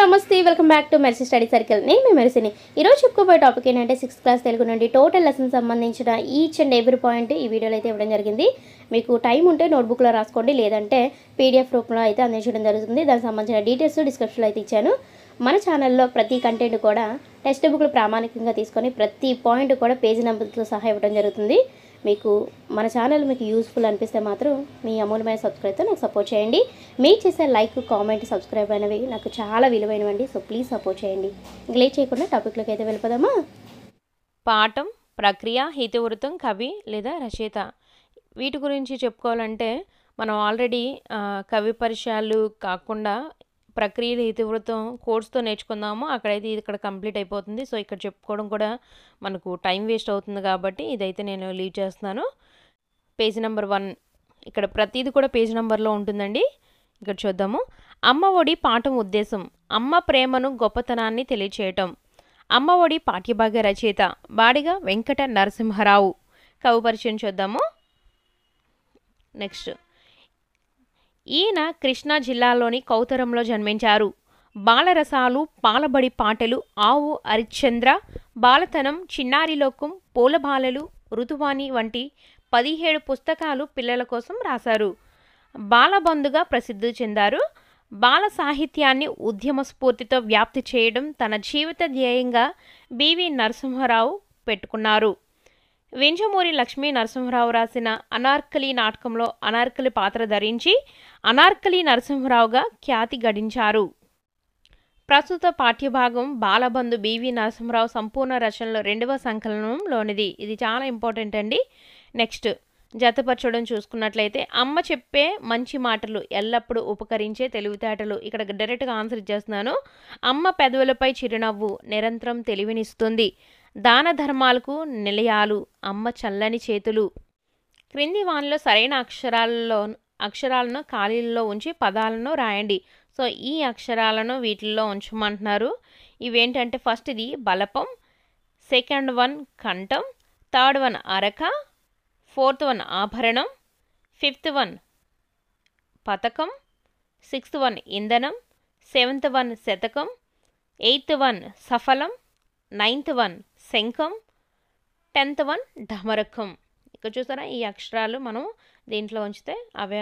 నమస్తే welcome back to mercy study circle. నేను మీ మెర్సీని. ఈరోజు చెప్పుకోబోయే టాపిక్ ఏంటంటే 6th క్లాస్ తెలుగు నుండి టోటల్ లెసన్ సంబంధించిన ఈచ్ అండ్ ఎవ్రీ పాయింట్ ఈ వీడియోలో అయితే ఇవ్వడం జరిగింది. మీకు టైం ఉంటే నోట్బుక్లో రాసుకోండి, లేదంటే పీడిఎఫ్ రూపంలో అయితే అందించడం జరుగుతుంది. దానికి సంబంధించిన డీటెయిల్స్ డిస్క్రిప్షన్లో అయితే ఇచ్చాను. మన ఛానల్లో ప్రతి కంటెంట్ కూడా టెక్స్ట్ బుక్లు ప్రామాణికంగా తీసుకొని ప్రతి పాయింట్ కూడా పేజీ నెంబర్తో సహా ఇవ్వడం జరుగుతుంది. మీకు మన ఛానల్ మీకు యూస్ఫుల్ అనిపిస్తే మాత్రం మీ అమూల్యమైన సబ్స్క్రైబ్తో నాకు సపోర్ట్ చేయండి. మీరు చేసే లైక్, కామెంట్, సబ్స్క్రైబ్ అనేవి నాకు చాలా విలువైనవండి. సో ప్లీజ్ సపోర్ట్ చేయండి. ఇంక లేట్ చేయకుండా టాపిక్లోకి అయితే వెళ్ళిపోదామా. పాఠం, ప్రక్రియ, ఇతివృత్తం, కవి లేదా రచయిత. వీటి గురించి చెప్పుకోవాలంటే మనం ఆల్రెడీ కవి పరిచయాలు కాకుండా ప్రక్రియ, ఇతివృత్తం కోర్సుతో నేర్చుకుందాము. అక్కడైతే ఇది ఇక్కడ కంప్లీట్ అయిపోతుంది. సో ఇక్కడ చెప్పుకోవడం కూడా మనకు టైం వేస్ట్ అవుతుంది కాబట్టి ఇదైతే నేను లీవ్ చేస్తున్నాను. పేజీ నెంబర్ 1 ఇక్కడ ప్రతిదీ కూడా పేజీ నెంబర్లో ఉంటుందండి. ఇక్కడ చూద్దాము. అమ్మ ఒడి పాఠం ఉద్దేశం: అమ్మ ప్రేమను, గొప్పతనాన్ని తెలియచేయటం. అమ్మ ఒడి పాఠ్యభాగ రచయిత బాడిగ వెంకట నరసింహరావు. కవి పరిచయం చూద్దాము. నెక్స్ట్, ఈయన కృష్ణా జిల్లాలోని కౌతరంలో జన్మించారు. బాలరసాలు, పాలబడి పాటలు, ఆవు హరిశ్చంద్ర, బాలతనం, చిన్నారి లోకం, పూలబాలలు, ఋతువాణి వంటి 17 పుస్తకాలు పిల్లల కోసం రాశారు. బాలబంధుగా ప్రసిద్ధి చెందారు. బాల సాహిత్యాన్ని ఉద్యమ స్ఫూర్తితో వ్యాప్తి చేయడం తన జీవిత ధ్యేయంగా బివి నరసింహరావు పెట్టుకున్నారు. వింజమూరి లక్ష్మీ నరసింహరావు రాసిన అనార్కలి నాటకంలో అనార్కలి పాత్ర ధరించి అనార్కలి నరసింహరావుగా ఖ్యాతి గడించారు. ప్రస్తుత పాఠ్యభాగం బాలబంధు బివి నరసింహరావు సంపూర్ణ రచనలో 2వ సంకలనంలోనిది. ఇది చాలా ఇంపార్టెంట్ అండి. నెక్స్ట్, జతపరచడం చూసుకున్నట్లయితే అమ్మ చెప్పే మంచి మాటలు ఎల్లప్పుడూ ఉపకరించే తెలివితేటలు. ఇక్కడ డైరెక్ట్గా ఆన్సర్ ఇచ్చేస్తున్నాను. అమ్మ పెదవులపై చిరునవ్వు నిరంతరం తెలివినిస్తుంది. దాన ధర్మాలకు నిలయాలు అమ్మ చల్లని చేతులు. క్రింది వానిలో సరైన అక్షరాలను ఖాళీల్లో ఉంచి పదాలను రాయండి. సో ఈ అక్షరాలను వీటిల్లో ఉంచమంటున్నారు. ఇవేంటంటే ఫస్ట్ ఇది బలపం, సెకండ్ వన్ కంఠం, థర్డ్ వన్ అరక, ఫోర్త్ వన్ ఆభరణం, ఫిఫ్త్ వన్ పతకం, సిక్స్త్ వన్ ఇంధనం, సెవెంత్ వన్ శతకం, ఎయిత్ వన్ సఫలం, నైన్త్ వన్ శంఖం, 10th వన్ ఢమరకం. ఇక్కడ చూసారా, ఈ అక్షరాలు మనం దీంట్లో ఉంచితే అవే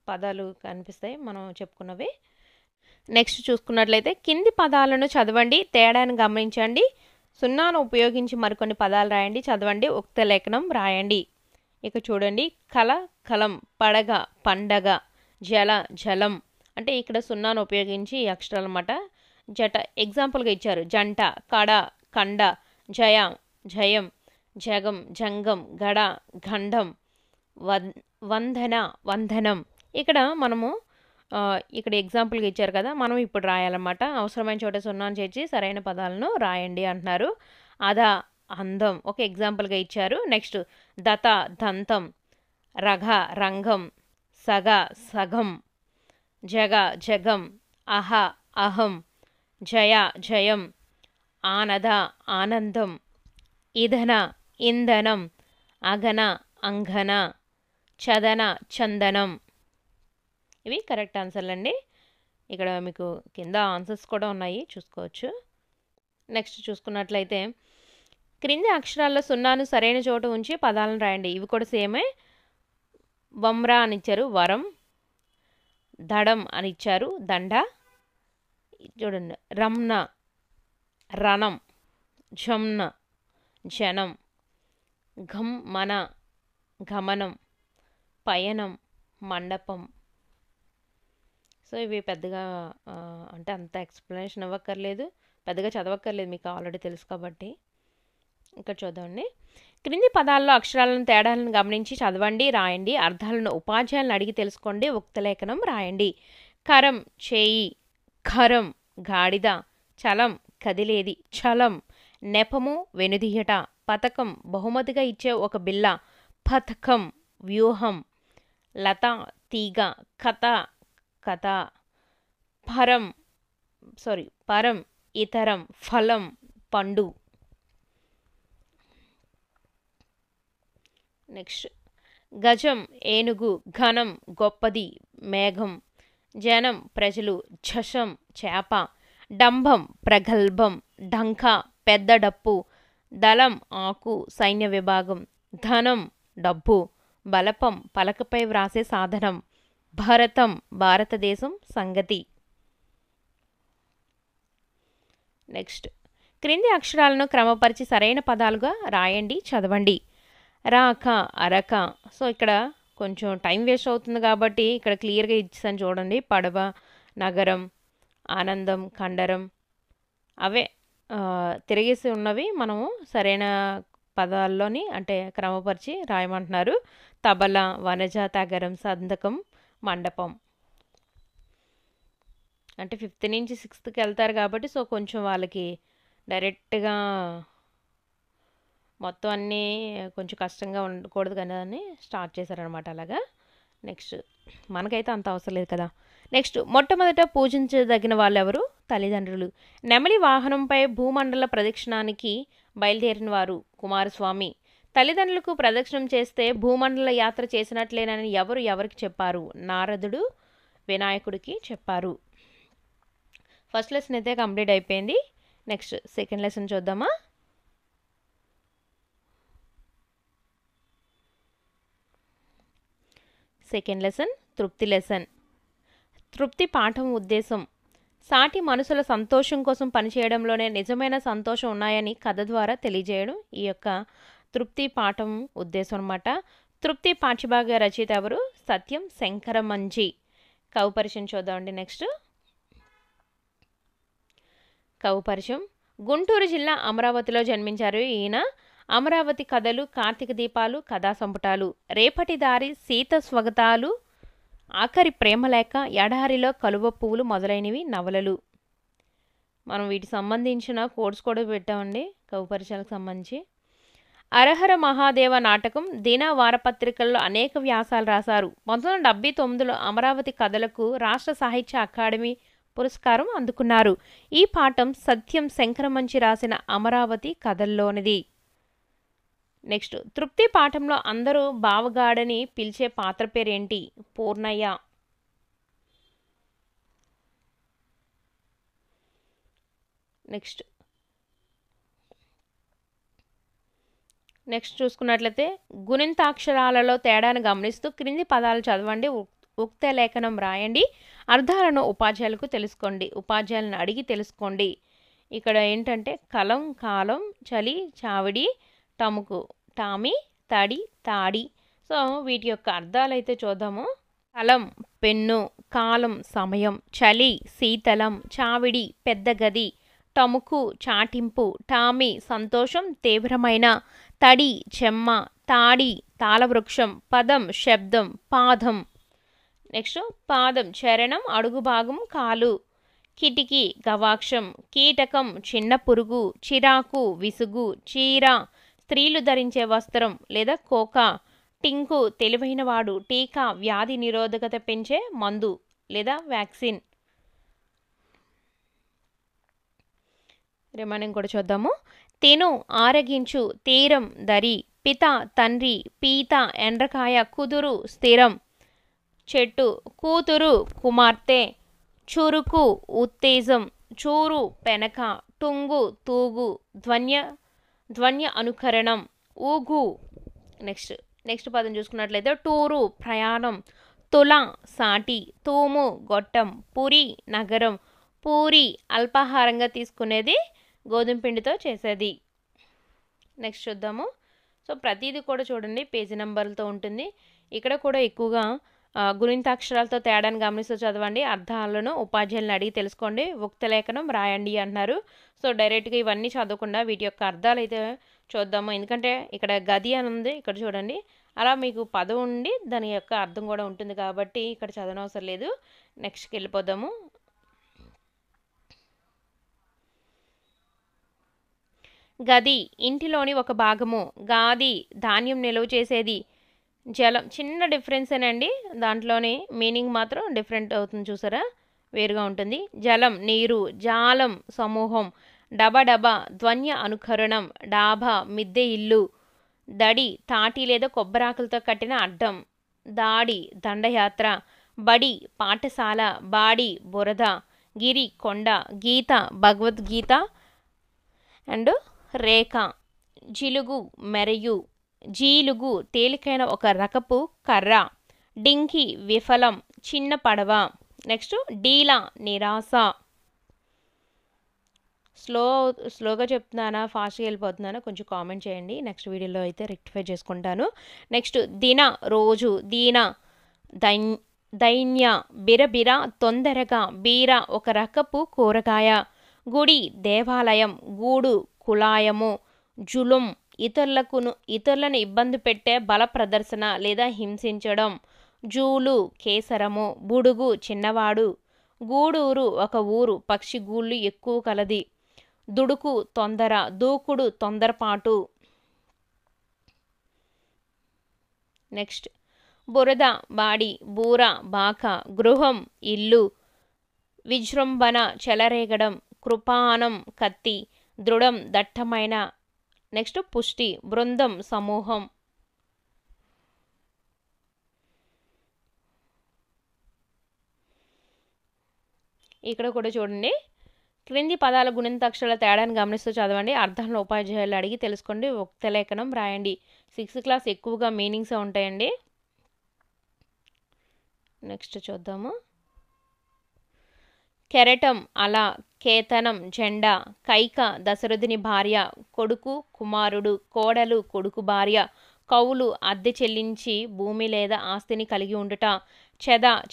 పదాలు కనిపిస్తాయి మనం చెప్పుకున్నవి. నెక్స్ట్ చూసుకున్నట్లయితే కింది పదాలను చదవండి, తేడాను గమనించండి. సున్నాను ఉపయోగించి మరికొన్ని పదాలు రాయండి, చదవండి, ఉక్త లేఖనం రాయండి. ఇక చూడండి, కల కలం, పడగ పండగ, జల జలం. అంటే ఇక్కడ సున్నాను ఉపయోగించి ఈ అక్షరాలు అన్నమాట. జట ఎగ్జాంపుల్గా ఇచ్చారు: జంట, కడ, కండ, జయ, జయం, జగం, జంగం, గడ, గండం, వందన, వందనం. ఇక్కడ మనము ఇక్కడ ఎగ్జాంపుల్గా ఇచ్చారు కదా, మనం ఇప్పుడు రాయాలన్నమాట. అవసరమైన చోట సున్నాను చేర్చి సరైన పదాలను రాయండి అంటున్నారు. అదా అందం ఒక ఎగ్జాంపుల్గా ఇచ్చారు. నెక్స్ట్, దత దంతం, రఘ రంగం, సగ సగం, జగ జగం, అహ అహం, జయ జయం, ఆనద ఆనందం, ఇధన ఇంధనం, అగన అంగన, చదన చందనం. ఇవి కరెక్ట్ ఆన్సర్లు అండి. ఇక్కడ మీకు కింద ఆన్సర్స్ కూడా ఉన్నాయి, చూసుకోవచ్చు. నెక్స్ట్ చూసుకున్నట్లయితే క్రింది అక్షరాల్లో సున్నాను సరైన చోట ఉంచి పదాలను రాయండి. ఇవి కూడా సేమే. వమ్రా అని ఇచ్చారు, వరం. దడం అని ఇచ్చారు, దండ. చూడండి, రమ్న, రణం, జమ్న, జనం, ఘమ్మన, గమనం, పయనం, మండపం. సో ఇవి పెద్దగా అంటే అంత ఎక్స్ప్లెనేషన్ ఇవ్వక్కర్లేదు, పెద్దగా చదవక్కర్లేదు, మీకు ఆల్రెడీ తెలుసు కాబట్టి. ఇక్కడ చూద్దామండి. క్రింది పదాల్లో అక్షరాలను తేడాలను గమనించి చదవండి, రాయండి. అర్థాలను ఉపాధ్యాయులను అడిగి తెలుసుకోండి, ఉక్తలేఖనం రాయండి. కరం చేయి, ఖరం గాడిద, చలం కదిలేది, చలం నెపము వెనుదీయట, పతకం బహుమతిగా ఇచ్చే ఒక బిల్ల, పథకం వ్యూహం, లత తీగ, కథ కథ, పరం ఇతరం, ఫలం పండు. నెక్స్ట్, గజం ఏనుగు, ఘనం గొప్పది మేఘం, జనం ప్రజలు, ఝషం చేప, డంభం ప్రగల్భం, ఢంక పెద్ద డప్పు, దళం ఆకు సైన్య విభాగం, ధనం డబ్బు, బలపం పలకపై వ్రాసే సాధనం, భరతం భారతదేశం సంగతి. నెక్స్ట్ క్రింది అక్షరాలను క్రమపరిచి సరైన పదాలుగా రాయండి, చదవండి. రాక అరక. సో ఇక్కడ కొంచెం టైం వేస్ట్ అవుతుంది కాబట్టి ఇక్కడ క్లియర్గా ఇచ్చాను చూడండి. పడవ, నగరం, ఆనందం, కండరం అవే తిరిగేసి ఉన్నవి మనము సరైన పదాల్లోని అంటే క్రమపరిచి రాయమంటున్నారు. తబల, వనజ, తగరం, సంతకం, మండపం. అంటే 5th నుంచి 6thకి వెళ్తారు కాబట్టి సో కొంచెం వాళ్ళకి డైరెక్ట్గా మొత్తం అన్నీ కొంచెం కష్టంగా ఉండకూడదు కదా అని స్టార్ట్ చేశారనమాట అలాగా. నెక్స్ట్ మనకైతే అంత అవసరం లేదు కదా. నెక్స్ట్ మొట్టమొదట పూజించదగిన వాళ్ళు ఎవరు? తల్లిదండ్రులు. నెమలి వాహనంపై భూమండల ప్రదక్షిణానికి బయలుదేరిన వారు కుమారస్వామి. తల్లిదండ్రులకు ప్రదక్షిణం చేస్తే భూమండల యాత్ర చేసినట్లేనని ఎవరికి చెప్పారు? నారదుడు వినాయకుడికి చెప్పారు. ఫస్ట్ లెసన్ అయితే కంప్లీట్ అయిపోయింది. నెక్స్ట్ సెకండ్ లెసన్ చూద్దామా. సెకండ్ లెసన్ తృప్తి లెసన్. తృప్తి పాఠం ఉద్దేశం. సాటి మనుషుల సంతోషం కోసం పనిచేయడంలోనే నిజమైన సంతోషం ఉన్నాయని కథ ద్వారా తెలియజేయడం ఈ యొక్క తృప్తి పాఠం ఉద్దేశం అన్నమాట. తృప్తి పాఠ్యభాగ రచయిత ఎవరు? సత్యం శంకరమంచి. కవిపరిచయం చూద్దామండి. నెక్స్ట్ కవిపరిచయం. గుంటూరు జిల్లా అమరావతిలో జన్మించారు ఈయన. అమరావతి కథలు, కార్తీక దీపాలు, కథా సంపుటాలు, రేపటి దారి, సీత స్వగతాలు, ఆఖరి ప్రేమలేఖ, ఎడారిలో కలువ పువ్వులు మొదలైనవి నవలలు. మనం వీటికి సంబంధించిన కోడ్స్ కూడా పెట్టామండి కవిపరిచయాలకు సంబంధించి. అరహర మహాదేవ నాటకం, దిన వారపత్రికల్లో అనేక వ్యాసాలు రాశారు. 1979లో అమరావతి కథలకు రాష్ట్ర సాహిత్య అకాడమీ పురస్కారం అందుకున్నారు. ఈ పాఠం సత్యం శంకరమంచి రాసిన అమరావతి కథల్లోనిది. నెక్స్ట్ తృప్తి పాఠంలో అందరూ బావగాడని పిలిచే పాత్ర పేరేంటి? పూర్ణయ్య. నెక్స్ట్ చూసుకున్నట్లయితే గుణింతాక్షరాలలో తేడాను గమనిస్తూ క్రింది పదాలు చదవండి, ఉక్త లేఖనం రాయండి, అర్థాలను ఉపాధ్యాయులను అడిగి తెలుసుకోండి. ఇక్కడ ఏంటంటే కలం, కాలం, చలి, చావిడి, టముకు, టామి, తడి, తాడి. సో వీటి యొక్క అర్థాలు అయితే చూద్దాము. కలం పెన్ను, కాలం సమయం, చలి శీతలం, చావిడి పెద్ద గది, టముకు చాటింపు, టామి సంతోషం తీవ్రమైన, తడి చెమ్మ, తాడి తాళవృక్షం, పదం శబ్దం, పాదం. నెక్స్ట్ పాదం చరణం, అడుగు భాగం, కాలు, కిటికీ గవాక్షం, కీటకం చిన్న పురుగు, చిరాకు విసుగు, చీర స్త్రీలు ధరించే వస్త్రం లేదా కోక, టింకు తెలివైనవాడు, టీకా వ్యాధి నిరోధకత పెంచే మందు లేదా వ్యాక్సిన్. రిమైనింగ్ కూడా చూద్దాము. తిను ఆరగించు, తీరం దరి, పిత తండ్రి, పీత ఎండ్రకాయ, కుదురు స్థిరం, చెట్టు, కూతురు కుమార్తె, చురుకు ఉత్తేజం, చూరు పెనక, టుంగు తూగు, ధ్వన్య అనుకరణం, ఊగు. నెక్స్ట్ పదం చూసుకున్నట్లయితే టూరు ప్రయాణం, తుల సాటి, తూము గొట్టం, పురి నగరం, పూరి అల్పాహారంగా తీసుకునేది, గోధుమ పిండితో చేసేది. నెక్స్ట్ చూద్దాము. సో ప్రతిదీ కూడా చూడండి పేజీ నెంబర్లతో ఉంటుంది. ఇక్కడ కూడా ఎక్కువగా గుణింతాక్షరాలతో తేడాను గమనిస్తూ చదవండి, అర్థాలను ఉపాధ్యాయులను అడిగి తెలుసుకోండి, ఉక్త లేఖనం రాయండి అంటున్నారు. సో డైరెక్ట్గా ఇవన్నీ చదవకుండా వీటి యొక్క అర్థాలు అయితే చూద్దాము. ఎందుకంటే ఇక్కడ గది అని ఉంది, ఇక్కడ చూడండి అలా మీకు పదం ఉండి దాని యొక్క అర్థం కూడా ఉంటుంది కాబట్టి ఇక్కడ చదవనవసరం లేదు. నెక్స్ట్కి వెళ్ళిపోదాము. గది ఇంటిలోని ఒక భాగము, గాది ధాన్యం నిల్వ చేసేది, జలం చిన్న డిఫరెన్సేనండి, దాంట్లోనే మీనింగ్ మాత్రం డిఫరెంట్ అవుతుంది చూసారా, వేరుగా ఉంటుంది. జలం నీరు, జాలం సమూహం, డబడబ ధ్వన్య అనుకరణం, డాబా మిద్దె ఇల్లు, దడి తాటి లేదా కొబ్బరాకులతో కట్టిన అడ్డం, దాడి దండయాత్ర, బడి పాఠశాల, బాడి బురద, గిరి కొండ, గీత భగవద్గీత అండ్ రేఖ, జిలుగు మెరయు, జీలుగు తేలికైన ఒక రకపు కర్ర, డింకి విఫలం చిన్న పడవ. నెక్స్ట్ డీలా నిరాశ. స్లోగా చెప్తున్నానా ఫాస్ట్గా వెళ్ళిపోతున్నానా కొంచెం కామెంట్ చేయండి, నెక్స్ట్ వీడియోలో అయితే రెక్టిఫై చేసుకుంటాను. నెక్స్ట్ దిన రోజు, దీన దైన్య, బిరబిర తొందరగా, బీర ఒక రకపు కూరగాయ, గుడి దేవాలయం, గూడు కులాయము, జులుం ఇతరులను ఇబ్బంది పెట్టే బల ప్రదర్శన లేదా హింసించడం, జూలు కేసరము, బుడుగు చిన్నవాడు, గూడూరు ఒక ఊరు, పక్షి గూళ్ళు ఎక్కువ కలది, దుడుకు తొందర, దూకుడు తొందరపాటు. నెక్స్ట్ బురద బాడి, బూర బాక, గృహం ఇల్లు, విజృంభణ చెలరేగడం, కృపానం కత్తి, దృఢం దట్టమైన. నెక్స్ట్ పుష్టి బృందం సమూహం. ఇక్కడ కూడా చూడండి, క్రింది పదాల గుణింతాక్షరాల తేడాను గమనిస్తూ చదవండి, అర్థంలో ఉపాధ్యాయులు అడిగి తెలుసుకోండి, ఉక్త లేఖనం రాయండి. 6th క్లాస్ ఎక్కువగా మీనింగ్సే ఉంటాయండి. నెక్స్ట్ చూద్దాము. కెరటం అల, కేతనం జెండా, కైక దశరథుని భార్య, కొడుకు కుమారుడు, కోడలు కొడుకు భార్య, కౌలు అద్దె చెల్లించి భూమి లేదా ఆస్తిని కలిగి ఉండుట,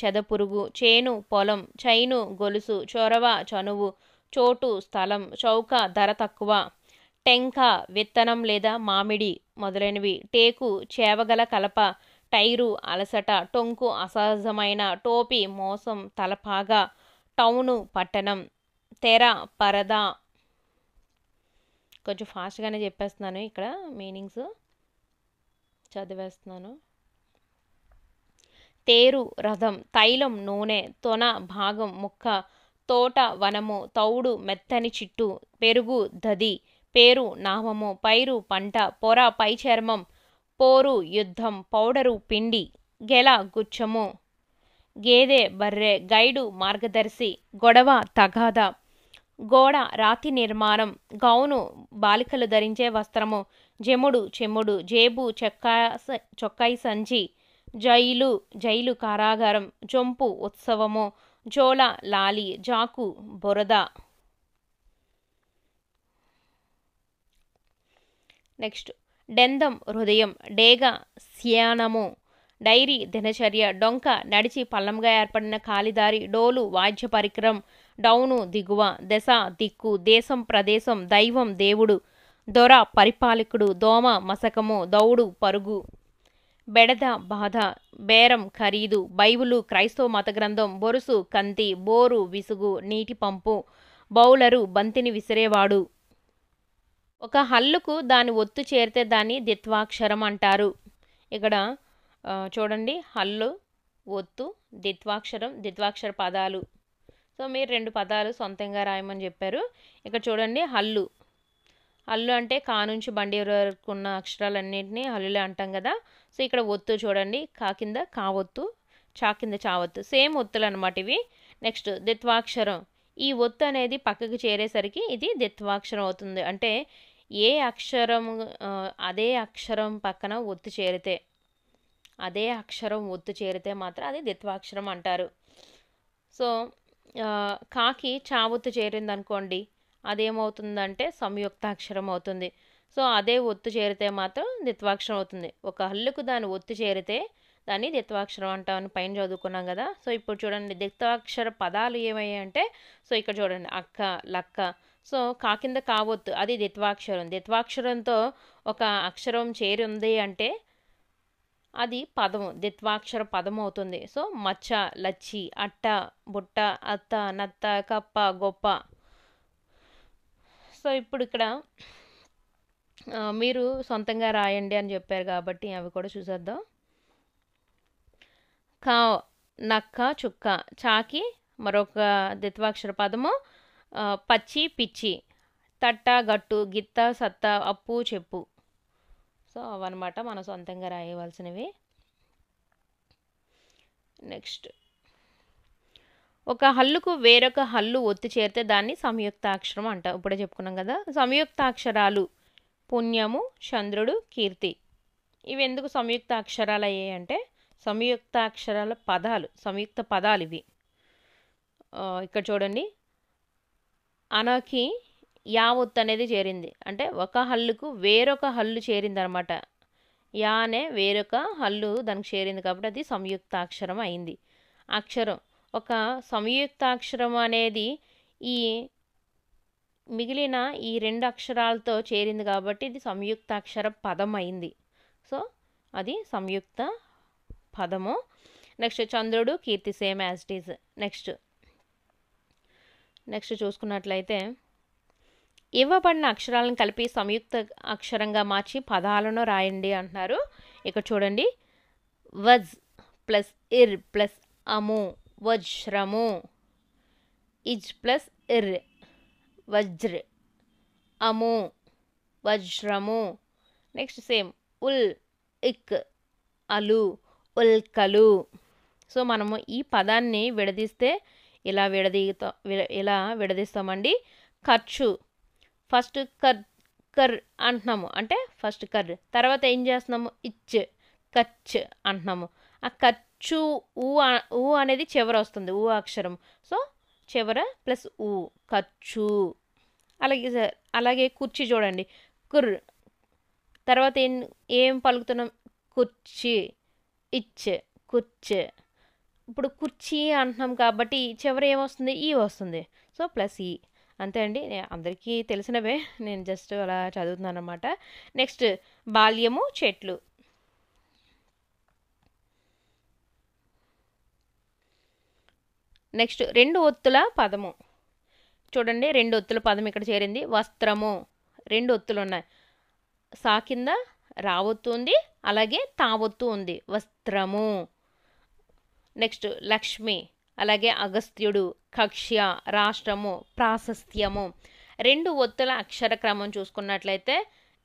చెదపురుగు, చేను పొలం, చైను గొలుసు, చొరవ చనువు, చోటు స్థలం, చౌక ధర తక్కువ, టెంక విత్తనం లేదా మామిడి మొదలైనవి, టేకు చేవగల కలప, టైరు అలసట, టొంకు అసహజమైన, టోపీ మోసం తలపాగా, టౌను పట్టణం, తెర పరదా. కొంచెం ఫాస్ట్గానే చెప్పేస్తున్నాను, ఇక్కడ మీనింగ్స్ చదివేస్తున్నాను. తేరు రథం, తైలం నూనె, తొన భాగం ముక్క, తోట వనము, తౌడు మెత్తని చిట్టు, పెరుగు దది, పేరు నామము, పైరు పంట, పొర పై చర్మం, పోరు యుద్ధం, పౌడరు పిండి, గెల గుచ్చము, గేదె బర్రె, గైడు మార్గదర్శి, గొడవ తగాద, గోడ రాతి నిర్మాణం, గౌను బాలికలు ధరించే వస్త్రము, జెముడు చెమ్ముడు, జేబు చొక్కాయి సంచి, జైలు కారాగారం, జొంపు ఉత్సవము, జోల లాలి, జాకు బురద. నెక్స్ట్ డెందం హృదయం, డేగ శ్యానము, డైరీ దినచర్య, డొంక నడిచి పల్లంగా ఏర్పడిన కాలిదారి, డోలు వాద్య పరికరం, డౌను దిగువ, దశ దిక్కు, దేశం ప్రదేశం, దైవం దేవుడు, దొర పరిపాలకుడు, దోమ మసకము, దౌడు పరుగు, బెడద బాధ, బేరం ఖరీదు, బైబిలు క్రైస్తవ మత గ్రంథం, బొరుసు కంతి, బోరు విసుగు, నీటి పంపు, బౌలరు బంతిని విసిరేవాడు. ఒక హల్లుకు దాని ఒత్తు చేరితే దాన్ని ద్విత్వాక్షరం అంటారు. ఇక్కడ చూడండి, హల్లు ఒత్తు ద్విత్వాక్షర పదాలు. సో మీరు 2 పదాలు సొంతంగా రాయమని చెప్పారు. ఇక్కడ చూడండి, హల్లు అంటే కా నుంచి బండి వరకు ఉన్న అక్షరాలన్నింటినీ హల్లులే అంటాం కదా. సో ఇక్కడ ఒత్తు చూడండి, కా కింద కావొత్తు, చా కింద చావొత్తు, సేమ్ ఒత్తులు అనమాట ఇవి. నెక్స్ట్ ద్విత్వాక్షరం, ఈ ఒత్తు అనేది పక్కకు చేరేసరికి ఇది ద్విత్వాక్షరం అవుతుంది. అంటే ఏ అక్షరం అదే అక్షరం పక్కన ఒత్తు చేరితే మాత్రం అది ద్విత్వాక్షరం అంటారు. సో కాకి చావొత్తు చేరింది అనుకోండి, అదేమవుతుందంటే సంయుక్తాక్షరం అవుతుంది. సో అదే ఒత్తు చేరితే మాత్రం ద్విత్వాక్షరం అవుతుంది. ఒక హల్లుకు దాని ఒత్తు చేరితే దాన్ని ద్విత్వాక్షరం అంటామని పైన చదువుకున్నాం కదా. సో ఇప్పుడు చూడండి, ద్విత్వాక్షర పదాలు ఏమయ్యాయంటే, సో ఇక్కడ చూడండి, అక్క లక్క. సో కా కింద కావొత్తు, అది ద్విత్వాక్షరంతో ఒక అక్షరం చేరి ఉంది అంటే అది పదము, ద్విత్వాక్షర పదం అవుతుంది. సో మచ్చ, లచ్చి, అట్ట, బుట్ట, అత్త, నత్త, కప్ప, గొప్ప. సో ఇప్పుడు ఇక్కడ మీరు సొంతంగా రాయండి అని చెప్పారు కాబట్టి అవి కూడా చూసేద్దాం. కా నక్క చుక్క, చాకి మరొక ద్విత్వాక్షర పదము, పచ్చి పిచ్చి, తట్ట గట్టు, గిత్త సత్త, అప్పు చెప్పు. సో అవన్నమాట మనం సొంతంగా రాయవలసినవి. నెక్స్ట్ ఒక హల్లుకు వేరొక హల్లు ఒత్తి చేరితే దాన్ని సంయుక్తాక్షరం అంటాం. ఇప్పుడే చెప్పుకున్నాం కదా. సంయుక్తాక్షరాలు పుణ్యము, చంద్రుడు, కీర్తి. ఇవి ఎందుకు సంయుక్త అక్షరాలు అయ్యాయి అంటే సంయుక్తాక్షరాల పదాలు, సంయుక్త పదాలు ఇవి. ఇక్కడ చూడండి, అనకి యా ఒత్తు అనేది చేరింది అంటే ఒక హల్లుకు వేరొక హల్లు చేరింది అనమాట. యా అనే వేరొక హల్లు దానికి చేరింది కాబట్టి అది సంయుక్తాక్షరం అయింది. అక్షరం ఒక సంయుక్తాక్షరం అనేది ఈ మిగిలిన ఈ 2 అక్షరాలతో చేరింది కాబట్టి ఇది సంయుక్తాక్షర పదం అయింది. సో అది సంయుక్త పదము. నెక్స్ట్ చంద్రుడు, కీర్తి same as it is. Next చూసుకున్నట్లయితే ఇవ్వబడిన అక్షరాలను కలిపి సంయుక్త అక్షరంగా మార్చి పదాలను రాయండి అంటున్నారు. ఇక్కడ చూడండి, వజ్ ప్లస్ ఇర్ ప్లస్ అము వజ్రము, ఇజ్ ప్లస్ ఇర్ వజ్ర అము వజ్రము. నెక్స్ట్ సేమ్ ఉల్ ఇక్ అలు ఉల్కలు. సో మనము ఈ పదాన్ని విడదీస్తే ఇలా విడదీస్తామండి. ఖర్చు ఫస్ట్ కర్ అంటున్నాము అంటే ఫస్ట్ కర్, తర్వాత ఏం చేస్తున్నాము ఇచ్ కచ్ అంటున్నాము. ఆ ఖర్చు ఊ అనేది చివర వస్తుంది, ఊ అక్షరం. సో చివర ప్లస్ ఊ ఖర్చు. అలాగే కుర్చీ చూడండి, కుర్ తర్వాత ఏం పలుకుతున్నాం కుర్చీ, ఇచ్ కుర్చ్. ఇప్పుడు కుర్చీ అంటున్నాం కాబట్టి చివర ఏమొస్తుంది ఈ వస్తుంది. సో ప్లస్ ఈ. అంతే అండి, అందరికీ తెలిసినవే, నేను జస్ట్ అలా చదువుతున్నాను అనమాట. నెక్స్ట్ బాల్యము, చెట్లు. నెక్స్ట్ 2 ఒత్తుల పదము చూడండి, 2 ఒత్తుల పదం ఇక్కడ చేరింది. వస్త్రము 2 ఒత్తులు ఉన్నాయి, సా కింద రావొత్తు ఉంది, అలాగే తావొత్తు ఉంది, వస్త్రము. నెక్స్ట్ లక్ష్మి, అలాగే అగస్త్యుడు, కక్ష్య, రాష్ట్రము, ప్రాశస్త్యము. 2 ఒత్తుల అక్షర క్రమం చూసుకున్నట్లయితే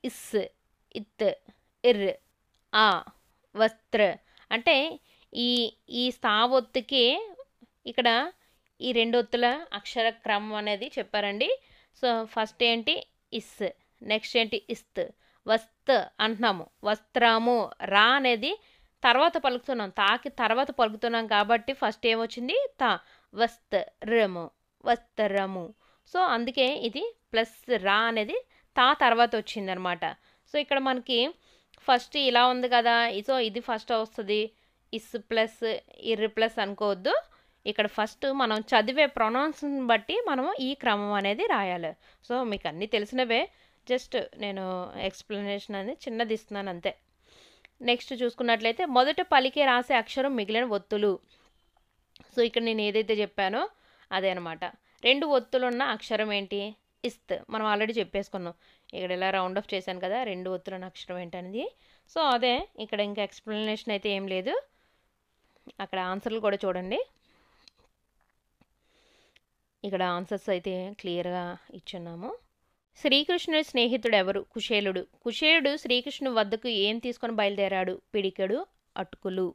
ఇస్, ఇత్, ఇర్, ఆ, వస్త్ర. అంటే ఈ స్థావొత్తుకి ఇక్కడ ఈ 2 ఒత్తుల అక్షర క్రమం అనేది చెప్పారండి. సో ఫస్ట్ ఏంటి ఇస్, నెక్స్ట్ ఏంటి ఇస్త్, వస్త్ అంటున్నాము, వస్త్రము. రా అనేది తర్వాత పలుకుతున్నాం, తాకి తర్వాత పలుకుతున్నాం కాబట్టి ఫస్ట్ ఏమొచ్చింది తా, వస్త్రము వస్త్రము. సో అందుకే ఇది ప్లస్ రా అనేది తా తర్వాత వచ్చింది అనమాట. సో ఇక్కడ మనకి ఫస్ట్ ఇలా ఉంది కదా, సో ఇది ఫస్ట్ వస్తుంది, ఇస్ ప్లస్ ఇర్ ప్లస్ అనుకోవద్దు. ఇక్కడ ఫస్ట్ మనం చదివే ప్రొనౌన్స్ని బట్టి మనము ఈ క్రమం అనేది రాయాలి. సో మీకు అన్నీ తెలిసినవే, జస్ట్ నేను ఎక్స్ప్లెనేషన్ అనేది చిన్నది ఇస్తున్నాను అంతే. నెక్స్ట్ చూసుకున్నట్లయితే మొదట పలికే రాసే అక్షరం మిగిలిన ఒత్తులు. సో ఇక్కడ నేను ఏదైతే చెప్పానో అదే అనమాట. 2 ఒత్తులు ఉన్న అక్షరం ఏంటి ఇస్త్, మనం ఆల్రెడీ చెప్పేసుకున్నాం. ఇక్కడ ఇలా రౌండ్ ఆఫ్ చేశాను కదా 2 ఒత్తులు ఉన్న అక్షరం ఏంటనేది. సో అదే ఇక్కడ ఇంకా ఎక్స్ప్లెనేషన్ అయితే ఏం లేదు. అక్కడ ఆన్సర్లు కూడా చూడండి, ఇక్కడ ఆన్సర్స్ అయితే క్లియర్గా ఇచ్చున్నాము. శ్రీకృష్ణుడి స్నేహితుడు ఎవరు? కుశేలుడు. కుశేలుడు శ్రీకృష్ణుని వద్దకు ఏం తీసుకొని బయలుదేరాడు? పిడికెడు అటుకులు.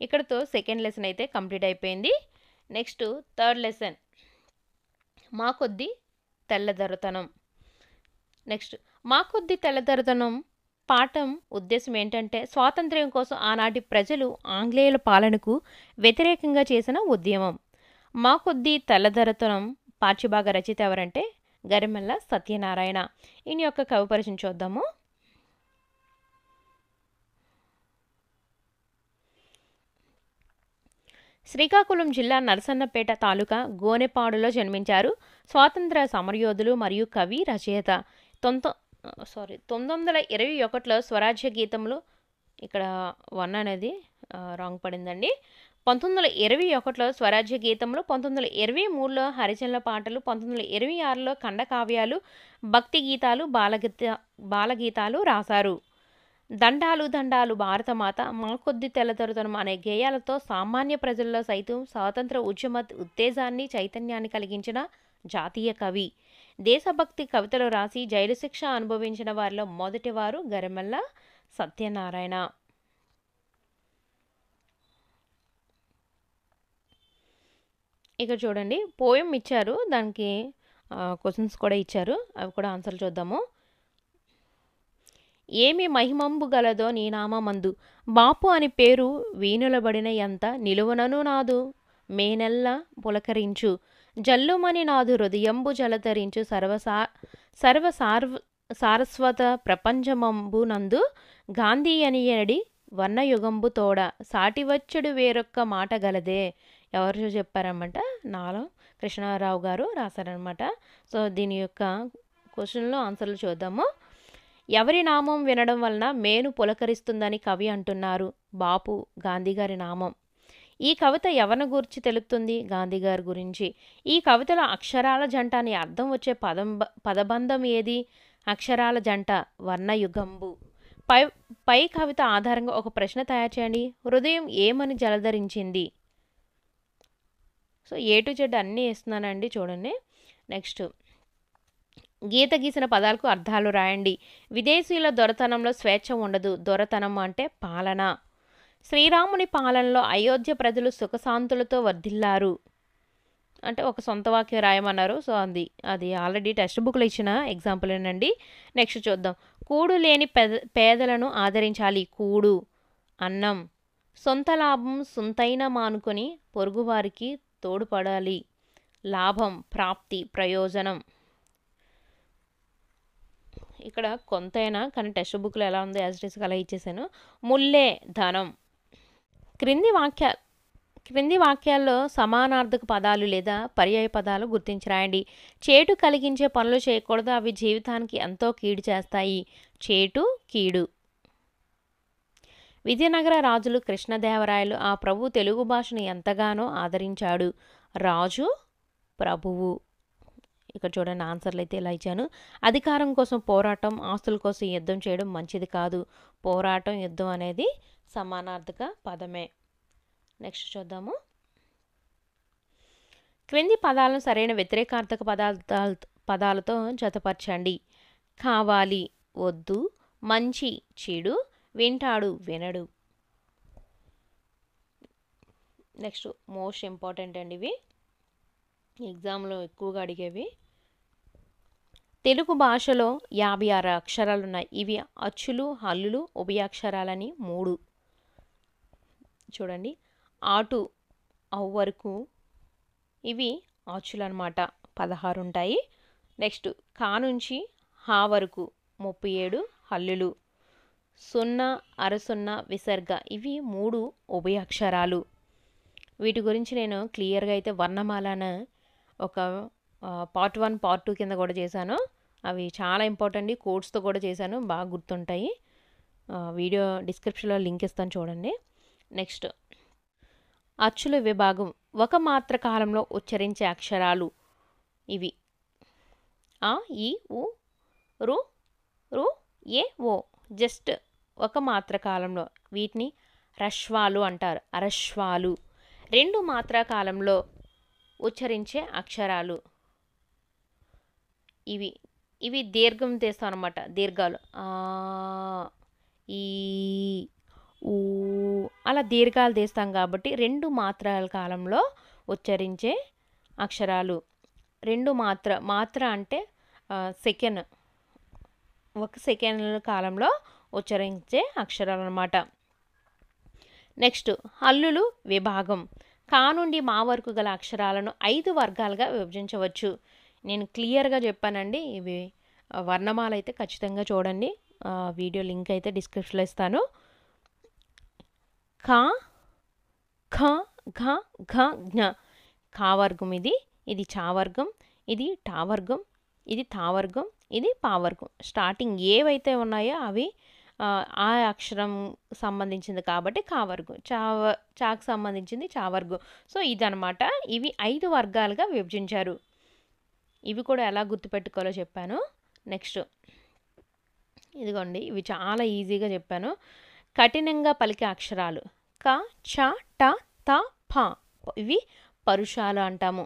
ఇక్కడతో సెకండ్ లెసన్ అయితే కంప్లీట్ అయిపోయింది. నెక్స్ట్ థర్డ్ లెసన్ మా కొద్ది తెల్లదొరతనం. నెక్స్ట్ మా కొద్ది తెల్లదొరతనం పాఠం ఉద్దేశం ఏంటంటే స్వాతంత్ర్యం కోసం ఆనాటి ప్రజలు ఆంగ్లేయుల పాలనకు వ్యతిరేకంగా చేసిన ఉద్యమం. మా కొద్ది తెల్లదొరతనం పాఠ్యభాగ రచయిత ఎవరంటే గరిమెల్ల సత్యనారాయణ. ఈయన యొక్క కవి పరిచయం చూద్దాము. శ్రీకాకుళం జిల్లా నరసన్నపేట తాలూకా గోనెపాడులో జన్మించారు. స్వాతంత్ర సమరయోధులు మరియు కవి, రచయిత. 1921లో స్వరాజ్య గీతంలో, ఇక్కడ 1 అనేది రాంగ్ పడిందండి. 1921లో స్వరాజ్య గీతంలో, 1923లో హరిజనుల పాటలు, 1926లో ఖండకావ్యాలు, భక్తి గీతాలు, బాలగీతాలు రాశారు. దండాలు దండాలు భారతమాత, మా కొద్ది తెల్లదొరతనం అనే గేయాలతో సామాన్య ప్రజల్లో సైతం స్వాతంత్ర ఉద్యమ ఉత్తేజాన్ని, చైతన్యాన్ని కలిగించిన జాతీయ కవి. దేశభక్తి కవితలు రాసి జైలు శిక్ష అనుభవించిన వారిలో మొదటివారు గరిమెల్ల సత్యనారాయణ. ఇక చూడండి పోయం ఇచ్చారు, దానికి క్వశ్చన్స్ కూడా ఇచ్చారు, అవి కూడా ఆన్సర్లు చూద్దాము. ఏమి మహిమంబు గలదో నీ నామందు, బాపు అని పేరు వీనులబడిన ఎంత నిలువనను నాదు మేనెల్ల పులకరించు, జల్లుమని నాదు హృదయంబు జలధరించు సారస్వత ప్రపంచమంబు నందు గాంధీ అనియడి వర్ణయుగంబు తోడ సాటివచ్చుడు వేరొక్క మాట గలదే. ఎవరు చెప్పారన్నమాట? నాలం కృష్ణారావు గారు రాశారనమాట. సో దీని యొక్క క్వశ్చన్లో ఆన్సర్లు చూద్దాము. ఎవరి నామం వినడం వలన మేను పులకరిస్తుందని కవి అంటున్నారు? బాపు, గాంధీ గారి నామం. ఈ కవిత ఎవరిని గురించి తెలుపుతుంది? గాంధీ గారి గురించి. ఈ కవితలో అక్షరాల జంట అని అర్థం వచ్చే పదబంధం ఏది? అక్షరాల జంట వర్ణయుగంబు. పై కవిత ఆధారంగా ఒక ప్రశ్న తయారు చేయండి. హృదయం ఏమని జలధరించింది? సో ఏ టు జెడ్ అన్నీ వేస్తున్నానండి, చూడండి. నెక్స్ట్ గీత గీసిన పదాలకు అర్థాలు రాయండి. విదేశీయుల దొరతనంలో స్వేచ్ఛ ఉండదు. దొరతనం అంటే పాలన. శ్రీరాముని పాలనలో అయోధ్య ప్రజలు సుఖశాంతులతో వర్ధిల్లారు అంటే ఒక సొంత వాక్యం రాయమన్నారు. సో అది ఆల్రెడీ టెక్స్ట్ బుక్లో ఇచ్చిన ఎగ్జాంపుల్ ఏనండి. నెక్స్ట్ చూద్దాం. కూడు లేని పేదలను ఆదరించాలి. కూడు అన్నం. సొంత లాభం సొంతైన మానుకొని పొరుగువారికి తోడ్పడాలి. లాభం ప్రాప్తి ప్రయోజనం. ఇక్కడ కొంతైనా కానీ టెక్స్ట్ బుక్లో ఎలా ఉందో యాజ్ ఇట్ ఈస్ అలా ఇచ్చేసాను. ముల్లే ధనం. క్రింది వాక్యాల్లో సమానార్థక పదాలు లేదా పర్యాయ పదాలు గుర్తించి రాయండి. చేటు కలిగించే పనులు చేయకూడదు, అవి జీవితానికి ఎంతో కీడు చేస్తాయి. చేటు కీడు. విజయనగర రాజులు కృష్ణదేవరాయలు ఆ ప్రభు తెలుగు భాషను ఎంతగానో ఆదరించాడు. రాజు ప్రభువు. ఇక్కడ చూడండి ఆన్సర్లు అయితే ఇలా ఇచ్చాను. అధికారం కోసం పోరాటం, ఆస్తుల కోసం యుద్ధం చేయడం మంచిది కాదు. పోరాటం, యుద్ధం అనేది సమానార్థక పదమే. నెక్స్ట్ చూద్దాము. క్రింది పదాలను సరైన వ్యతిరేకార్థక పదాలతో జతపరచండి. కావాలి వద్దు, మంచి చెడు, వింటాడు వినడు. నెక్స్ట్ మోస్ట్ ఇంపార్టెంట్ అండి, ఇవి ఎగ్జామ్లో ఎక్కువగా అడిగేవి. తెలుగు భాషలో 56 అక్షరాలు ఉన్నాయి. ఇవి అచ్చులు, హల్లులు, ఉభయాక్షరాలని 3. చూడండి. ఆటు అవు వరకు ఇవి అచ్చులు అనమాట, 16 ఉంటాయి. నెక్స్ట్ కా నుంచి హా వరకు 37 హల్లులు. 0, అరసున్న, విసర్గ ఇవి 3 ఉభయాక్షరాలు. వీటి గురించి నేను క్లియర్గా అయితే వర్ణమాలన ఒక పార్ట్ 1 పార్ట్ 2 కింద కూడా చేశాను. అవి చాలా ఇంపార్టెంట్. కోడ్స్తో కూడా చేశాను, బాగా గుర్తుంటాయి. వీడియో డిస్క్రిప్షన్లో లింక్ ఇస్తాను, చూడండి. నెక్స్ట్ అచ్చుల విభాగం. ఒక మాత్ర కాలంలో ఉచ్చరించే అక్షరాలు ఇవి. ఆ, ఈ, ఉ, రు, రు, ఏ, ఓ. జస్ట్ ఒక మాత్ర కాలంలో. వీటిని రశ్వాలు అంటారు, అరశ్వాలు. 2 మాత్రా కాలంలో ఉచ్చరించే అక్షరాలు ఇవి దీర్ఘం తీస్తాం అనమాట, దీర్ఘాలు. ఈ, ఊ అలా దీర్ఘాలు తీస్తాం కాబట్టి 2 మాత్రల కాలంలో ఉచ్చరించే అక్షరాలు. 2 మాత్ర అంటే సెకండ్, 1 సెకండ్ కాలంలో ఉచ్చరించే అక్షరాలు అన్నమాట. నెక్స్ట్ హల్లులు విభాగం. కా నుండి మా వరకు గల అక్షరాలను 5 వర్గాలుగా విభజించవచ్చు. నేను క్లియర్గా చెప్పానండి. ఇవి వర్ణమాల అయితే ఖచ్చితంగా చూడండి. వీడియో లింక్ అయితే డిస్క్రిప్షన్లో ఇస్తాను. కా, ఖ, ఘ, ఘ, జ్ఞ. కా వర్గం ఇది చా వర్గం, ఇది టా వర్గం, ఇది తా వర్గం, ఇది పా వర్గం. స్టార్టింగ్ ఏవైతే ఉన్నాయో అవి ఆ అక్షరం సంబంధించింది కాబట్టి కా వర్గం, చాకు సంబంధించింది చా వర్గం. సో ఇదనమాట. ఇవి 5 వర్గాలుగా విభజించారు. ఇవి కూడా ఎలా గుర్తుపెట్టుకోవాలో చెప్పాను. నెక్స్ట్ ఇదిగోండి, ఇవి చాలా ఈజీగా చెప్పాను. కఠినంగా పలికే అక్షరాలు క, చ, ట, త, ఫ. ఇవి పరుషాలు అంటాము.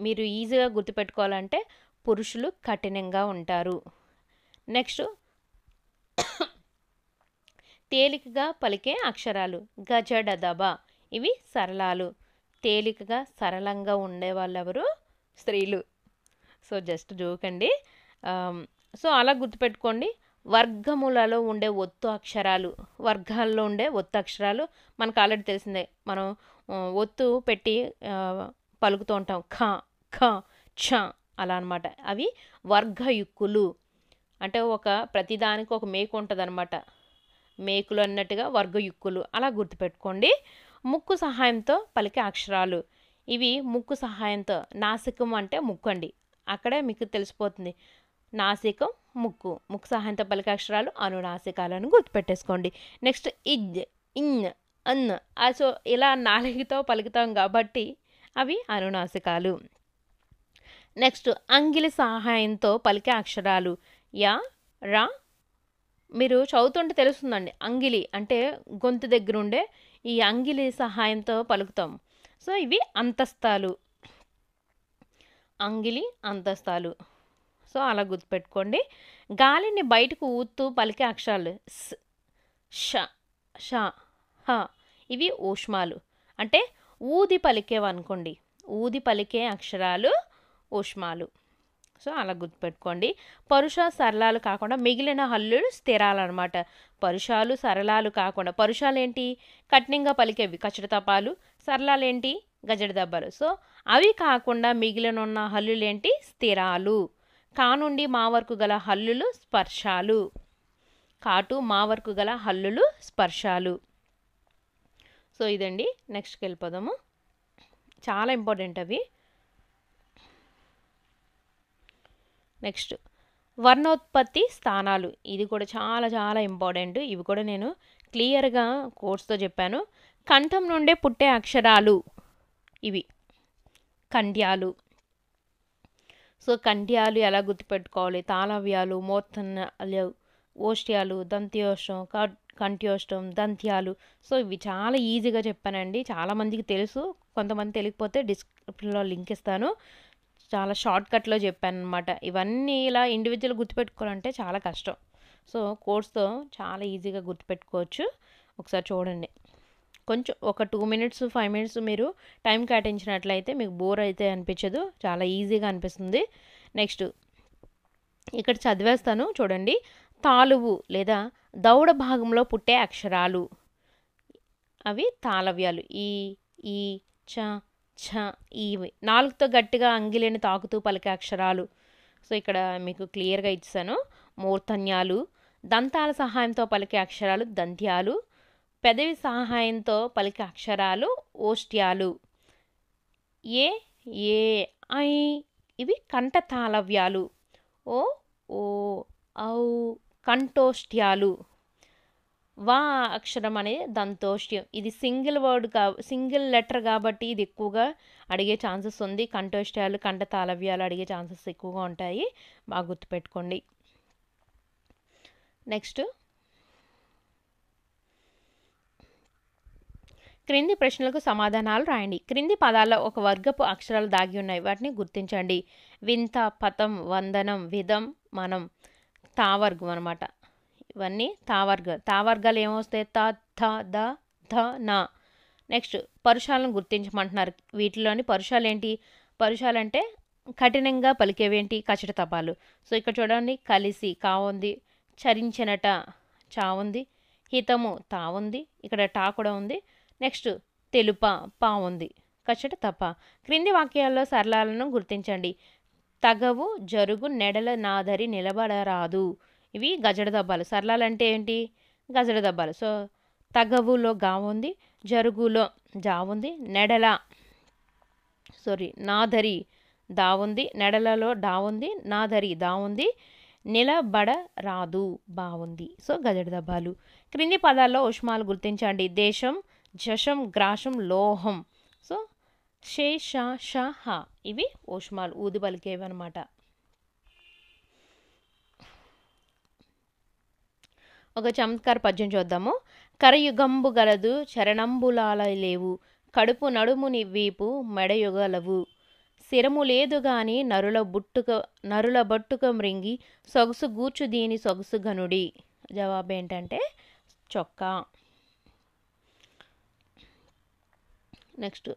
మీరు ఈజీగా గుర్తుపెట్టుకోవాలంటే పురుషులు కఠినంగా ఉంటారు. నెక్స్ట్ తేలికగా పలికే అక్షరాలు గజ, డ, దబ. ఇవి సరళాలు. తేలికగా సరళంగా ఉండేవాళ్ళు ఎవరు? స్త్రీలు. సో జస్ట్ జోక్ అండి. సో అలా గుర్తుపెట్టుకోండి. వర్గములలో ఉండే ఒత్తు అక్షరాలు, వర్గాల్లో ఉండే ఒత్తు అక్షరాలు మనకు ఆల్రెడీ తెలిసిందే. మనం ఒత్తు పెట్టి పలుకుతూ ఉంటాం. ఖ ఖ ఛ అలా అనమాట. అవి వర్గయుక్కులు. అంటే ప్రతిదానికి ఒక మేకు ఉంటుంది అనమాట. మేకులు అన్నట్టుగా వర్గయుక్కులు అలా గుర్తుపెట్టుకోండి. ముక్కు సహాయంతో పలికే అక్షరాలు ఇవి. ముక్కు సహాయంతో, నాసికం అంటే ముక్కు అండి, అక్కడే మీకు తెలిసిపోతుంది. నాసికం, ముక్కు, ముక్కు సహాయంతో పలికే అక్షరాలు అనునాసికాలను గుర్తుపెట్టేసుకోండి. నెక్స్ట్ ఇజ్, ఇన్, అన్. సో ఇలా నాలుగుతో పలుకుతాం కాబట్టి అవి అనునాసికాలు. నెక్స్ట్ అంగిలి సహాయంతో పలికే అక్షరాలు యా, రా. మీరు చదువుతుంటే తెలుస్తుందండి. అంగిలి అంటే గొంతు దగ్గర ఉండే ఈ అంగిలి సహాయంతో పలుకుతాం. సో ఇవి అంతస్తాలు, అంగిలి అంతస్తాలు. సో అలా గుర్తుపెట్టుకోండి. గాలిని బయటకు ఊతూ పలికే అక్షరాలు స్, ష, ష, హ. ఇవి ఊష్మాలు. అంటే ఊది పలికేవనుకోండి, ఊది పలికే అక్షరాలు ఊష్మాలు. సో అలా గుర్తుపెట్టుకోండి. పరుష సరళాలు కాకుండా మిగిలిన హల్లులు స్థిరాలన్నమాట. పరుషాలు సరళాలు కాకుండా, పరుషాలు ఏంటి? కఠినంగా పలికేవి కచడతపాలు. సరళాలు ఏంటి? గజడ దెబ్బలు. సో అవి కాకుండా మిగిలిన ఉన్న హల్లులు ఏంటి? స్థిరాలు. కా నుండి మా వరకు గల హల్లులు స్పర్శాలు. కాటు మా వరకు గల హల్లులు స్పర్శాలు. సో ఇదండి. నెక్స్ట్కి వెళ్ళిపోదాము. చాలా ఇంపార్టెంట్ అవి. నెక్స్ట్ వర్ణోత్పత్తి స్థానాలు. ఇది కూడా చాలా చాలా ఇంపార్టెంట్. ఇవి కూడా నేను క్లియర్గా కోర్స్తో చెప్పాను. కంఠం నుండే పుట్టే అక్షరాలు ఇవి కంఠ్యాలు. సో కంఠ్యాలు ఎలా గుర్తుపెట్టుకోవాలి? తాళవ్యాలు, మూర్ధన్యాలు, ఓష్ట్యాలు, దంత్యోష్టం, కంఠ్యోష్టం, దంత్యాలు. సో ఇవి చాలా ఈజీగా చెప్పానండి. చాలామందికి తెలుసు, కొంతమంది తెలియకపోతే డిస్క్రిప్షన్లో లింక్ ఇస్తాను. చాలా షార్ట్కట్లో చెప్పాను అనమాట. ఇవన్నీ ఇలా ఇండివిజువల్ గుర్తుపెట్టుకోవాలంటే చాలా కష్టం. సో కోర్స్తో చాలా ఈజీగా గుర్తుపెట్టుకోవచ్చు. ఒకసారి చూడండి. కొంచెం ఒక 2 minutes 5 minutes మీరు టైం కేటాయించినట్లయితే మీకు బోర్ అయితే అనిపించదు, చాలా ఈజీగా అనిపిస్తుంది. నెక్స్ట్ ఇక్కడ చదివేస్తాను చూడండి. తాలువు లేదా దౌడ భాగంలో పుట్టే అక్షరాలు అవి తాళవ్యాలు. ఈ, ఈ, చ, ఛ. ఇవి నాలుగుతో గట్టిగా అంగిలిని తాకుతూ పలికే అక్షరాలు. సో ఇక్కడ మీకు క్లియర్గా ఇచ్చాను. మూర్ధన్యాలు. దంతాల సహాయంతో పలికే అక్షరాలు దంత్యాలు. పెదవి సహాయంతో పలికే అక్షరాలు ఓష్ట్యాలు. ఏ, ఏ, ఐ ఇవి కంఠ తాళవ్యాలు. ఓ, ఓ, ఔ కంఠోష్ట్యాలు. వా అక్షరం అనేది దంతోష్ట్యం. ఇది సింగిల్ లెటర్ కాబట్టి ఇది ఎక్కువగా అడిగే ఛాన్సెస్ ఉంది. కంఠోష్ట్యాలు, కంఠ తాళవ్యాలు అడిగే ఛాన్సెస్ ఎక్కువగా ఉంటాయి. బాగా గుర్తుపెట్టుకోండి. నెక్స్ట్ క్రింది ప్రశ్నలకు సమాధానాలు రాయండి. క్రింది పదాల్లో ఒక వర్గపు అక్షరాలు దాగి ఉన్నాయి, వాటిని గుర్తించండి. వింత, పతం, వందనం, విధం, మనం. తావర్గం అనమాట. ఇవన్నీ తావర్గాలు ఏమొస్తాయి? త, థ, ద, ధ, నా. నెక్స్ట్ పరుషాలను గుర్తించమంటున్నారు. వీటిలోని పరుషాలు ఏంటి? పరుషాలు అంటే కఠినంగా పలికేవేంటి? కచట తపాలు. సో ఇక్కడ చూడండి. కలిసి కా ఉంది, చరించినట చా ఉంది, హితము తా ఉంది, ఇక్కడ టా కూడా ఉంది. నెక్స్ట్ తెలుప పా ఉంది, కచట తప. క్రింది వాక్యాల్లో సరళాలను గుర్తించండి. తగవు, జరుగు, నెడల, నాదరి, నిలబడరాదు. ఇవి గజడ దబ్బాలు. సరళాలు అంటే ఏంటి? గజడ దబ్బాలు. సో తగవులో గా ఉంది, జరుగులో జా ఉంది, నాదరి దా ఉంది, నెడలలో డా ఉంది, నాదరి దా ఉంది, నిలబడరాదు బా ఉంది. సో గజడ దబ్బాలు. క్రింది పదాల్లో ఊష్మాలు గుర్తించండి. దేశం, జషం, గ్రాసం, లోహం. సో షే, షా, ష, హ ఇవి ఊష్మాలు, ఊది పలికేవి అనమాట. ఒక చమత్కార పద్యం చూద్దాము. కరయుగంబు గలదు, చరణంబులాల లేవు, కడుపు నడుముని వీపు మెడయుగలవు, శిరము లేదు గాని నరుల బట్టుక మృంగి, సొగసు గూర్చు దీని సొగసు గనుడి. జవాబు ఏంటంటే చొక్కా. నెక్స్ట్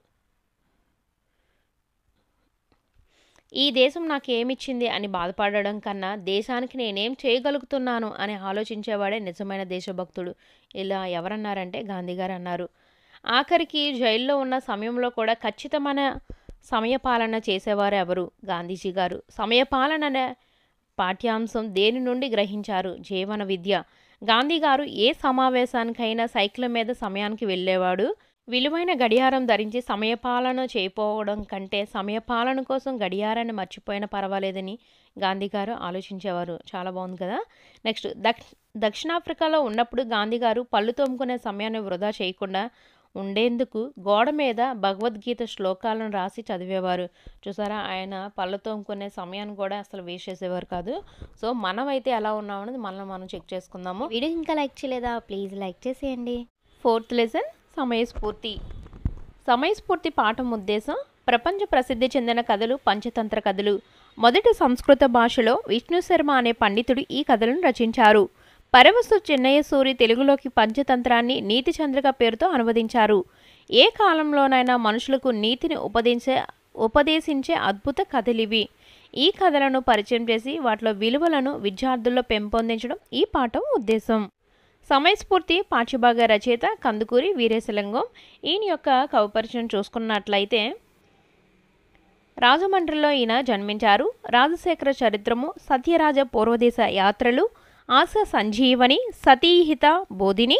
ఈ దేశం నాకేమిచ్చింది అని బాధపడడం కన్నా దేశానికి నేనేం చేయగలుగుతున్నాను అని ఆలోచించేవాడే నిజమైన దేశభక్తుడు. ఇలా ఎవరన్నారంటే గాంధీ గారు అన్నారు. ఆఖరికి జైల్లో ఉన్న సమయంలో కూడా ఖచ్చితమైన సమయపాలన చేసేవారు ఎవరు? గాంధీజీ గారు. సమయపాలన అనే పాఠ్యాంశం దేని నుండి గ్రహించారు? జీవన విద్య. గాంధీ గారు ఏ సమావేశానికైనా సైకిల్ మీద సమయానికి వెళ్ళేవాడు. విలువైన గడియారం ధరించి సమయపాలన చేయకపోవడం కంటే సమయపాలన కోసం గడియారాన్ని మర్చిపోయినా పర్వాలేదని గాంధీ గారు ఆలోచించేవారు. చాలా బాగుంది కదా. నెక్స్ట్ దక్షిణాఫ్రికాలో ఉన్నప్పుడు గాంధీ గారు పళ్ళు తోముకునే సమయాన్ని వృధా చేయకుండా ఉండేందుకు గోడ మీద భగవద్గీత శ్లోకాలను రాసి చదివేవారు. చూసారా, ఆయన పళ్ళు తోముకునే సమయాన్ని కూడా అసలు వేస్ట్ చేసేవారు కాదు. సో మనమైతే ఎలా ఉన్నామనేది మనం చెక్ చేసుకుందాము. వీడియో ఇంకా లైక్ చేయలేదా? ప్లీజ్ లైక్ చేసేయండి. 4th లెసన్ సమయస్ఫూర్తి. సమయస్ఫూర్తి పాఠం ఉద్దేశం ప్రపంచ ప్రసిద్ధి చెందిన కథలు పంచతంత్ర కథలు. మొదటి సంస్కృత భాషలో విష్ణు శర్మ అనే పండితుడు ఈ కథలను రచించారు. పరవస్తు చెన్నయ్య సూరి తెలుగులోకి పంచతంత్రాన్ని నీతి చంద్రిక పేరుతో అనువదించారు. ఏ కాలంలోనైనా మనుషులకు నీతిని ఉపదేశించే అద్భుత కథలివి. ఈ కథలను పరిచయం చేసి వాటిలో విలువలను విద్యార్థుల్లో పెంపొందించడం ఈ పాఠం ఉద్దేశం. సమయస్ఫూర్తి పాఠ్యభాగ రచయిత కందుకూరి వీరేశలింగం. ఈయన యొక్క కవిపరిచయం చూసుకున్నట్లయితే రాజమండ్రిలో ఈయన జన్మించారు. రాజశేఖర చరిత్రము, సత్యరాజ పూర్వదేశ యాత్రలు, ఆశ సంజీవని, సతీహిత బోధిని,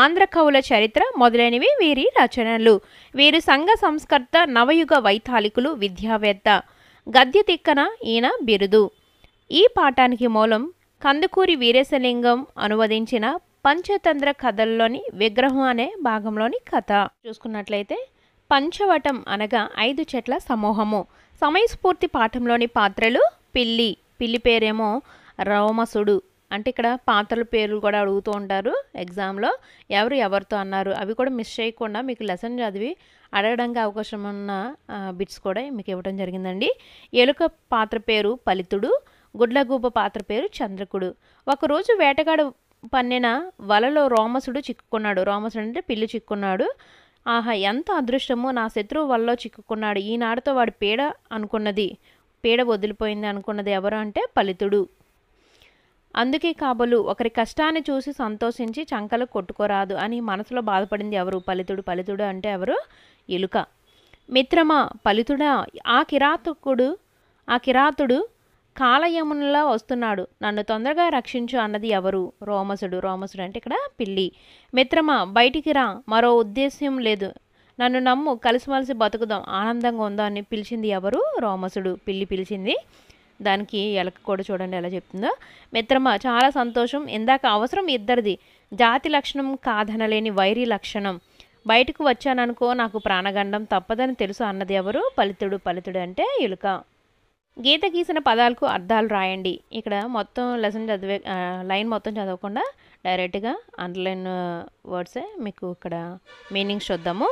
ఆంధ్ర కవుల చరిత్ర మొదలైనవి వీరి రచనలు. వీరు సంఘ సంస్కర్త, నవయుగ వైతాళికులు, విద్యావేత్త. గద్య తిక్కన ఈయన బిరుదు. ఈ పాఠానికి మూలం కందుకూరి వీరేశలింగం అనువదించిన పంచతంత్ర కథల్లోని విగ్రహం అనే భాగంలోని కథ. చూసుకున్నట్లయితే పంచవటం అనగా 5 చెట్ల సమూహము. సమయస్ఫూర్తి పాఠంలోని పాత్రలు పిల్లి పేరేమో రోమసుడు. అంటే ఇక్కడ పాత్రల పేర్లు కూడా అడుగుతూ ఉంటారు ఎగ్జామ్లో. ఎవరితో అన్నారు అవి కూడా మిస్ చేయకుండా మీకు లెసన్ చదివి అడగడానికి అవకాశం ఉన్న బిట్స్ కూడా మీకు ఇవ్వడం జరిగిందండి. ఎలుక పాత్ర పేరు పలితుడు, గుడ్లగూబ పాత్ర పేరు చంద్రకుడు. ఒకరోజు వేటగాడు పన్నిన వలలో రోమసుడు చిక్కుకున్నాడు. రోమసుడు అంటే పిల్లి చిక్కుకున్నాడు. ఆహా, ఎంత అదృష్టమో, నా శత్రువు వలలో చిక్కుకున్నాడు. ఈనాడుతో వాడి పీడ వదిలిపోయింది అనుకున్నది ఎవరు అంటే పలితుడు. అందుకే కాబోలు ఒకరి కష్టాన్ని చూసి సంతోషించి చంకలు కొట్టుకోరాదు అని మనసులో బాధపడింది ఎవరు? పలితుడు. పలితుడు అంటే ఎవరు? ఎలుక. మిత్రమా పలితుడా, ఆ కిరాతుడు కాలయమునలా వస్తున్నాడు, నన్ను తొందరగా రక్షించు అన్నది ఎవరు? రోమసుడు. రోమసుడు అంటే ఇక్కడ పిల్లి. మిత్రమా బయటికి రా, మరో ఉద్దేశ్యం లేదు, నన్ను నమ్ము, కలిసిమలిసి బతుకుదాం, ఆనందంగా ఉందా అని పిలిచింది ఎవరు? రోమసుడు. పిల్లి పిలిచింది. దానికి ఎలక కూడా చూడండి ఎలా చెప్తుందో. మిత్రమా చాలా సంతోషం, ఇందాక అవసరం ఇద్దరిది, జాతి లక్షణం కాదనలేని వైరి లక్షణం, బయటకు వచ్చాననుకో నాకు ప్రాణగండం తప్పదని తెలుసు అన్నది ఎవరు? పలితుడు. పలితుడు అంటే ఎలుక. గీత గీసిన పదాలకు అర్థాలు రాయండి. ఇక్కడ మొత్తం లెసన్ లైన్ మొత్తం చదవకుండా డైరెక్ట్గా అండర్లైన్ వర్డ్సే మీకు ఇక్కడ మీనింగ్స్ చూద్దాము.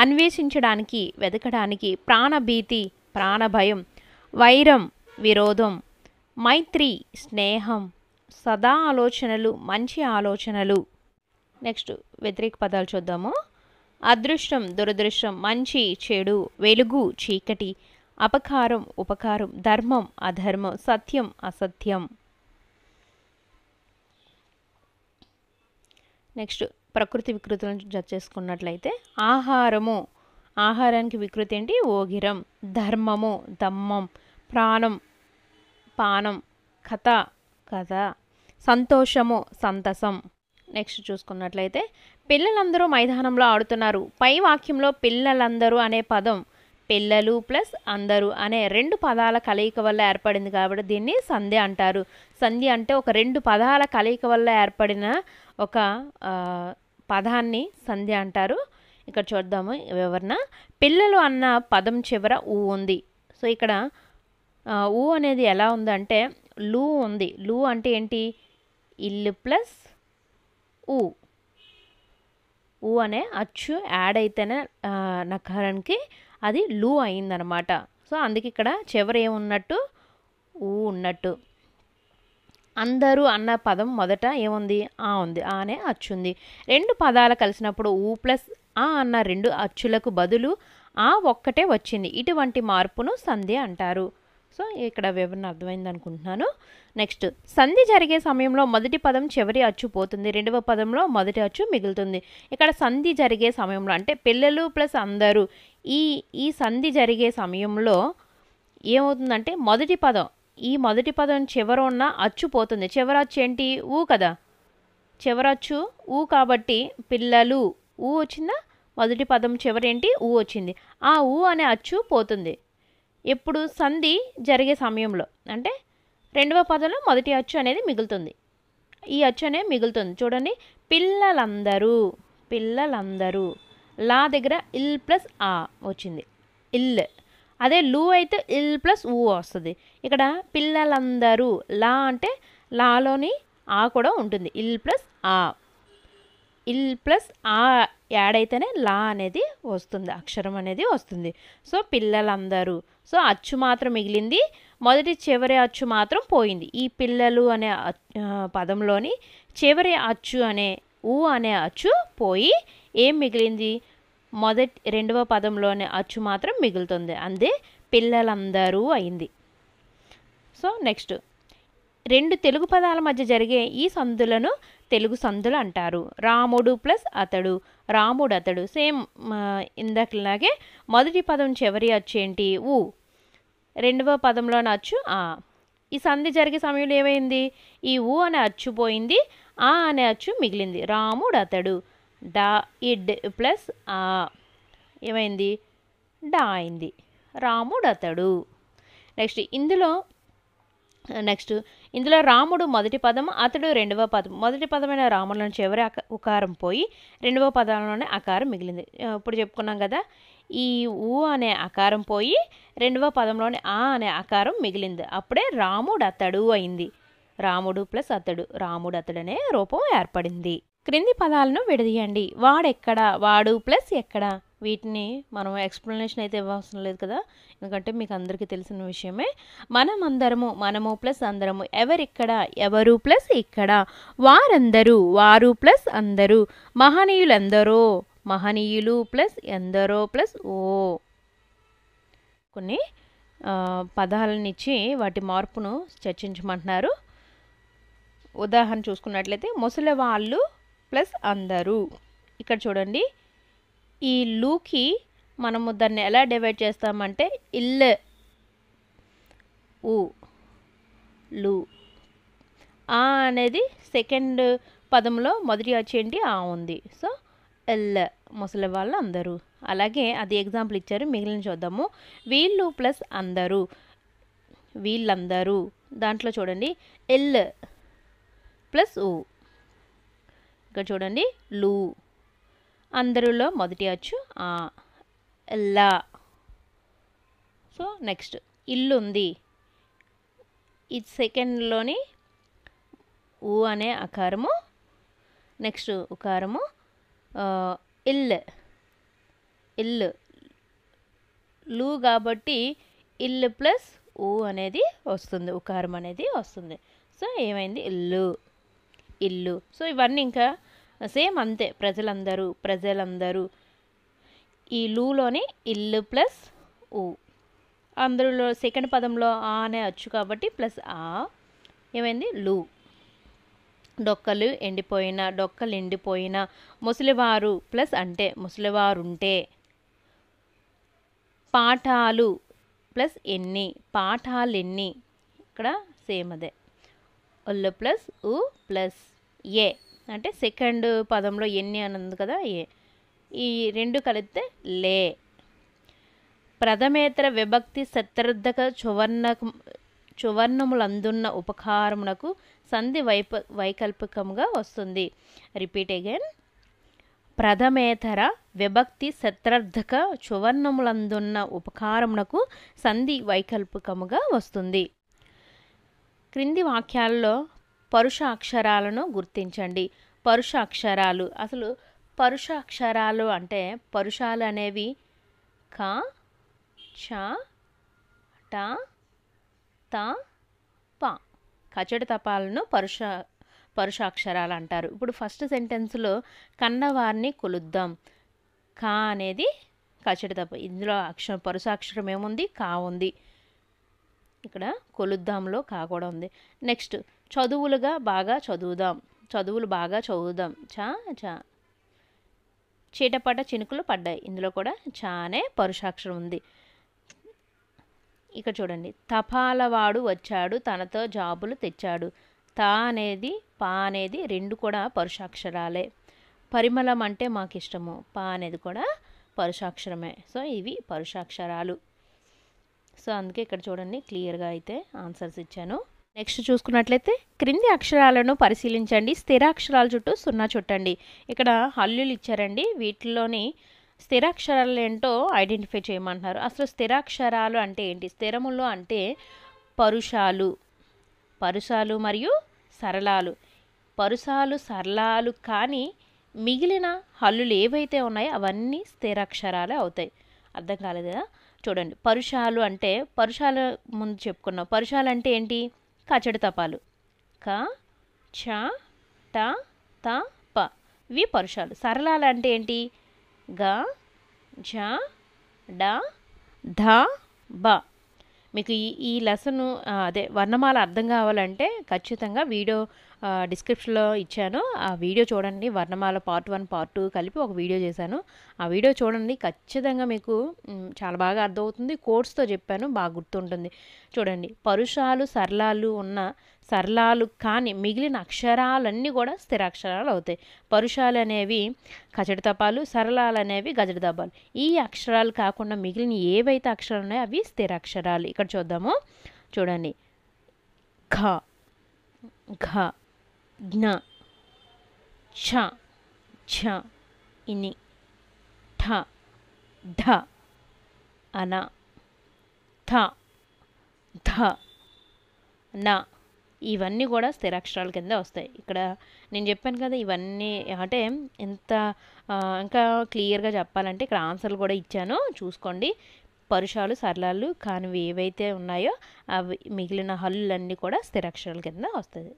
అన్వేషించడానికి, వెతకడానికి, ప్రాణభీతి, ప్రాణభయం, వైరం, విరోధం, మైత్రి, స్నేహం, సదా ఆలోచనలు, మంచి ఆలోచనలు. నెక్స్ట్ వ్యతిరేక పదాలు చూద్దాము. అదృష్టం, దురదృష్టం, మంచి, చెడు, వెలుగు, చీకటి, అపకారం, ఉపకారం, ధర్మం, అధర్మం, సత్యం, అసత్యం. నెక్స్ట్ ప్రకృతి వికృతులను జడ్జ్ చేసుకున్నట్లయితే ఆహారము, ఆహారానికి వికృతి ఏంటి? ఓగిరం. ధర్మము, దమ్మం. ప్రాణం, పానం. కథ. సంతోషము, సంతసం. నెక్స్ట్ చూసుకున్నట్లయితే పిల్లలందరూ మైదానంలో ఆడుతున్నారు. పై వాక్యంలో పిల్లలందరూ అనే పదం పిల్లలు ప్లస్ అందరూ అనే 2 పదాల కలయిక వల్ల ఏర్పడింది కాబట్టి దీన్ని సంధి అంటారు. సంధి అంటే ఒక 2 పదాల కలయిక వల్ల ఏర్పడిన ఒక పదాన్ని సంధి అంటారు. ఇక్కడ చూద్దాము వివరణ. పిల్లలు అన్న పదం చివర ఊ ఉంది. సో ఇక్కడ ఊ అనేది ఎలా ఉందంటే లూ ఉంది. లూ అంటే ఏంటి? ఇల్లు ప్లస్ ఊ. ఊ అనే అచ్చు యాడ్ అయితేనే నకారానికి అది లూ అయిందనమాట. సో అందుకే ఇక్కడ చివర ఏమున్నట్టు? ఊ ఉన్నట్టు. అందరూ అన్న పదం మొదట ఏముంది? ఆ ఉంది. ఆ అనే అచ్చు ఉంది. 2 పదాలు కలిసినప్పుడు ఊ ప్లస్ ఆ అన్న 2 అచ్చులకు బదులు ఆ ఒక్కటే వచ్చింది. ఇటువంటి మార్పును సంధి అంటారు. సో ఇక్కడ వివరణ అర్థమైంది అనుకుంటున్నాను. నెక్స్ట్, సంధి జరిగే సమయంలో మొదటి పదం చివరి అచ్చు పోతుంది, రెండవ పదంలో మొదటి అచ్చు మిగులుతుంది. ఇక్కడ సంధి జరిగే సమయంలో అంటే పిల్లలు ప్లస్ అందరూ ఈ సంధి జరిగే సమయంలో ఏమవుతుందంటే ఈ మొదటి పదం చివర ఉన్న అచ్చు పోతుంది. చివరి అచ్చు ఏంటి? ఊ కదా, చివరచ్చు ఊ కాబట్టి పిల్లలు ఊ వచ్చిందా, మొదటి పదం చివరేంటి? ఊ వచ్చింది. ఆ ఊ అనే అచ్చు పోతుంది. ఎప్పుడు? సంధి జరిగే సమయంలో, అంటే రెండవ పదంలో మొదటి అచ్చు అనేది మిగులుతుంది. ఈ అచ్చు అనేది మిగులుతుంది. చూడండి, పిల్లలందరూ లా దగ్గర ఇల్ ప్లస్ ఆ వచ్చింది, ఇల్. అదే లు అయితే ఇల్ ప్లస్ ఊ వస్తుంది. ఇక్కడ పిల్లలందరూ లా అంటే లాలోని ఆ కూడా ఉంటుంది, ఇల్ ప్లస్ ఆ యాడ్ అయితేనే లా అనేది వస్తుంది, అక్షరం అనేది వస్తుంది. సో పిల్లలందరూ, సో అచ్చు మాత్రం మిగిలింది, మొదటి చివరి అచ్చు మాత్రం పోయింది. ఈ పిల్లలు అనే పదంలోని చివరి అచ్చు అనే ఊ అనే అచ్చు పోయి ఏం మిగిలింది? రెండవ పదంలోనే అచ్చు మాత్రం మిగులుతుంది, అందే పిల్లలందరూ అయింది. సో నెక్స్ట్, రెండు తెలుగు పదాల మధ్య జరిగే ఈ సందులను తెలుగు సందులు అంటారు. రాముడు ప్లస్ అతడు, రాముడు అతడు. సేమ్ ఇందాకలాగే మొదటి పదం చివరి అచ్చు ఏంటి? ఊ. రెండవ పదంలోని అచ్చు ఆ. ఈ సంధి జరిగే సమయంలో ఏమైంది? ఈ ఊ అనే అచ్చు పోయింది, ఆ అనే అచ్చు మిగిలింది. రాముడు అతడు, డా ఇడ్ ప్లస్ ఆ ఏమైంది? డా అయింది, రాముడు అతడు. నెక్స్ట్ ఇందులో రాముడు మొదటి పదం, అతడు రెండవ పదం. మొదటి పదమైన రాములను చివరి ఉకారం పోయి రెండవ పదంలోనే అకారం మిగిలింది. ఇప్పుడు చెప్పుకున్నాం కదా, ఈ ఊ అనే అకారం పోయి రెండవ పదంలోనే ఆ అనే అకారం మిగిలింది. అప్పుడే రాముడు అతడు అయింది. రాముడు ప్లస్ అతడు, రాముడు అతడు అనే రూపం ఏర్పడింది. క్రింది పదాలను విడదీయండి. వాడెక్కడ, వాడు ప్లస్ ఎక్కడ. వీటిని మనం ఎక్స్ప్లెనేషన్ అయితే ఇవ్వవసరం లేదు కదా, ఎందుకంటే మీకు అందరికీ తెలిసిన విషయమే. మనమందరము, మనము ప్లస్ అందరము. ఎవరిక్కడ, ఎవరు ప్లస్ ఇక్కడ. వారందరూ, వారు ప్లస్ అందరూ. మహనీయులందరో, మహనీయులు ప్లస్ ఎందరో ప్లస్ ఓ. కొన్ని పదాలనిచ్చి వాటి మార్పును చర్చించమంటున్నారు. ఉదాహరణ చూసుకున్నట్లయితే ముసలివాళ్ళు ప్లస్ అందరూ. ఇక్కడ చూడండి, ఈ లూకి మనము దాన్ని ఎలా డివైడ్ చేస్తామంటే ఇల్ ఊ లు. ఆ అనేది సెకండ్ పదంలో మొదటి వచ్చేంటి ఆ ఉంది. సో ఎల్, ముసలి వాళ్ళు అందరూ. అలాగే అది ఎగ్జాంపుల్ ఇచ్చారు, మిగిలిన చూద్దాము. వీళ్ళు ప్లస్ అందరూ, వీళ్ళందరూ. దాంట్లో చూడండి ఎల్ ప్లస్ ఊ. ఇక్కడ చూడండి లూ. అందరిలో మొదటి అచ్చు ఆ, లా. సో నెక్స్ట్ ఇల్లు ఉంది, ఇది సెకండ్లోని ఊ అనే అకారము, నెక్స్ట్ ఉకారము ఇల్, ఇల్లు లు కాబట్టి ఇల్లు ప్లస్ ఊ అనేది వస్తుంది, ఉకారం అనేది వస్తుంది. సో ఏమైంది? ఇల్లు, ఇల్లు. సో ఇవన్నీ ఇంకా సేమ్ అంతే. ప్రజలందరూ ఈ లూలోని ఇల్లు ప్లస్ ఊ. అందులో సెకండ్ పదంలో ఆ అనే వచ్చు కాబట్టి ప్లస్ ఆ ఏమైంది? లు. డొక్కలు ఎండిపోయిన. ముసలివారు ప్లస్ అంటే ముసలివారుంటే. పాఠాలు ప్లస్ ఎన్ని, పాఠాలెన్ని. ఇక్కడ సేమ్ అదే, ఒళ్ళు ప్లస్ ఊ ప్లస్ ఏ అంటే సెకండ్ పదంలో ఎన్ని అని ఉంది కదా, ఏ. ఈ రెండు కలిపితే లే. ప్రథమేతర విభక్తి శత్రర్థక చువర్ణములందున్న ఉపకారమునకు సంధి వైకల్పికముగా వస్తుంది. Repeat again. ప్రథమేతర విభక్తి శత్రర్థక చువర్ణములందున్న ఉపకారమునకు సంధి వైకల్పికముగా వస్తుంది. క్రింది వాక్యాల్లో పరుష అక్షరాలను గుర్తించండి. పరుష అక్షరాలు, అసలు పరుష అక్షరాలు అంటే పరుషాలు అనేవి క, చ, ట, త, ప. కచట తపాలను పరుష అక్షరాలు అంటారు. ఇప్పుడు ఫస్ట్ సెంటెన్స్లో కన్నవారిని కొలుద్దాం. కా అనేది కచట తప. ఇందులో పరుష అక్షరం ఏముంది? కా ఉంది. ఇక్కడ కొలుద్దాంలో కా కూడా ఉంది. నెక్స్ట్ చదువులుగా బాగా చదువుదాం, చదువులు బాగా చదువుదాం, చా చా. చీటపట చినుకులు పడ్డాయి, ఇందులో కూడా చా అనే పరుషాక్షరం ఉంది. ఇక్కడ చూడండి, తపాలవాడు వచ్చాడు తనతో జాబులు తెచ్చాడు. తా అనేది పా అనేది రెండు కూడా పరుషాక్షరాలే. పరిమళం అంటే మాకు ఇష్టము, పా అనేది కూడా పరుషాక్షరమే. సో ఇవి పరుషాక్షరాలు. సో అందుకే ఇక్కడ చూడండి క్లియర్గా అయితే ఆన్సర్స్ ఇచ్చాను. నెక్స్ట్ చూసుకున్నట్లయితే క్రింది అక్షరాలను పరిశీలించండి, స్థిరాక్షరాల చుట్టూ సున్నా చుట్టండి. ఇక్కడ హల్లులు ఇచ్చారండి, వీటిలోని స్థిరాక్షరాలు ఏంటో ఐడెంటిఫై చేయమంటున్నారు. అసలు స్థిరాక్షరాలు అంటే ఏంటి? స్థిరములు అంటే పరుషాలు, పరుషాలు మరియు సరళాలు. పరుషాలు సరళాలు కానీ మిగిలిన హల్లులు ఏవైతే ఉన్నాయో అవన్నీ స్థిరాక్షరాలే అవుతాయి. అర్థం కాలేదు కదా? చూడండి, పరుషాలు అంటే పరుషాలు ముందు చెప్పుకున్నాం. పరుషాలు అంటే ఏంటి? కచడి తపాలు, క చ ట త ప, ఇవి పరుషాలు. సరళాలు అంటే ఏంటి? గ జ డ ధ బ. మీకు ఈ లెసన్ అదే వర్ణమాల అర్థం కావాలంటే ఖచ్చితంగా వీడియో డిస్క్రిప్షన్లో ఇచ్చాను, ఆ వీడియో చూడండి. వర్ణమాల పార్ట్ 1 పార్ట్ 2 కలిపి ఒక వీడియో చేశాను, ఆ వీడియో చూడండి. ఖచ్చితంగా మీకు చాలా బాగా అర్థమవుతుంది. కోడ్స్తో చెప్పాను, బాగా గుర్తుంటుంది. చూడండి, పరుషాలు సరళాలు ఉన్న సరళాలు కానీ మిగిలిన అక్షరాలన్నీ కూడా స్థిరాక్షరాలు అవుతాయి. పరుషాలు అనేవి కచడి తపాలు, సరళాలు అనేవి గజడి తపాలు. ఈ అక్షరాలు కాకుండా మిగిలిన ఏవైతే అక్షరాలు ఉన్నాయో అవి స్థిరాక్షరాలు. ఇక్కడ చూద్దాము, చూడండి, ఘ ఘ జ్ఞ ఛ ఛ ఇని ఠ ఢ అన థ ధ న, ఇవన్నీ కూడా స్థిరాక్షరాల కింద వస్తాయి. ఇక్కడ నేను చెప్పాను కదా, ఇవన్నీ అంటే ఎంత ఇంకా క్లియర్గా చెప్పాలంటే ఇక్కడ ఆన్సర్లు కూడా ఇచ్చాను, చూసుకోండి. పరుషాలు సరళాలు కానివి ఏవైతే ఉన్నాయో అవి మిగిలిన హల్లులన్నీ కూడా స్థిరాక్షరాల కింద వస్తుంది.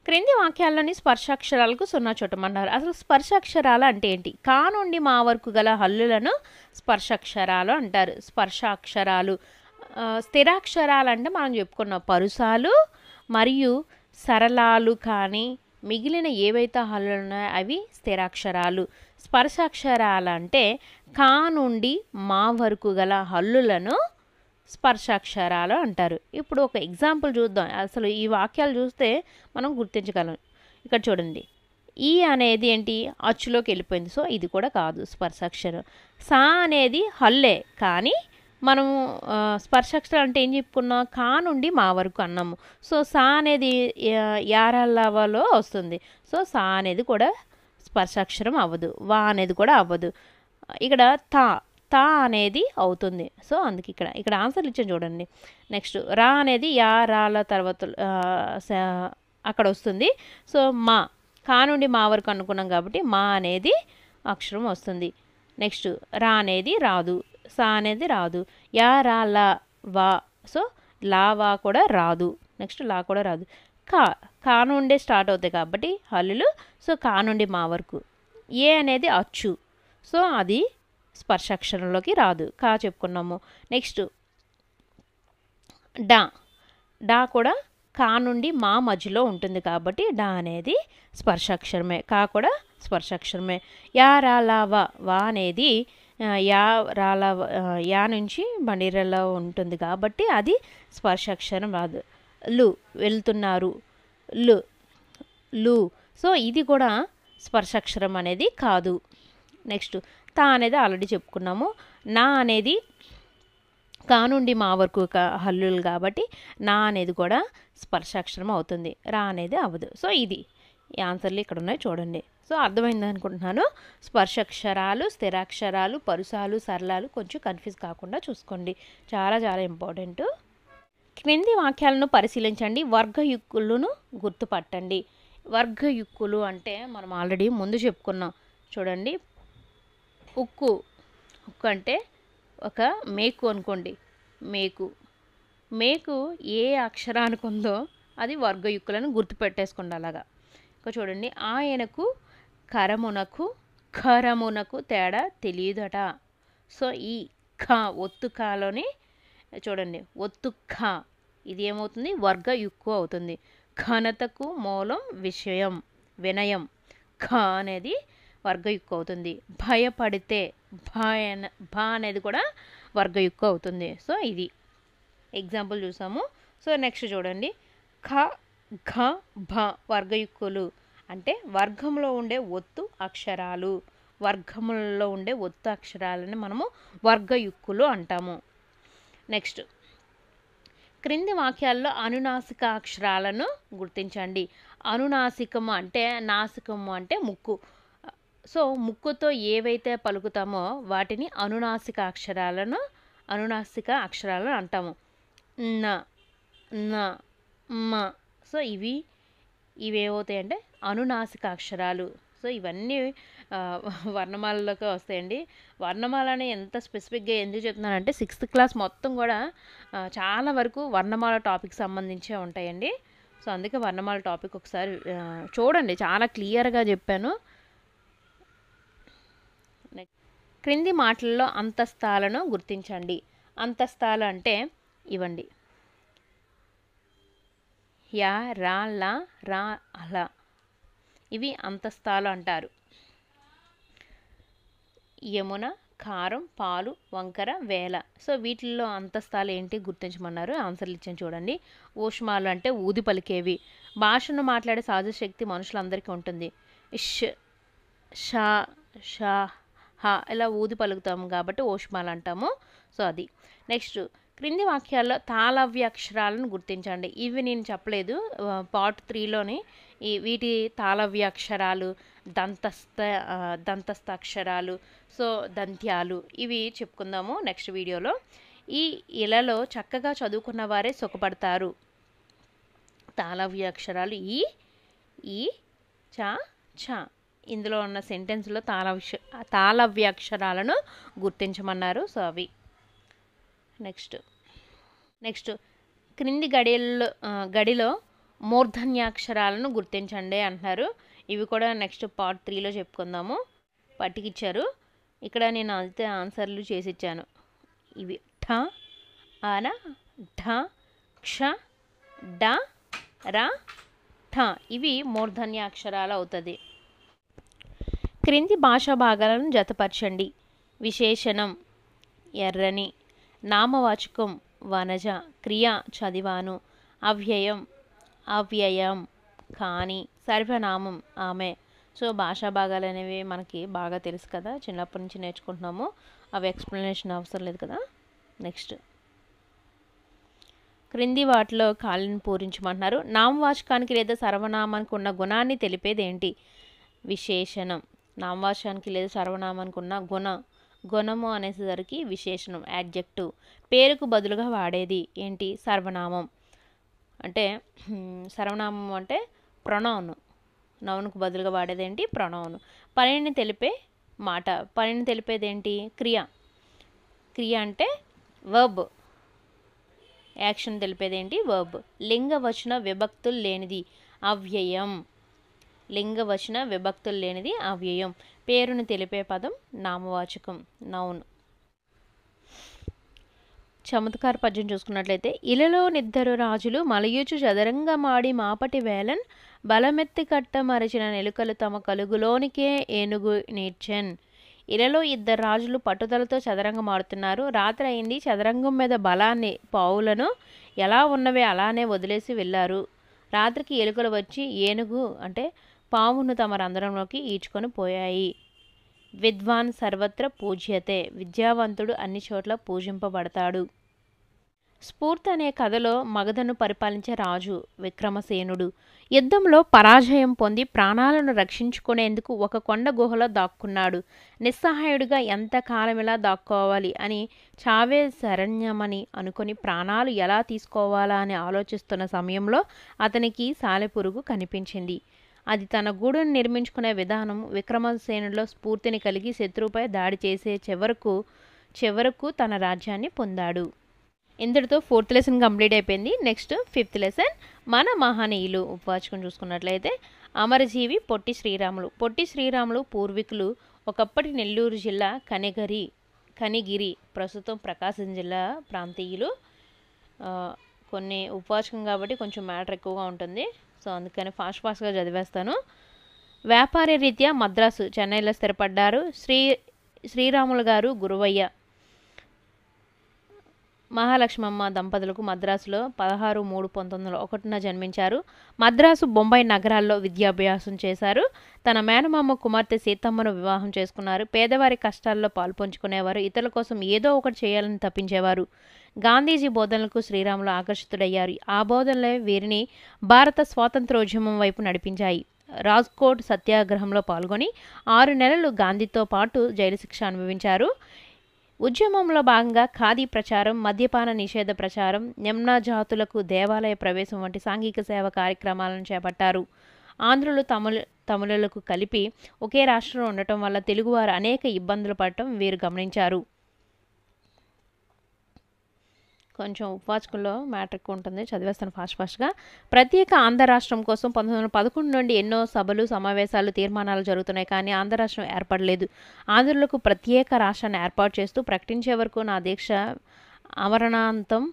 క్రింది వాక్యాల్లోని స్పర్శాక్షరాలకు సున్నా చుట్టమన్నారు. అసలు స్పర్శాక్షరాలు అంటే ఏంటి? కా నుండి మా వరకు గల హల్లులను స్పర్శాక్షరాలు అంటారు. స్పర్శాక్షరాలు. స్థిరాక్షరాలు అంటే మనం చెప్పుకున్నాం పరుషాలు మరియు సరళాలు కానీ మిగిలిన ఏవైతే హల్లులు ఉన్నాయో అవి స్థిరాక్షరాలు. స్పర్శాక్షరాలు అంటే కా నుండి మా వరకు గల హల్లులను స్పర్శాక్షరాలు అంటారు. ఇప్పుడు ఒక ఎగ్జాంపుల్ చూద్దాం. అసలు ఈ వాక్యాలు చూస్తే మనం గుర్తించగలం. ఇక్కడ చూడండి, ఈ అనేది ఏంటి? అచ్చులోకి వెళ్ళిపోయింది, సో ఇది కూడా కాదు స్పర్శాక్షరం. సా అనేది హల్లే కానీ మనము స్పర్శాక్షరం అంటే ఏం చెప్పుకున్నాం? కా నుండి మా వరకు అన్నాము. సో సా అనేది యారల్లవలో వస్తుంది, సో సా అనేది కూడా స్పర్శాక్షరం అవ్వదు. వా అనేది కూడా అవ్వదు. ఇక్కడ తా తా అనేది అవుతుంది. సో అందుకే ఇక్కడ ఆన్సర్లు ఇచ్చాను చూడండి. నెక్స్ట్ రా అనేది యా రాల తర్వాత అక్కడ వస్తుంది. సో మా కా నుండి మా వరకు అనుకున్నాం కాబట్టి మా అనేది అక్షరం వస్తుంది. నెక్స్ట్ రా అనేది రాదు, సా అనేది రాదు, యా రా లా వా, సో లా వా కూడా రాదు. నెక్స్ట్ లా కూడా రాదు. కా నుండే స్టార్ట్ అవుతాయి కాబట్టి హల్లులు. సో కా నుండి మా వరకు. ఏ అనేది అచ్చు, సో అది స్పర్శాక్షరంలోకి రాదు, కా చెప్పుకున్నాము. నెక్స్ట్ డా డా కూడా కా నుండి మా మధ్యలో ఉంటుంది కాబట్టి డా అనేది స్పర్శాక్షరమే, కా కూడా స్పర్శాక్షరమే. యా రా లా వా, వా అనేది యా రాల యా నుంచి బండిరలో ఉంటుంది కాబట్టి అది స్పర్శాక్షరం రాదు. లు వెళ్తున్నారు, లు లు, సో ఇది కూడా స్పర్శాక్షరం అనేది కాదు. నెక్స్ట్ తా అనేది ఆల్రెడీ చెప్పుకున్నాము. నా అనేది కా నుండి మా వరకు హల్లులు కాబట్టి నా అనేది కూడా స్పర్శాక్షరం అవుతుంది, రా అనేది అవ్వదు. సో ఇది ఈ ఆన్సర్లు ఇక్కడ ఉన్నాయి చూడండి. సో అర్థమైంది అనుకుంటున్నాను. స్పర్శాక్షరాలు, స్థిరాక్షరాలు, పరుషాలు, సరళాలు కొంచెం కన్ఫ్యూజ్ కాకుండా చూసుకోండి, చాలా చాలా ఇంపార్టెంట్. క్రింది వాక్యాలను పరిశీలించండి, వర్గయుక్కులను గుర్తుపట్టండి. వర్గయుక్కులు అంటే మనం ఆల్రెడీ ముందు చెప్పుకున్నాం చూడండి. ఉక్కు, ఉక్కు అంటే ఒక మేకు అనుకోండి, మేకు మేకు ఏ అక్షరానికి ఉందో అది వర్గయుక్కులను గుర్తుపెట్టేసుకోండి. అలాగా ఇంకా చూడండి, ఆయనకు కరమునకు ఖరమునకు తేడా తెలియదట. సో ఈ ఖ ఒత్తు కాలోని చూడండి ఒత్తు ఖ, ఇది ఏమవుతుంది వర్గ యుక్కు అవుతుంది. ఘనతకు మూలం విషయం వినయం, ఖ అనేది వర్గయుక్కు అవుతుంది. భయపడితే భ అనేది కూడా వర్గయుక్కు అవుతుంది. సో ఇది ఎగ్జాంపుల్ చూసాము. సో నెక్స్ట్ చూడండి, ఖ ఘ భ వర్గయుక్కులు అంటే వర్గంలో ఉండే ఒత్తు అక్షరాలు. వర్గములలో ఉండే ఒత్తు అక్షరాలని మనము వర్గయుక్కులు అంటాము. నెక్స్ట్, క్రింది వాక్యాల్లో అనునాసిక అక్షరాలను గుర్తించండి. అనునాసికము అంటే, నాసికము అంటే ముక్కు. సో ముక్కుతో ఏవైతే పలుకుతామో వాటిని అనునాసిక అక్షరాలను అంటాము. న న మ. సో ఇవేమవుతాయంటే అనునాసిక అక్షరాలు. సో ఇవన్నీ వర్ణమాలలోకి వస్తాయండి. వర్ణమాలని ఎంత స్పెసిఫిక్గా ఎందుకు చెప్తున్నానంటే 6th క్లాస్ మొత్తం కూడా చాలా వరకు వర్ణమాల టాపిక్ సంబంధించే ఉంటాయండి. సో అందుకే వర్ణమాల టాపిక్ ఒకసారి చూడండి, చాలా క్లియర్గా చెప్పాను. క్రింది మాటల్లో అంతస్తాలను గుర్తించండి. అంతస్తాలు అంటే ఇవ్వండి, యా రా లా రా అలా, ఇవి అంతస్తాలు అంటారు. యమున, కారం, పాలు, వంకర, వేల. సో వీటిల్లో అంతస్తాలు ఏంటి గుర్తించమన్నారు. ఆన్సర్లు ఇచ్చాను చూడండి. ఊష్మాలు అంటే ఊది పలికేవి. భాషను మాట్లాడే సహజ శక్తి మనుషులందరికీ ఉంటుంది. ఇష్, షా, షా, హా ఇలా ఊది పలుకుతాము కాబట్టి ఊష్మాలు అంటాము. సో అది. నెక్స్ట్, క్రింది వాక్యాల్లో తాళవ్య అక్షరాలను గుర్తించండి. ఇవి నేను చెప్పలేదు, పార్ట్ 3లోని వీటి తాళవ్య అక్షరాలు, దంతస్థ అక్షరాలు, సో దంత్యాలు, ఇవి చెప్పుకుందాము నెక్స్ట్ వీడియోలో. ఈ ఇలలో చక్కగా చదువుకున్న వారే సుఖపడతారు. తాళవ్య అక్షరాలు ఈ చ ఛ. ఇందులో ఉన్న సెంటెన్స్లో తాళవ్య అక్షరాలను గుర్తించమన్నారు. సో అవి. నెక్స్ట్ క్రింది గడిలో మూర్ధన్యాక్షరాలను గుర్తించండి అంటున్నారు. ఇవి కూడా నెక్స్ట్ పార్ట్ 3లో చెప్పుకుందాము. పట్టికిచ్చారు, ఇక్కడ నేను అయితే ఆన్సర్లు చేసి ఇచ్చాను. ఇవి ఠ, అన, ఢ, క్ష, డ, ర, ఠ. ఇవి మూర్ధన్యాక్షరాలు అవుతుంది. క్రింది భాషా భాగాలను జతపరచండి. విశేషణం ఎర్రని, నామవాచకం వనజ, క్రియ చదివాను, అవ్యయం కానీ, సర్వనామం ఆమె. సో భాషా భాగాలు అనేవి మనకి బాగా తెలుసు కదా, చిన్నప్పటి నుంచి నేర్చుకుంటున్నాము. అవి ఎక్స్ప్లెనేషన్ అవసరం లేదు కదా. నెక్స్ట్, క్రింది వాటిలో ఖాళీని పూరించమంటున్నారు. నామవాచకానికి లేదా సర్వనామానికి ఉన్న గుణాన్ని తెలిపేది ఏంటి? విశేషణం. నామవాచకానికి లేదా సర్వనామానికి ఉన్న గుణము అనేసరికి విశేషణం, యాడ్జెక్టివ్. పేరుకు బదులుగా వాడేది ఏంటి? సర్వనామం. అంటే సర్వనామం అంటే ప్రొనౌన్. నౌన్కు బదులుగా వాడేది ఏంటి? ప్రొనౌన్. పనిని తెలిపే మాట. పనిని తెలిపేది ఏంటి? క్రియ అంటే వర్బ్. యాక్షన్ తెలిపేది ఏంటి? వర్బ్. లింగవచన విభక్తులు లేనిది అవ్యయం. లింగవచన విభక్తులు లేనిది అవ్యయం. పేరును తెలిపే పదం నామవాచకం, నౌన్. చమత్కార పద్యం చూసుకున్నట్లయితే, ఇలలో నిద్దరు రాజులు మలయుచు చదరంగమాడి మాపటి వేలన్ బలమెత్తి కట్ట మరచిన నెలుకలు తమ కలుగులోనికే ఏనుగు నీడ్చెన్. ఇలలో 2 రాజులు పట్టుదలతో చదరంగం ఆడుతున్నారు. రాత్రి అయింది. చదరంగం మీద బలాన్ని పావులను ఎలా ఉన్నవే అలానే వదిలేసి వెళ్ళారు. రాత్రికి ఎలుకలు వచ్చి ఏనుగు అంటే పామును తమ రంధ్రంలోకి ఈడ్చుకొని పోయాయి. విద్వాన్ సర్వత్ర పూజ్యతే. విద్యావంతుడు అన్ని చోట్ల పూజింపబడతాడు. స్ఫూర్తి అనే కథలో మగధను పరిపాలించే రాజు విక్రమసేనుడు యుద్ధంలో పరాజయం పొంది ప్రాణాలను రక్షించుకునేందుకు ఒక కొండ గుహలో దాక్కున్నాడు. నిస్సహాయుడిగా ఎంతకాలం ఇలా దాక్కోవాలి అని, చావే శరణ్యమని అనుకుని ప్రాణాలు ఎలా తీసుకోవాలా అని ఆలోచిస్తున్న సమయంలో అతనికి సాలెపురుగు కనిపించింది. అది తన గూడును నిర్మించుకునే విధానం విక్రమసేనుడిలో స్ఫూర్తిని కలిగి శత్రువుపై దాడి చేసే చివరకు తన రాజ్యాన్ని పొందాడు. ఇంతటితో 4th లెసన్ కంప్లీట్ అయిపోయింది. నెక్స్ట్ 5th లెసన్ మన మహనీయులు. ఉపవాచకం చూసుకున్నట్లయితే, అమరజీవి పొట్టి శ్రీరాములు. పొట్టి శ్రీరాములు పూర్వీకులు ఒకప్పటి నెల్లూరు జిల్లా కనిగిరి ప్రస్తుతం ప్రకాశం జిల్లా ప్రాంతీయులు. కొన్ని ఉపవాచకం కాబట్టి కొంచెం మ్యాటర్ ఎక్కువగా ఉంటుంది, సో అందుకని ఫాస్ట్గా చదివేస్తాను. వ్యాపార రీత్యా మద్రాసు చెన్నైలో స్థిరపడ్డారు. శ్రీరాములు గారు గురువయ్య మహాలక్ష్మమ్మ దంపతులకు మద్రాసులో 16/3/1901 జన్మించారు. మద్రాసు, బొంబాయి నగరాల్లో విద్యాభ్యాసం చేశారు. తన మేనమామ కుమార్తె సీతమ్మను వివాహం చేసుకున్నారు. పేదవారి కష్టాల్లో పాల్పంచుకునేవారు. ఇతరుల కోసం ఏదో ఒకటి చేయాలని తప్పించేవారు. గాంధీజీ బోధనలకు శ్రీరాములు ఆకర్షితుడయ్యారు. ఆ బోధనలే వీరిని భారత స్వాతంత్రోద్యమం వైపు నడిపించాయి. రాజ్కోట్ సత్యాగ్రహంలో పాల్గొని 6 నెలలు గాంధీతో పాటు జైలు శిక్ష అనుభవించారు. ఉద్యమంలో భాగంగా ఖాదీ ప్రచారం, మద్యపాన నిషేధ ప్రచారం, నిమ్న జాతులకు దేవాలయ ప్రవేశం వంటి సాంఘిక సేవ కార్యక్రమాలను చేపట్టారు. ఆంధ్రులు తమిళులకు కలిపి ఒకే రాష్ట్రంలో ఉండటం వల్ల తెలుగువారు అనేక ఇబ్బందులు పడటం వీరు గమనించారు. కొంచెం ఉపవాచకంలో మ్యాటర్ ఎక్కువ ఉంటుంది, చదివేస్తాను ఫాస్ట్గా. ప్రత్యేక ఆంధ్ర రాష్ట్రం కోసం 1911 నుండి ఎన్నో సభలు, సమావేశాలు, తీర్మానాలు జరుగుతున్నాయి, కానీ ఆంధ్ర రాష్ట్రం ఏర్పడలేదు. ఆంధ్రులకు ప్రత్యేక రాష్ట్రాన్ని ఏర్పాటు చేస్తూ ప్రకటించే వరకు నా దీక్ష అమరణాంతం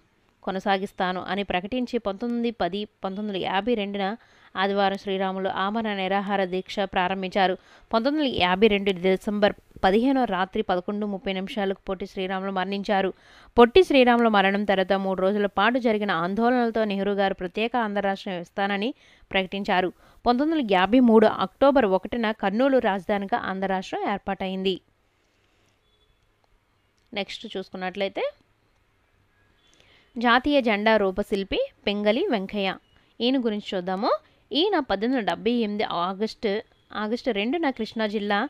కొనసాగిస్తాను అని ప్రకటించి 19/10/1952 ఆదివారం శ్రీరాములు ఆమరణ నిరాహార దీక్ష ప్రారంభించారు. 1952 డిసెంబర్ 15 రాత్రి 11:30 పొట్టి శ్రీరాములు మరణించారు. పొట్టి శ్రీరాములు మరణం తర్వాత 3 రోజుల పాటు జరిగిన ఆందోళనలతో నెహ్రూ గారు ప్రత్యేక ఆంధ్ర రాష్ట్రం ఇస్తానని ప్రకటించారు. 1953 అక్టోబర్ 1న కర్నూలు రాజధానిగా ఆంధ్ర రాష్ట్రం ఏర్పాటైంది. నెక్స్ట్ చూసుకున్నట్లయితే జాతీయ జెండా రూపశిల్పి పింగళి వెంకయ్య, ఈయన గురించి చూద్దాము. ఈయన 1878 ఆగస్టు 2న కృష్ణా జిల్లా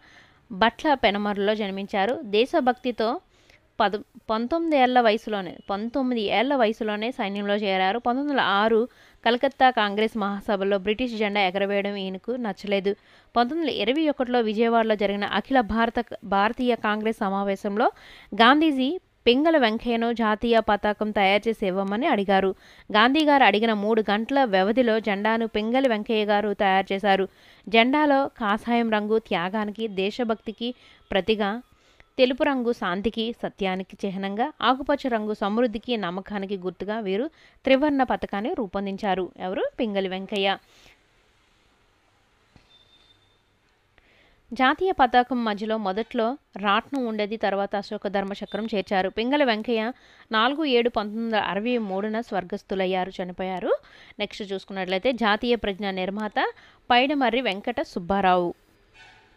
బట్ల పెనమరులో జన్మించారు. దేశభక్తితో 19 ఏళ్ల వయసులోనే సైన్యంలో చేరారు. 1906 కలకత్తా కాంగ్రెస్ మహాసభలో బ్రిటిష్ జెండా ఎగరవేయడం ఈయనకు నచ్చలేదు. 1921లో విజయవాడలో జరిగిన అఖిల భారతీయ కాంగ్రెస్ సమావేశంలో గాంధీజీ పింగళ వెంకయ్యను జాతీయ పతాకం తయారు చేసి ఇవ్వమని అడిగారు. గాంధీ గారు అడిగిన 3 గంటల వ్యవధిలో జెండాను పింగళి వెంకయ్య గారు తయారు చేశారు. జెండాలో కాషాయం రంగు త్యాగానికి, దేశభక్తికి ప్రతిగా, తెలుపు రంగు శాంతికి, సత్యానికి చిహ్నంగా, ఆకుపచ్చ రంగు సమృద్ధికి, నమ్మకానికి గుర్తుగా వీరు త్రివర్ణ పతాకాన్ని రూపొందించారు. ఎవరు? పింగళి వెంకయ్య. జాతీయ పతాకం మధ్యలో మొదట్లో రాట్నం ఉండేది, తర్వాత అశోక ధర్మచక్రం చేర్చారు. పింగళి వెంకయ్య 4/7/1963న స్వర్గస్థులయ్యారు, చనిపోయారు. నెక్స్ట్ చూసుకున్నట్లయితే జాతీయ ప్రజ్ఞ నిర్మాత పైడిమర్రి వెంకట సుబ్బారావు.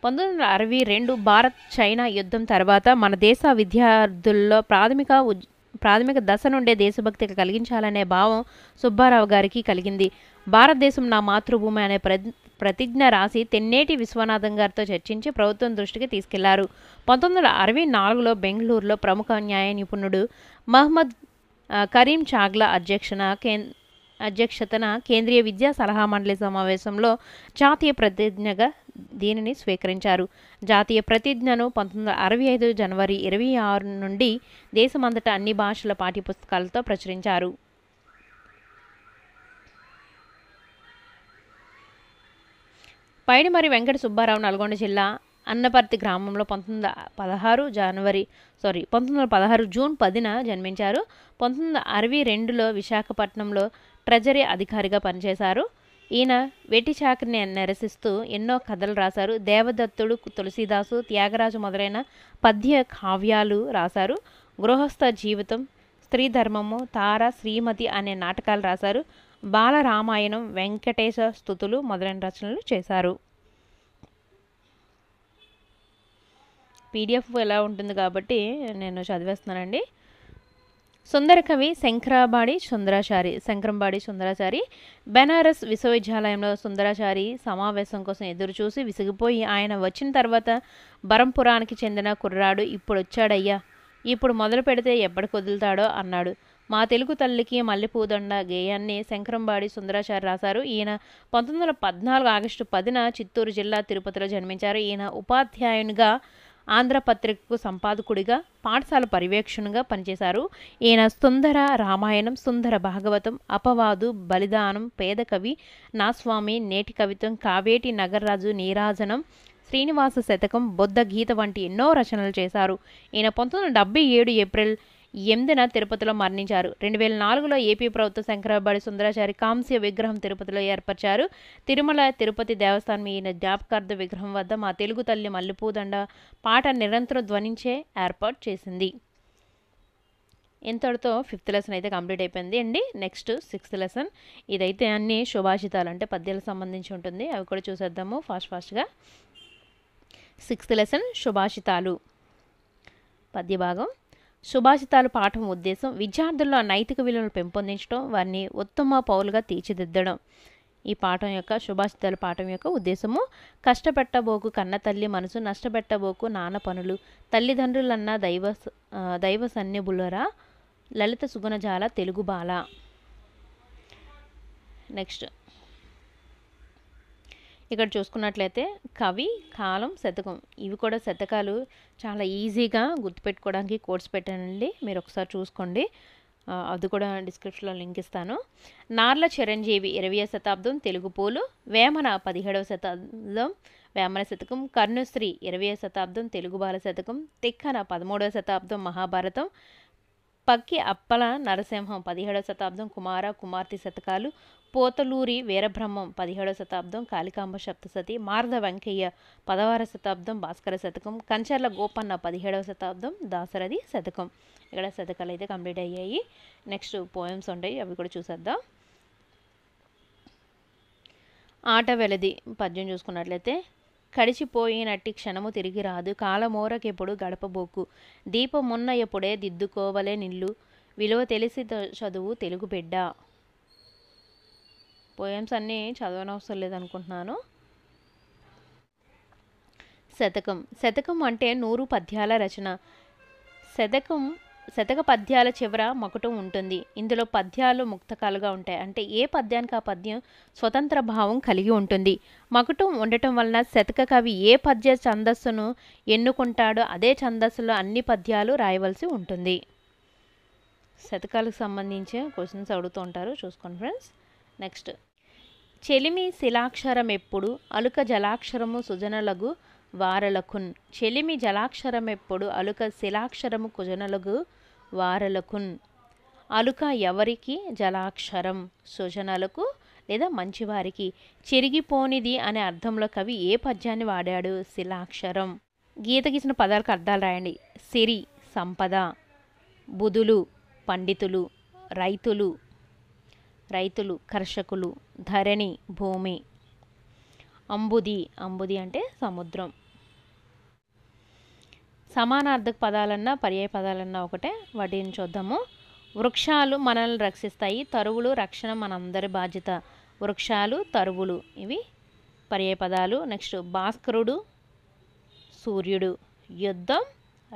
1962 భారత్ చైనా యుద్ధం తర్వాత మన దేశ విద్యార్థుల్లో ప్రాథమిక దశ నుండే దేశభక్తి కలిగించాలనే భావం సుబ్బారావు గారికి కలిగింది. భారతదేశం నా మాతృభూమి అనే ప్రతిజ్ఞ రాసి తెన్నేటి విశ్వనాథం గారితో చర్చించి ప్రభుత్వం దృష్టికి తీసుకెళ్లారు. 1964లో బెంగళూరులో ప్రముఖ న్యాయ నిపుణుడు మహమ్మద్ కరీం చాగ్లా అధ్యక్షతన కేంద్రీయ విద్యా సలహా మండలి సమావేశంలో జాతీయ ప్రతిజ్ఞగా దీనిని స్వీకరించారు. జాతీయ ప్రతిజ్ఞను 1965 జనవరి 26 నుండి దేశమంతటా అన్ని భాషల పాఠ్యపుస్తకాలతో ప్రచురించారు. పైడిమర్రి వెంకట సుబ్బారావు నల్గొండ జిల్లా అన్నపర్తి గ్రామంలో 1916 జూన్ 10న జన్మించారు. 1962లో విశాఖపట్నంలో ట్రెజరీ అధికారిగా పనిచేశారు. ఈయన వెట్టి చాకరిని నిరసిస్తూ ఎన్నో కథలు రాశారు. దేవదత్తుడు, తులసీదాసు, త్యాగరాజు మొదలైన పద్య కావ్యాలు రాశారు. గృహస్థ జీవితం, స్త్రీ ధర్మము, తార, శ్రీమతి అనే నాటకాలు రాశారు. బాలరామాయణం, వెంకటేశ స్తుతులు మొదలైన రచనలు చేశారు. పీడిఎఫ్ ఎలా ఉంటుంది కాబట్టి నేను చదివేస్తున్నానండి. సుందర కవి శంకరంబాడి సుందరాచారి బెనారస్ విశ్వవిద్యాలయంలో సుందరాచారి సమావేశం కోసం ఎదురుచూసి విసిగిపోయి ఆయన వచ్చిన తర్వాత బరంపురానికి చెందిన కుర్రాడు ఇప్పుడు వచ్చాడయ్యా, ఇప్పుడు మొదలు పెడితే ఎప్పటికి వదులుతాడో అన్నాడు. మా తెలుగు తల్లికి మల్లెపూదండ గేయాన్ని శంకరంబాడి సుందరాచారి రాశారు. ఈయన 1914 ఆగస్టు 10న చిత్తూరు జిల్లా తిరుపతిలో జన్మించారు. ఈయన ఉపాధ్యాయునిగా, ఆంధ్రపత్రికకు సంపాదకుడిగా, పాఠశాల పర్యవేక్షణగా పనిచేశారు. ఈయన సుందర రామాయణం, సుందర భాగవతం, అపవాదు, బలిదానం, పేద కవి, నా స్వామి, నేటి కవిత్వం, కావేటి నగరరాజు, నీరాజనం, శ్రీనివాస శతకం, బొద్ద గీత వంటి ఎన్నో రచనలు చేశారు. ఈయన 1977 ఏప్రిల్ 8న తిరుపతిలో మరణించారు. 2004లో ఏపీ ప్రభుత్వ శంకరబడి సుందరాచారి కాంస్య విగ్రహం తిరుపతిలో ఏర్పరిచారు. తిరుమల తిరుపతి దేవస్థానం ఈయన జ్ఞాపకార్థ విగ్రహం వద్ద మా తెలుగు తల్లి మల్లెపూదండ పాట నిరంతరం ధ్వనించే ఏర్పాటు చేసింది. ఇంతటితో 5th లెసన్ అయితే కంప్లీట్ అయిపోయింది అండి. Next 6th lesson. ఇదైతే అన్ని సుభాషితాలు అంటే పద్యాలకు సంబంధించి ఉంటుంది. అవి కూడా చూసేద్దాము ఫాస్ట్గా. 6th లెసన్ సుభాషితాలు పద్య భాగం. సుభాషితాలు పాఠం ఉద్దేశం విద్యార్థుల్లో నైతిక విలువలు పెంపొందించడం, వారిని ఉత్తమ పౌరులుగా తీర్చిదిద్దడం. ఈ పాఠం యొక్క సుభాషితాల పాఠం యొక్క ఉద్దేశము కష్టపెట్టబోకు కన్న తల్లి మనసు, నష్టపెట్టబోకు నాన్న పనులు, తల్లిదండ్రులన్న దైవ సన్నిబులరా, లలిత సుగుణజాల తెలుగు బాల. నెక్స్ట్ ఇక్కడ చూసుకున్నట్లయితే కవి, కాలం, శతకం ఇవి కూడా శతకాలు చాలా ఈజీగా గుర్తుపెట్టుకోవడానికి కోర్స్ పెట్టానండి. మీరు ఒకసారి చూసుకోండి, అది కూడా డిస్క్రిప్షన్లో లింక్ ఇస్తాను. నార్ల చిరంజీవి 20వ శతాబ్దం తెలుగు పూలు, వేమన 17వ శతాబ్దం వేమన శతకం, కర్ణశ్రీ 20వ శతాబ్దం తెలుగు బాల శతకం, తిక్కన 13వ శతాబ్దం మహాభారతం, పక్కి అప్పల నరసింహం 17వ శతాబ్దం కుమార కుమార్తె శతకాలు, పోతలూరి వీరబ్రహ్మం 17వ శతాబ్దం కాళికాంబ సప్తసతి, మారద వెంకయ్య 16వ శతాబ్దం భాస్కర శతకం, కంచర్ల గోపన్న 17వ శతాబ్దం దాశరథి శతకం. ఇక్కడ శతకాలు అయితే కంప్లీట్ అయ్యాయి. నెక్స్ట్ పోయమ్స్ ఉంటాయి, అవి కూడా చూసేద్దాం. ఆట వెలది పద్యం చూసుకున్నట్లయితే కడిచిపోయినట్టి క్షణము తిరిగి రాదు, కాలమోరకెప్పుడు గడపబోకు, దీపమున్న ఎప్పుడే దిద్దుకోవలే నిల్లు, విలువ తెలిసి చదువు తెలుగు బిడ్డ. పోయమ్స్ అన్నీ చదవనవసరం లేదనుకుంటున్నాను. శతకం. శతకం అంటే 100 పద్యాల రచన. శతక పద్యాల చివర మకుటం ఉంటుంది. ఇందులో పద్యాలు ముక్తకాలుగా ఉంటాయి. అంటే ఏ పద్యానికి ఆ పద్యం స్వతంత్ర భావం కలిగి ఉంటుంది. మకుటం ఉండటం వలన శతక కవి ఏ పద్య ఛందస్సును ఎన్నుకుంటాడో అదే ఛందస్సులో అన్ని పద్యాలు రాయవలసి ఉంటుంది. శతకాలకు సంబంధించి క్వశ్చన్స్ అడుగుతూ ఉంటారు, చూసుకోండి ఫ్రెండ్స్. నెక్స్ట్ చెలిమి శిలాక్షరం ఎప్పుడు, అలుక జలాక్షరము సుజనలగు వారలకున్. చెలిమి జలాక్షరమెప్పుడు, అలుక శిలాక్షరము కుజనలగు వారలకున్. అలుక ఎవరికి? జలాక్షరం సుజనలకు లేదా మంచివారికి. చెరిగిపోనిది అనే అర్థంలో కవి ఏ పద్యాన్ని వాడాడు? శిలాక్షరం. గీత గీసిన పదాలకు అర్థాలు రాయండి. సిరి సంపద, బుధులు పండితులు, రైతులు కర్షకులు, ధరణి భూమి, అంబుది అంటే సముద్రం. సమానార్థక పదాలన్నా పర్యాయ పదాలన్నా ఒకటే, వాటిని చూద్దాము. వృక్షాలు మనల్ని రక్షిస్తాయి, తరువులు రక్షణ మనందరి బాధ్యత. వృక్షాలు, తరువులు ఇవి పర్యాయ పదాలు. నెక్స్ట్ భాస్కరుడు, సూర్యుడు, యుద్ధం,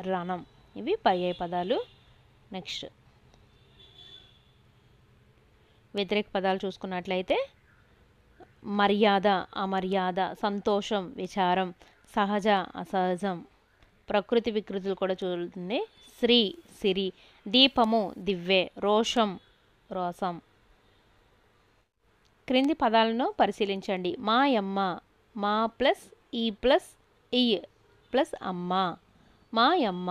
రణం ఇవి పర్యాయ పదాలు. నెక్స్ట్ వ్యతిరేక పదాలు చూసుకున్నట్లయితే మర్యాద, అమర్యాద, సంతోషం, విచారం, సహజ, అసహజం. ప్రకృతి వికృతులు కూడా చూస్తుంది. శ్రీ సిరి, దీపము దివ్వె, రోషం రోసం. క్రింది పదాలను పరిశీలించండి. మాయమ్మ, మా ప్లస్ ఈ ప్లస్ ఈ ప్లస్ అమ్మ, మాయమ్మ.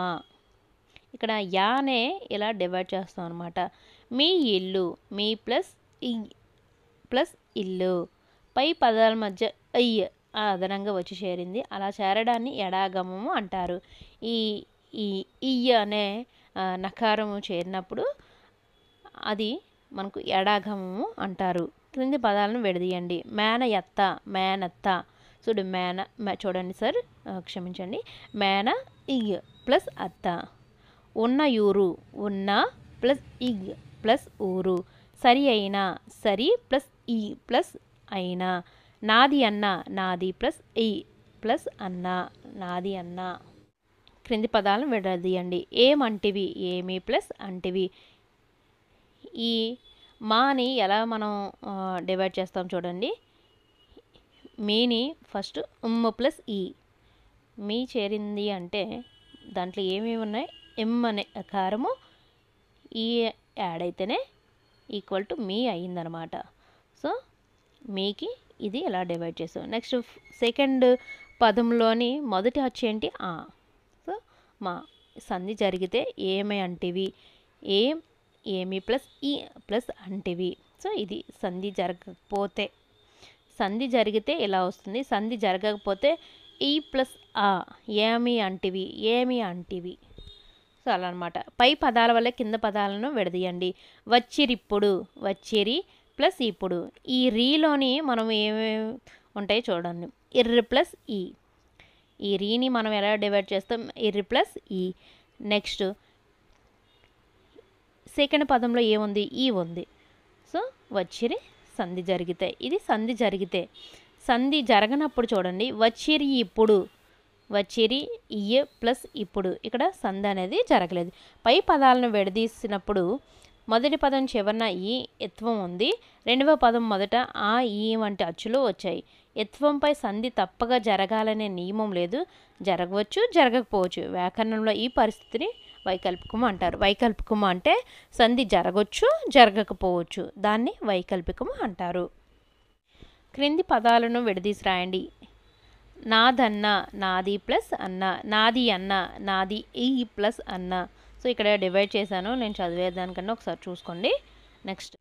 ఇక్కడ యానే ఇలా డివైడ్ చేస్తాం అనమాట. మీ ఇల్లు, మీ ప్లస్ ఈ ప్లస్ ఇల్లు. పై పదాల మధ్య అయ్య అదనంగా వచ్చి చేరింది. అలా చేరడాన్ని ఎడాగమము అంటారు. ఈ అనే నకారము చేరినప్పుడు అది మనకు ఎడాగమము అంటారు. క్రింది పదాలను విడదీయండి. మేనయత్త, మేనత్త. చూడండి సార్, క్షమించండి. మేన ఇగ్ ప్లస్ అత్త. ఉన్న యూరు, ఉన్న ప్లస్ ఇగ్ ప్లస్ ఊరు. సరి అయినా, సరి ప్లస్ ఈ ప్లస్ అయినా. నాది అన్న, నాది ప్లస్ ఈ ప్లస్ అన్న, నాది అన్న. క్రింది పదాలను విడదీయండి. ఏమంటివి, ఏమి ప్లస్ అంటివి. ఈ మాని ఎలా మనం డివైడ్ చేస్తాం చూడండి. మీని ఫస్ట్ ప్లస్ ఈ. మీ చేరింది అంటే దాంట్లో ఏమేమి ఉన్నాయి? అనే కారము ఈ యాడ్ అయితేనే ఈక్వల్ టు మీ అయ్యిందనమాట. సో మీకి ఇది ఎలా డివైడ్ చేస్తాం. నెక్స్ట్ సెకండ్ పదంలోని మొదటి అచ్చు ఏంటి ఆ. సో మా సంధి జరిగితే ఏమి అంటివి, ఏమి ప్లస్ ఈ ప్లస్ అంటివి. సో ఇది సంధి జరగకపోతే. సంధి జరిగితే ఇలా వస్తుంది, సంధి జరగకపోతే ఈ ప్లస్ ఆ ఏమి అంటివి, ఏమి అంటివి. సో అలా అనమాట. పై పదాల వల్ల కింద పదాలను విడదీయండి. వచ్చిరిప్పుడు, వచ్చిరి ప్లస్ ఇప్పుడు. ఈ రీలోని మనం ఏమేమి ఉంటాయి చూడండి. ఇర్రి ప్లస్ ఈ రీని మనం ఎలా డివైడ్ చేస్తాం, ఇర్రి ప్లస్ ఈ. నెక్స్ట్ సెకండ్ పదంలో ఏముంది, ఈ ఉంది. సో వచ్చిరి సంధి జరిగితే, ఇది సంధి జరిగితే. సంధి జరగనప్పుడు చూడండి, వచ్చిరి ఇప్పుడు, వచ్చిరి ఇయ్య ప్లస్ ఇప్పుడు. ఇక్కడ సంధి అనేది జరగలేదు. పై పదాలను విడదీసినప్పుడు మొదటి పదం చివరన ఈ ఎత్వం ఉంది, రెండవ పదం మొదట ఆ ఈ వంటి అచ్చులు వచ్చాయి. ఎత్వంపై సంధి తప్పగా జరగాలనే నియమం లేదు, జరగవచ్చు జరగకపోవచ్చు. వ్యాకరణంలో ఈ పరిస్థితిని వైకల్పికము అంటారు. వైకల్పికము అంటే సంధి జరగవచ్చు జరగకపోవచ్చు, దాన్ని వైకల్పికము అంటారు. క్రింది పదాలను విడదీసి రాయండి. నాదన్న, నాది ప్లస్ అన్న, నాది అన్న, నాది ఈ ప్లస్ అన్న. సో ఇక్కడ డివైడ్ చేశాను, నేను చదివేదానికన్నా ఒకసారి చూసుకోండి. నెక్స్ట్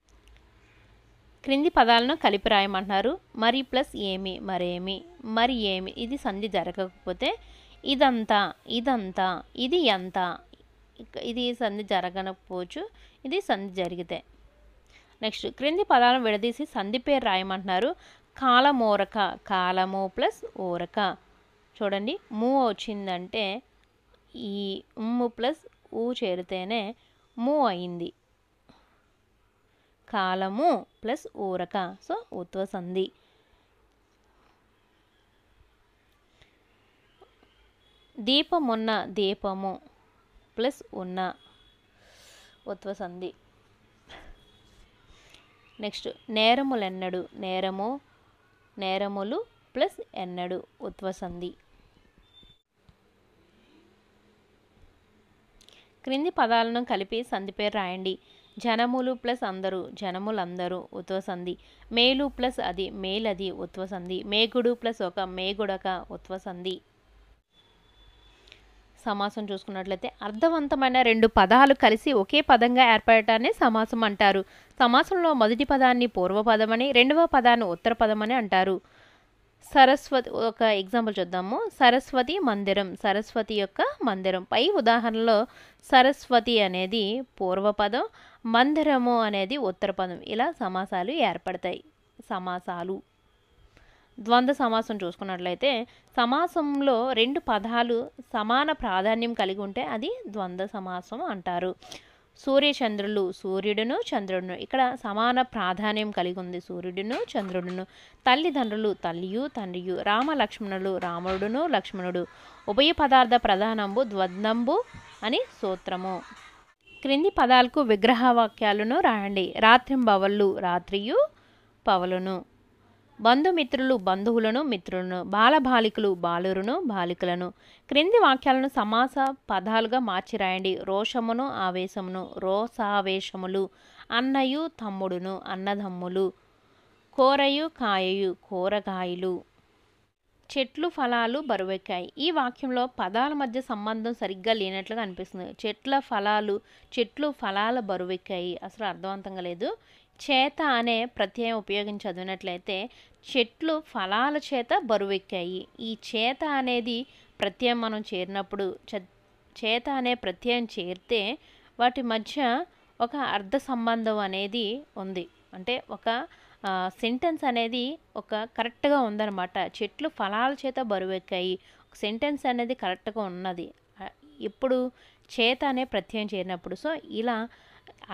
క్రింది పదాలను కలిపి రాయమంటున్నారు. మరి ప్లస్ ఏమి, మరేమి, మరి ఏమి. ఇది సంధి జరగకపోతే ఇదంతా, ఇదంతా, ఇది ఎంత. ఇది సంధి జరగకపోవచ్చు, ఇది సంధి జరిగితే. నెక్స్ట్ క్రింది పదాలను విడదీసి సంధి పేరు రాయమంటున్నారు. కాలమోరక, కాలము ప్లస్ ఓరక. చూడండి, ము వచ్చిందంటే ఈ ఉమ్ము ప్లస్ ఊ చేరితేనే ము అయింది. కాలము ప్లస్ ఊరక, సో ఉత్వ సంధి. దీపమున్న, దీపము ప్లస్ ఉన్న, ఉత్వ సంధి. నెక్స్ట్ నేరములెన్నడు, నేరము, నేరములు ప్లస్ ఎన్నడు, ఉత్వ సంధి. క్రింది పదాలను కలిపి సంధి పేరు రాయండి. జనములు ప్లస్ అందరూ, జనములందరూ, ఉత్వ సంధి. మేలు ప్లస్ అది, మేలది, ఉత్వ సంధి. మేగుడు ప్లస్ ఒక, మేగుడక, ఉత్వ సంధి. సమాసం చూసుకున్నట్లయితే అర్థవంతమైన రెండు పదాలు కలిసి ఒకే పదంగా ఏర్పడటాన్ని సమాసం అంటారు. సమాసంలో మొదటి పదాన్ని పూర్వపదమని, రెండవ పదాన్ని ఉత్తర పదమని అంటారు. సరస్వతి, ఒక ఎగ్జాంపుల్ చూద్దాము. సరస్వతి మందిరం, సరస్వతి యొక్క మందిరం. పై ఉదాహరణలో సరస్వతి అనేది పూర్వపదం, మందిరము అనేది ఉత్తర పదం. ఇలా సమాసాలు ఏర్పడతాయి. సమాసాలు. ద్వంద్వ సమాసం చూసుకున్నట్లయితే సమాసంలో రెండు పదాలు సమాన ప్రాధాన్యం కలిగి ఉంటే అది ద్వంద్వ సమాసం అంటారు. సూర్యచంద్రులు, సూర్యుడును చంద్రుడును. ఇక్కడ సమాన ప్రాధాన్యం కలిగి ఉంది, సూర్యుడును చంద్రుడును. తల్లిదండ్రులు, తల్లియు తండ్రియు. రామ లక్ష్మణులు, రాముడును లక్ష్మణుడు. ఉభయ పదార్థ ప్రధానంబు ద్వంద్వంబు అని సూత్రము. క్రింది పదాలకు విగ్రహవాక్యాలను రాయండి. రాత్రింబవళ్ళు, రాత్రియు పవలును. బంధుమిత్రులు, బంధువులను మిత్రులను. బాలబాలికలు, బాలురును బాలికలను. క్రింది వాక్యాలను సమాస పదాలుగా మార్చి రాయండి. రోషమును, ఆవేశమును, రోసావేశములు. అన్నయు తమ్ముడును, అన్నదమ్ములు. కూరయు కాయయు, కూరగాయలు. చెట్లు ఫలాలు బరువెక్కాయి. ఈ వాక్యంలో పదాల మధ్య సంబంధం సరిగ్గా లేనట్లుగా అనిపిస్తుంది. చెట్లు ఫలాల బరువెక్కాయి అసలు అర్థవంతంగా లేదు. చేత అనే ప్రత్యయం ఉపయోగించి చదివినట్లయితే చెట్లు ఫలాల చేత బరువెక్కాయి. ఈ చేత అనేది ప్రత్యయం మనం చేరినప్పుడు, చేత అనే ప్రత్యయం చేరితే వాటి మధ్య ఒక అర్థ సంబంధం అనేది ఉంది. అంటే ఒక సెంటెన్స్ అనేది ఒక కరెక్ట్గా ఉందన్నమాట. చెట్లు ఫలాల చేత బరువెక్కాయి, ఒక సెంటెన్స్ అనేది కరెక్ట్గా ఉన్నది ఇప్పుడు చేత అనే ప్రత్యయం చేరినప్పుడు. సో ఇలా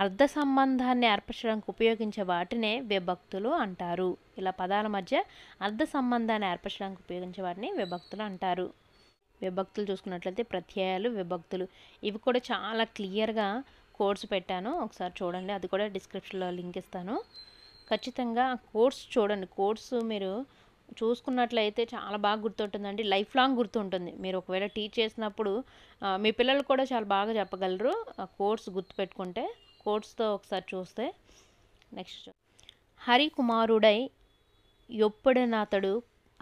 అర్థ సంబంధాన్ని ఏర్పరచడానికి ఉపయోగించే వాటినే విభక్తులు అంటారు. ఇలా పదాల మధ్య అర్థ సంబంధాన్ని ఏర్పరచడానికి ఉపయోగించే వాటిని విభక్తులు అంటారు. విభక్తులు చూసుకున్నట్లయితే ప్రత్యయాలు, విభక్తులు, ఇవి కూడా చాలా క్లియర్గా కోర్సు పెట్టాను, ఒకసారి చూడండి. అది కూడా డిస్క్రిప్షన్లో లింక్ ఇస్తాను. ఖచ్చితంగా కోర్స్ చూడండి. కోర్సు మీరు చూసుకున్నట్లయితే చాలా బాగా గుర్తుంటుందండి. లైఫ్ లాంగ్ గుర్తుంటుంది. మీరు ఒకవేళ టీచ్ చేసినప్పుడు మీ పిల్లలు కూడా చాలా బాగా చెప్పగలరు కోర్స్ గుర్తుపెట్టుకుంటే, కోర్స్తో ఒకసారి చూస్తే. నెక్స్ట్ హరికుమారుడై యొప్పుడనాతడు,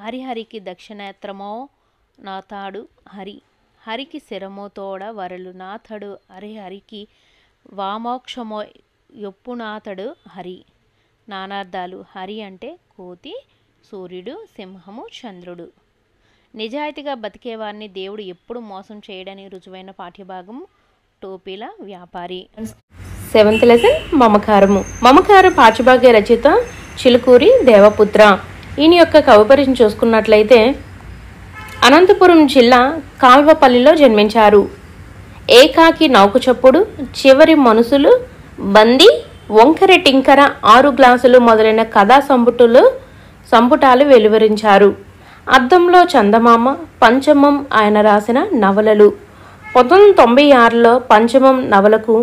హరిహరికి దక్షిణేత్రమో నాతాడు హరి, హరికి శిరమో తోడ వరలు నాథడు, హరిహరికి వామోక్షమో యొప్పునాథడు హరి. నానార్థాలు. హరి అంటే కోతి, సూర్యుడు, సింహము, చంద్రుడు. నిజాయితీగా బతికేవారిని దేవుడు ఎప్పుడు మోసం చేయడని రుజువైన పాఠ్యభాగం టోపీల వ్యాపారి. 7th lesson మమకారము. మమకార పాఠ్యభాగ్య రచయిత చిలుకూరి దేవపుత్ర. ఈయన యొక్క కవిపరిచయం చూసుకున్నట్లయితే అనంతపురం జిల్లా కాల్వపల్లిలో జన్మించారు. ఏకాకి నౌకు చప్పుడు, చివరి మనుషులు, బంది, వంకర టింకర, 6 గ్లాసులు మొదలైన కథా సంపుటాలు వెలువరించారు. అద్దంలో చందమామ, పంచమం ఆయన రాసిన నవలలు. 1996లో పంచమం నవలకు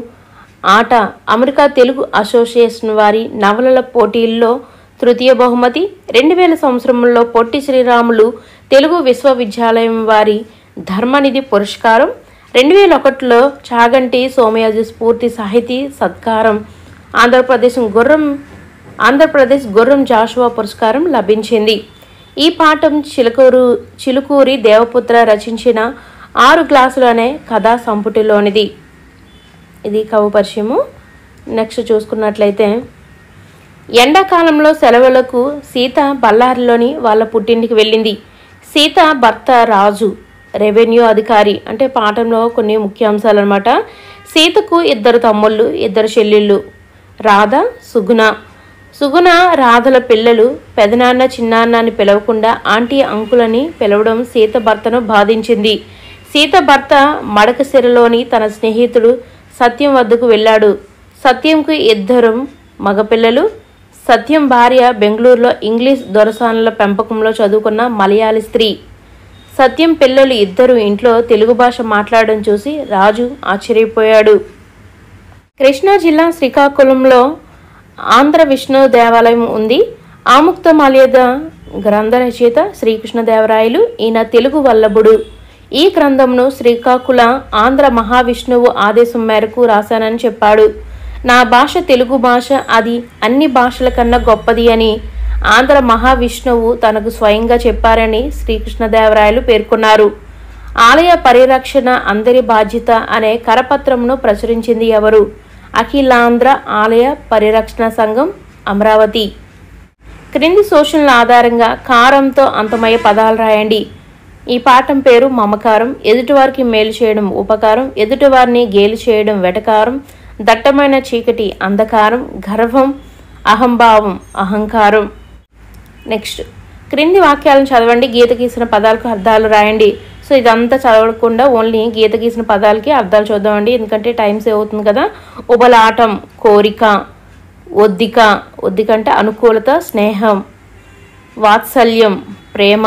ఆట అమెరికా తెలుగు అసోసియేషన్ వారి నవలల పోటీల్లో తృతీయ బహుమతి, 2000 సంవత్సరంలో పొట్టి శ్రీరాములు తెలుగు విశ్వవిద్యాలయం వారి ధర్మనిధి పురస్కారం, 2001లో చాగంటి సోమయాజి స్ఫూర్తి సాహితీ సత్కారం, ఆంధ్రప్రదేశ్ గుర్రం జాషువా పురస్కారం లభించింది. ఈ పాఠం చిలుకూరి దేవపుత్ర రచించిన 6 గ్లాసులు అనే కథా సంపుటిలోనిది. ఇది కవి పరిచయము. నెక్స్ట్ చూసుకున్నట్లయితే ఎండాకాలంలో సెలవులకు సీత బళ్ళారిలోని వాళ్ళ పుట్టింటికి వెళ్ళింది. సీత భర్త రాజు రెవెన్యూ అధికారి. అంటే పాఠంలో కొన్ని ముఖ్యాంశాలు అన్నమాట. సీతకు 2 తమ్ముళ్ళు, 2 చెల్లెళ్ళు, రాధ, సుగుణ. సుగుణ రాధల పిల్లలు. పెదనాన్న చిన్నాన్న అని పిలవకుండా ఆంటీ అంకుల్ అని పిలవడం సీత భర్తను బాధించింది. సీత భర్త మడకశిరలోని తన స్నేహితుడు సత్యం వద్దకు వెళ్ళాడు. సత్యంకు 2 మగపిల్లలు. సత్యం భార్య బెంగళూరులో ఇంగ్లీష్ దొరసానుల పెంపకంలో చదువుకున్న మలయాళీ స్త్రీ. సత్యం పిల్లలు 2 ఇంట్లో తెలుగు భాష మాట్లాడడం చూసి రాజు ఆశ్చర్యపోయాడు. కృష్ణా జిల్లా శ్రీకాకుళంలో ఆంధ్ర విష్ణు దేవాలయం ఉంది. ఆముక్తమాల్యద గ్రంథ రచయిత శ్రీకృష్ణదేవరాయలు. ఈయన తెలుగు వల్లభుడు. ఈ గ్రంథంను శ్రీకాకుళ ఆంధ్ర మహావిష్ణువు ఆదేశం మేరకు రాశానని చెప్పాడు. నా భాష తెలుగు భాష, అది అన్ని భాషల కన్నా గొప్పది అని ఆంధ్ర మహావిష్ణువు తనకు స్వయంగా చెప్పారని శ్రీకృష్ణదేవరాయలు పేర్కొన్నారు. ఆలయ పరిరక్షణ అందరి బాధ్యత అనే కరపత్రంను ప్రచురించింది ఎవరు? అఖిలాంధ్ర ఆలయ పరిరక్షణ సంఘం, అమరావతి. క్రింది సూచనల ఆధారంగా కారంతో అంతమయ్యే పదాలు రాయండి. ఈ పాఠం పేరు మమకారం. ఎదుటివారికి మేలు చేయడం ఉపకారం, ఎదుటివారిని గేలి చేయడం వెటకారం, దట్టమైన చీకటి అంధకారం, గర్వం అహంభావం అహంకారం. నెక్స్ట్ క్రింది వాక్యాలను చదవండి, గీత గీసిన పదాలకు అర్థాలు రాయండి. సో ఇదంతా చదవకుండా ఓన్లీ గీత గీసిన పదాలకి అర్థాలు చూద్దామండి, ఎందుకంటే టైం సేవ్ అవుతుంది కదా. ఉబలాటం కోరిక, ఒద్దిక, ఒద్దిక అంటే అనుకూలత స్నేహం, వాత్సల్యం ప్రేమ,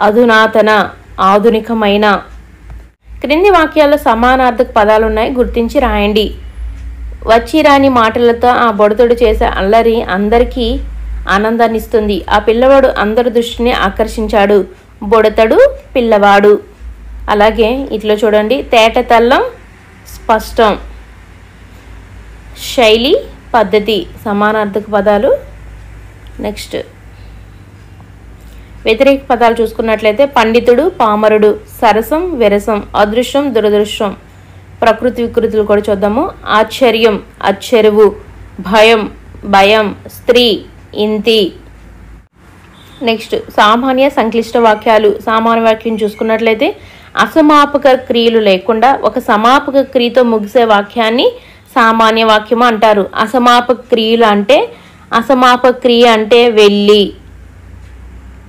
అధునాతన ఆధునికమైన. క్రింది వాక్యాల్లో సమానార్థక పదాలు ఉన్నాయి, గుర్తించి రాయండి. వచ్చి రాని మాటలతో ఆ బొడతడు చేసే అల్లరి అందరికీ ఆనందాన్ని ఇస్తుంది. ఆ పిల్లవాడు అందరి దృష్టిని ఆకర్షించాడు. బొడతడు పిల్లవాడు. అలాగే ఇట్లా చూడండి, తేటతల్లం స్పష్టం, శైలి పద్ధతి సమానార్థక పదాలు. నెక్స్ట్ వ్యతిరేక పదాలు చూసుకున్నట్లయితే పండితుడు పామరుడు, సరసం విరసం, అదృశ్యం దురదృశ్యం. ప్రకృతి వికృతులు కూడా చూద్దాము. ఆశ్చర్యం అచ్చెరువు, భయం భయం, స్త్రీ ఇంతి. నెక్స్ట్ సామాన్య సంక్లిష్ట వాక్యాలు. సామాన్య వాక్యం చూసుకున్నట్లయితే అసమాపక క్రియలు లేకుండా ఒక సమాపక క్రియతో ముగిసే వాక్యాన్ని సామాన్య వాక్యము అంటారు. అసమాపక క్రియలు అంటే, అసమాపక క్రియ అంటే వెళ్ళి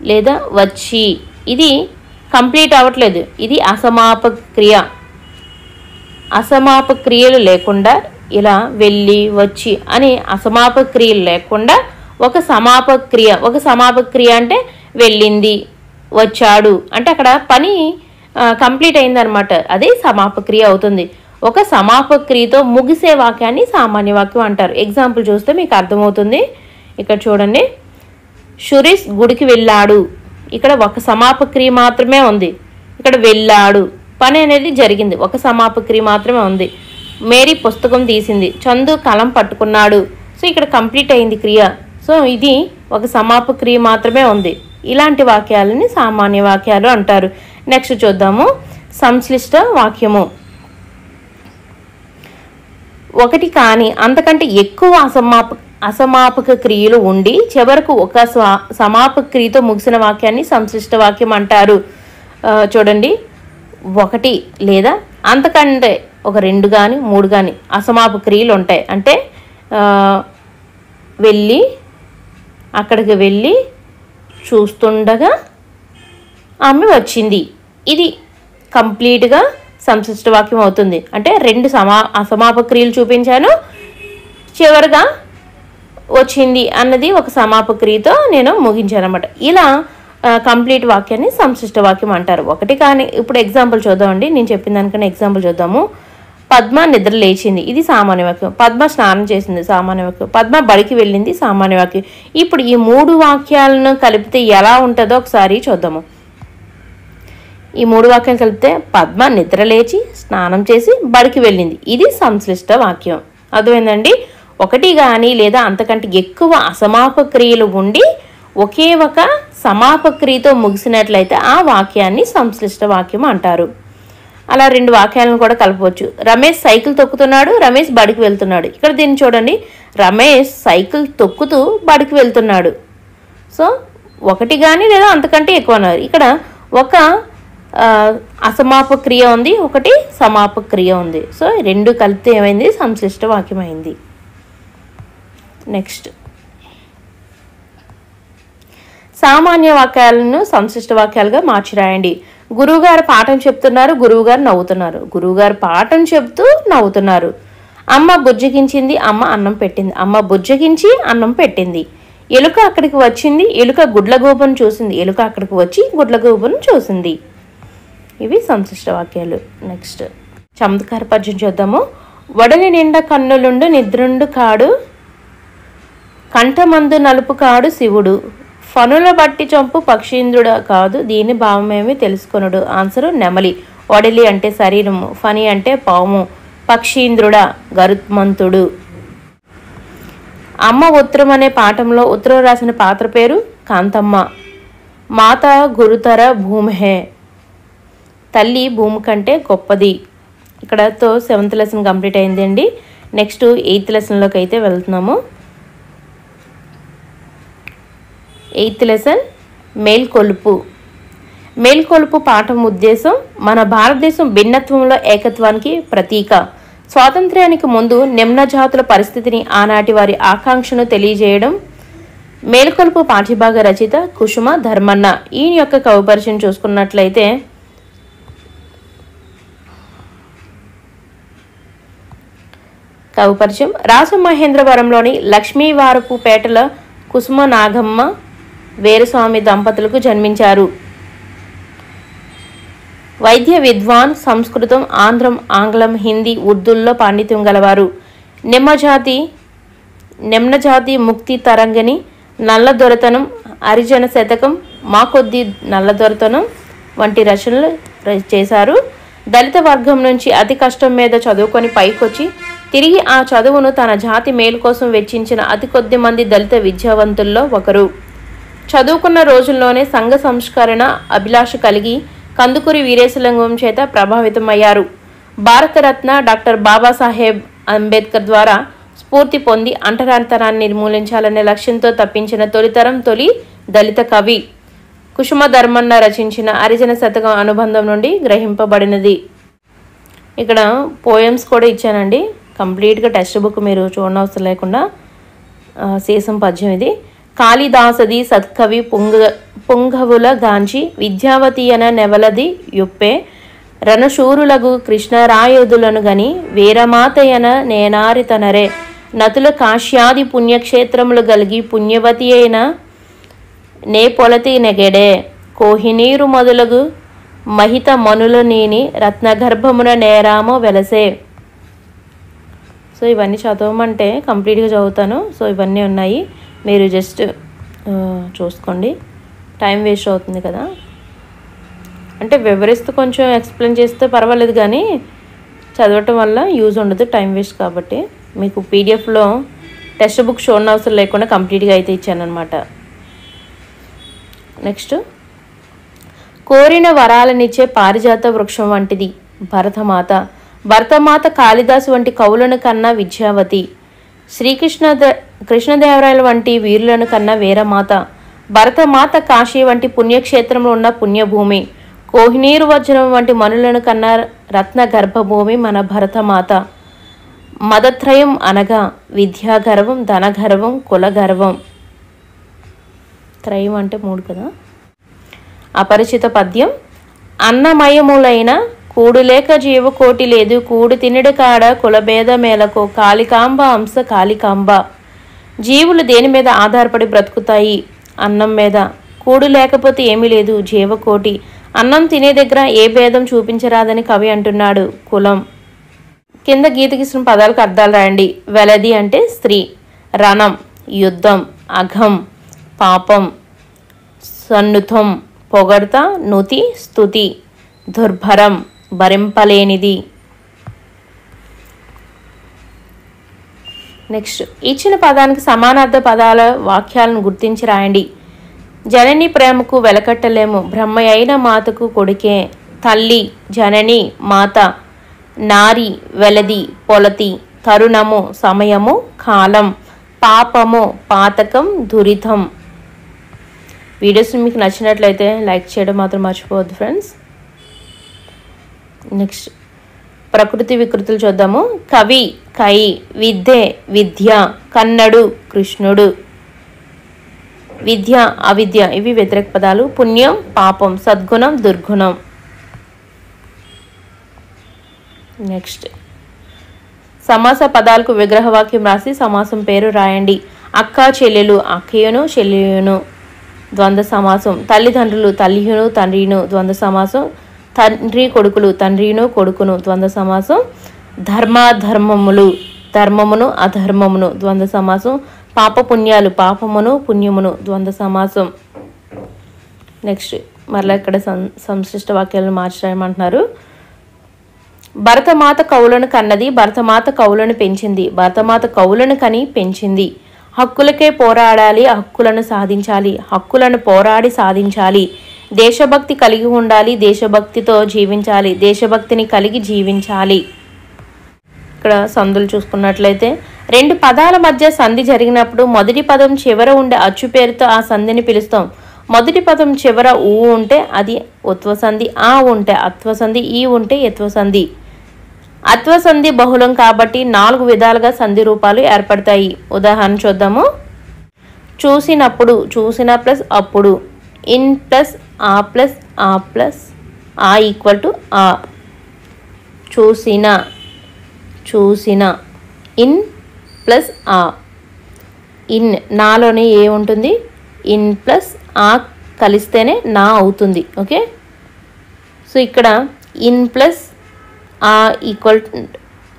లేదా వచ్చి, ఇది కంప్లీట్ అవ్వట్లేదు, ఇది అసమాపక క్రియ. అసమాపక క్రియలు లేకుండా ఇలా వెళ్ళి వచ్చి అని అసమాపక క్రియలు లేకుండా ఒక సమాపక క్రియ. ఒక సమాపక క్రియ అంటే వెళ్ళింది వచ్చాడు అంటే అక్కడ పని కంప్లీట్ అయిందనమాట, అదే సమాపక క్రియ అవుతుంది. ఒక సమాపక క్రియతో ముగిసే వాక్యాన్ని సామాన్య వాక్యం అంటారు. ఎగ్జాంపుల్ చూస్తే మీకు అర్థమవుతుంది. ఇక్కడ చూడండి, సురేష్ గుడికి వెళ్ళాడు. ఇక్కడ ఒక సమాపక క్రియ మాత్రమే ఉంది. ఇక్కడ వెళ్ళాడు పని అనేది జరిగింది, ఒక సమాపక క్రియ మాత్రమే ఉంది. మేరీ పుస్తకం తీసింది. చందు కలం పట్టుకున్నాడు. సో ఇక్కడ కంప్లీట్ అయింది క్రియ. సో ఇది ఒక సమాపక క్రియ మాత్రమే ఉంది. ఇలాంటి వాక్యాలని సామాన్య వాక్యాలు అంటారు. నెక్స్ట్ చూద్దాము సంశ్లిష్ట వాక్యము. ఒకటి కానీ అంతకంటే ఎక్కువ అసమాపక క్రియలు ఉండి చివరకు ఒక సమాపక క్రియతో ముగిసిన వాక్యాన్ని సంశ్లిష్ట వాక్యం అంటారు. చూడండి, ఒకటి లేదా అంతకంటే ఒక 2 కానీ 3 కానీ అసమాపక క్రియలు ఉంటాయి. అంటే అక్కడికి వెళ్ళి చూస్తుండగా ఆమె వచ్చింది. ఇది కంప్లీట్గా సంశ్లిష్ట వాక్యం అవుతుంది. అంటే 2 అసమాపక క్రియలు చూపించాను, చివరిగా వచ్చింది అన్నది ఒక సమాపక క్రియతో నేను ముగించాను అనమాట. ఇలా కంప్లీట్ వాక్యాన్ని సంశ్లిష్ట వాక్యం అంటారు. ఒకటి కానీ ఇప్పుడు ఎగ్జాంపుల్ చూద్దామండి. నేను చెప్పిన దానికన్నా ఎగ్జాంపుల్ చూద్దాము. పద్మ నిద్ర లేచింది, ఇది సామాన్య వాక్యం. పద్మ స్నానం చేసింది, సామాన్య వాక్యం. పద్మ బడికి వెళ్ళింది, సామాన్య వాక్యం. ఇప్పుడు ఈ 3 వాక్యాలను కలిపితే ఎలా ఉంటుందో ఒకసారి చూద్దాము. ఈ 3 వాక్యాలు కలిపితే పద్మ నిద్ర లేచి స్నానం చేసి బడికి వెళ్ళింది, ఇది సంశ్లిష్ట వాక్యం. అర్థమైందండి? ఒకటి కానీ లేదా అంతకంటే ఎక్కువ అసమాపక క్రియలు ఉండి ఒకే ఒక సమాపక క్రియతో ముగిసినట్లయితే ఆ వాక్యాన్ని సంశ్లిష్ట వాక్యం అంటారు. అలా 2 వాక్యాలను కూడా కలపవచ్చు. రమేష్ సైకిల్ తొక్కుతున్నాడు, రమేష్ బడికి వెళ్తున్నాడు. ఇక్కడ దీన్ని చూడండి, రమేష్ సైకిల్ తొక్కుతూ బడికి వెళ్తున్నాడు. సో ఒకటి కానీ లేదా అంతకంటే ఎక్కువ అన్నారు. ఇక్కడ ఒక అసమాపక క్రియ ఉంది, ఒకటి సమాపక క్రియ ఉంది. సో 2 కలిపితే ఏమైంది? సంశ్లిష్ట వాక్యం అయింది. నెక్స్ట్ సామాన్య వాక్యాలను సంశ్లిష్ట వాక్యాలుగా మార్చి రాయండి. గురువుగారు పాఠం చెప్తున్నారు, గురువుగారు నవ్వుతున్నారు. గురువుగారు పాఠం చెప్తూ నవ్వుతున్నారు. అమ్మ బుజ్జగించింది, అమ్మ అన్నం పెట్టింది. అమ్మ బుజ్జగించి అన్నం పెట్టింది. ఎలుక అక్కడికి వచ్చింది, ఎలుక గుడ్లగూబను చూసింది. ఎలుక అక్కడికి వచ్చి గుడ్లగూబను చూసింది. ఇవి సంశ్లిష్ట వాక్యాలు. నెక్స్ట్ చమత్కార పద్యం చూద్దాము. వడలి నిండా కన్నులుండు నిద్రుండు కాడు, కంఠమందు నలుపు కాడు శివుడు, ఫనుల బట్టి చంపు పక్షీంద్రుడు కాదు, దీని భావమేమి తెలుసుకొనుడు. ఆన్సరు నెమలి. వడలి అంటే శరీరము, ఫని అంటే పాము, పక్షీంద్రుడ గరుత్మంతుడు. అమ్మ ఉత్తరం అనే పాఠంలో ఉత్తరం రాసిన పాత్ర పేరు కాంతమ్మ. మాత గురుతర భూమిహే, తల్లి భూమి కంటే గొప్పది. ఇక్కడతో 7th లెసన్ కంప్లీట్ అయిందండి. నెక్స్ట్ 8th లెసన్లోకి అయితే వెళ్తున్నాము. 8th lesson మేల్కొలుపు. మేల్కొలుపు పాఠం ఉద్దేశం మన భారతదేశం భిన్నత్వంలో ఏకత్వానికి ప్రతీక. స్వాతంత్ర్యానికి ముందు నిమ్న జాతుల పరిస్థితిని, ఆనాటి వారి ఆకాంక్షను తెలియజేయడం. మేల్కొలుపు పాఠ్యభాగ రచయిత కుసుమ ధర్మన్న. ఈయన యొక్క కవి పరిచయం చూసుకున్నట్లయితే కవి పరిచయం రాజమహేంద్రవరంలోని లక్ష్మీవారపు పేటల కుసుమ నాగమ్మ వీరస్వామి దంపతులకు జన్మించారు. వైద్య విద్వాన్, సంస్కృతం, ఆంగ్లం, హిందీ, ఉర్దూల్లో పాండిత్యం గలవారు. నిమ్నజాతి ముక్తి తరంగిణి, నల్ల దొరతనం, హరిజన శతకం, మా కొద్ది నల్ల దొరతనం వంటి రచనలు చేశారు. దళిత వర్గం నుంచి అతి కష్టం మీద చదువుకొని పైకొచ్చి తిరిగి ఆ చదువును తన జాతి మేలు కోసం వెచ్చించిన అతి కొద్ది మంది దళిత విద్యావంతుల్లో ఒకరు. చదువుకున్న రోజుల్లోనే సంఘ సంస్కరణ అభిలాష కలిగి కందుకూరి వీరేశలింగం చేత ప్రభావితమయ్యారు. భారతరత్న డాక్టర్ బాబాసాహెబ్ అంబేద్కర్ ద్వారా స్ఫూర్తి పొంది అంటరానితనాన్ని నిర్మూలించాలనే లక్ష్యంతో తప్పించిన తొలి దళిత కవి. కుసుమ ధర్మన్న రచించిన హరిజన శతకం అనుబంధం నుండి గ్రహింపబడినది. ఇక్కడ పోయమ్స్ కూడా ఇచ్చానండి. కంప్లీట్గా టెక్స్ట్ బుక్ మీరు చూడనవసరం లేకుండా సీసం పద్యం ఇది. కాళిదాసది సత్కవి పుంగవుల గాంచి, విద్యావతి అన నెవలది యొప్పే, రణశూరులగు కృష్ణరాయుధులను గని, వీరమాతయన నేనారితనరే, నతుల కాశ్యాది పుణ్యక్షేత్రములు గలిగి పుణ్యవతి అయిన నే పొలతి నెగెడే, కోహినీరు మొదలగు మహిత మనుల నీని రత్నగర్భమున నేరామో వెలసే. సో ఇవన్నీ చదవమంటే కంప్లీట్గా చదువుతాను. సో ఇవన్నీ ఉన్నాయి, మీరు జస్ట్ చూసుకోండి. టైం వేస్ట్ అవుతుంది కదా, అంటే వివరిస్తూ కొంచెం ఎక్స్ప్లెయిన్ చేస్తే పర్వాలేదు, కానీ చదవటం వల్ల యూజ్ ఉండదు, టైం వేస్ట్. కాబట్టి మీకు పీడిఎఫ్లో టెక్స్ట్ బుక్ చూడనవసరం లేకుండా కంప్లీట్గా అయితే ఇచ్చాను అనమాట. నెక్స్ట్ కోరిన వరాలనిచ్చే పారిజాత వృక్షం వంటిది భరతమాత. భరతమాత కాళిదాసు వంటి కవులను కన్నా విద్యావతి. కృష్ణదేవరాయల వంటి వీరులను కన్నా వీరమాత. భరతమాత కాశీ వంటి పుణ్యక్షేత్రంలో ఉన్న పుణ్యభూమి. కోహినీరు వజ్రం వంటి మనులను కన్నా రత్న గర్భభూమి మన భరతమాత. మదత్రయం అనగా విద్యాగర్వం, ధనగర్వం, కులగర్వం. త్రయం అంటే 3 కదా. అపరిచిత పద్యం. అన్నమయములైన కూడులేక జీవకోటి లేదు, కూడు తినడు కాడ కులభేద మేలకు, కాళికాంబ అంశ కాళికాంబ. జీవులు దేని మీద ఆధారపడి బ్రతుకుతాయి? అన్నం మీద. కూడు లేకపోతే ఏమీ లేదు, జీవకోటి. అన్నం తినే దగ్గర ఏ భేదం చూపించరాదని కవి అంటున్నాడు. కులం. కింద గీత గీసిన పదాలకు అర్థాలు రాయండి. వెలది అంటే స్త్రీ, రణం యుద్ధం, అఘం పాపం, సన్నుతం పొగడ్త, నుతి స్తుతి, దుర్భరం భరింపలేనిది. నెక్స్ట్ ఇచ్చిన పదానికి సమానార్థ పదాల వాక్యాలను గుర్తించి రాయండి. జనని ప్రేమకు వెలకట్టలేము, బ్రహ్మ అయిన మాతకు కొడుకే. తల్లి జనని మాత. నారి వెలది పొలతి. తరుణము సమయము కాలం. పాపము పాతకం దురితం. వీడియోస్ మీకు నచ్చినట్లయితే లైక్ చేయడం మాత్రం మర్చిపోవద్దు ఫ్రెండ్స్. నెక్స్ట్ ప్రకృతి వికృతులు చూద్దాము. కవి కై, విద్యే విద్య, కన్నడు కృష్ణుడు. విద్య అవిద్య ఇవి వ్యతిరేక పదాలు. పుణ్యం పాపం, సద్గుణం దుర్గుణం. నెక్స్ట్ సమాస పదాలకు విగ్రహవాక్యం రాసి సమాసం పేరు రాయండి. అక్క చెల్లెలు, అక్కయ్యను చెల్లెయును ద్వంద్వ సమాసం. తల్లిదండ్రులు, తల్లియును తండ్రిను ద్వంద్వ సమాసం. తండ్రి కొడుకులు, తండ్రిను కొడుకును ద్వంద్వ సమాసం. ధర్మాధర్మములు, ధర్మమును అధర్మమును ద్వంద్వ సమాసం. పాపపుణ్యాలు, పాపమును పుణ్యమును ద్వంద్వ సమాసం. నెక్స్ట్ మరలా ఇక్కడ సంశ్లిష్ట వాక్యాలను మార్చరాయమంటున్నారు. భరతమాత కవులను కన్నది, భరతమాత కవులను పెంచింది. భరతమాత కవులను కని పెంచింది. హక్కులకే పోరాడాలి, హక్కులను సాధించాలి. హక్కులను పోరాడి సాధించాలి. దేశభక్తి కలిగి ఉండాలి, దేశభక్తితో జీవించాలి. దేశభక్తిని కలిగి జీవించాలి. ఇక్కడ సందులు చూసుకున్నట్లయితే 2 పదాల మధ్య సంధి జరిగినప్పుడు మొదటి పదం చివర ఉండే అచ్చు పేరుతో ఆ సంధిని పిలుస్తాం. మొదటి పదం చివర ఊ ఉంటే అది ఉత్వసంధి, ఆ ఉంటే అత్వసంధి, ఈ ఉంటే యత్వసంధి. అత్వసంధి బహుళం కాబట్టి 4 విధాలుగా సంధి రూపాలు ఏర్పడతాయి. ఉదాహరణ చూద్దాము. చూసినప్పుడు, చూసిన ప్లస్ అప్పుడు. ఇన్ ప్లస్ ఆ ప్లస్ ఆ ప్లస్ ఆ ఈక్వల్ టు ఆ. చూసిన, చూసిన. ఇన్ ప్లస్ ఆ. ఇన్ నాలోనే ఏ ఉంటుంది? ఇన్ ప్లస్ ఆ కలిస్తేనే నా అవుతుంది. ఓకే, సో ఇక్కడ ఇన్ ప్లస్ ఆ ఈక్వల్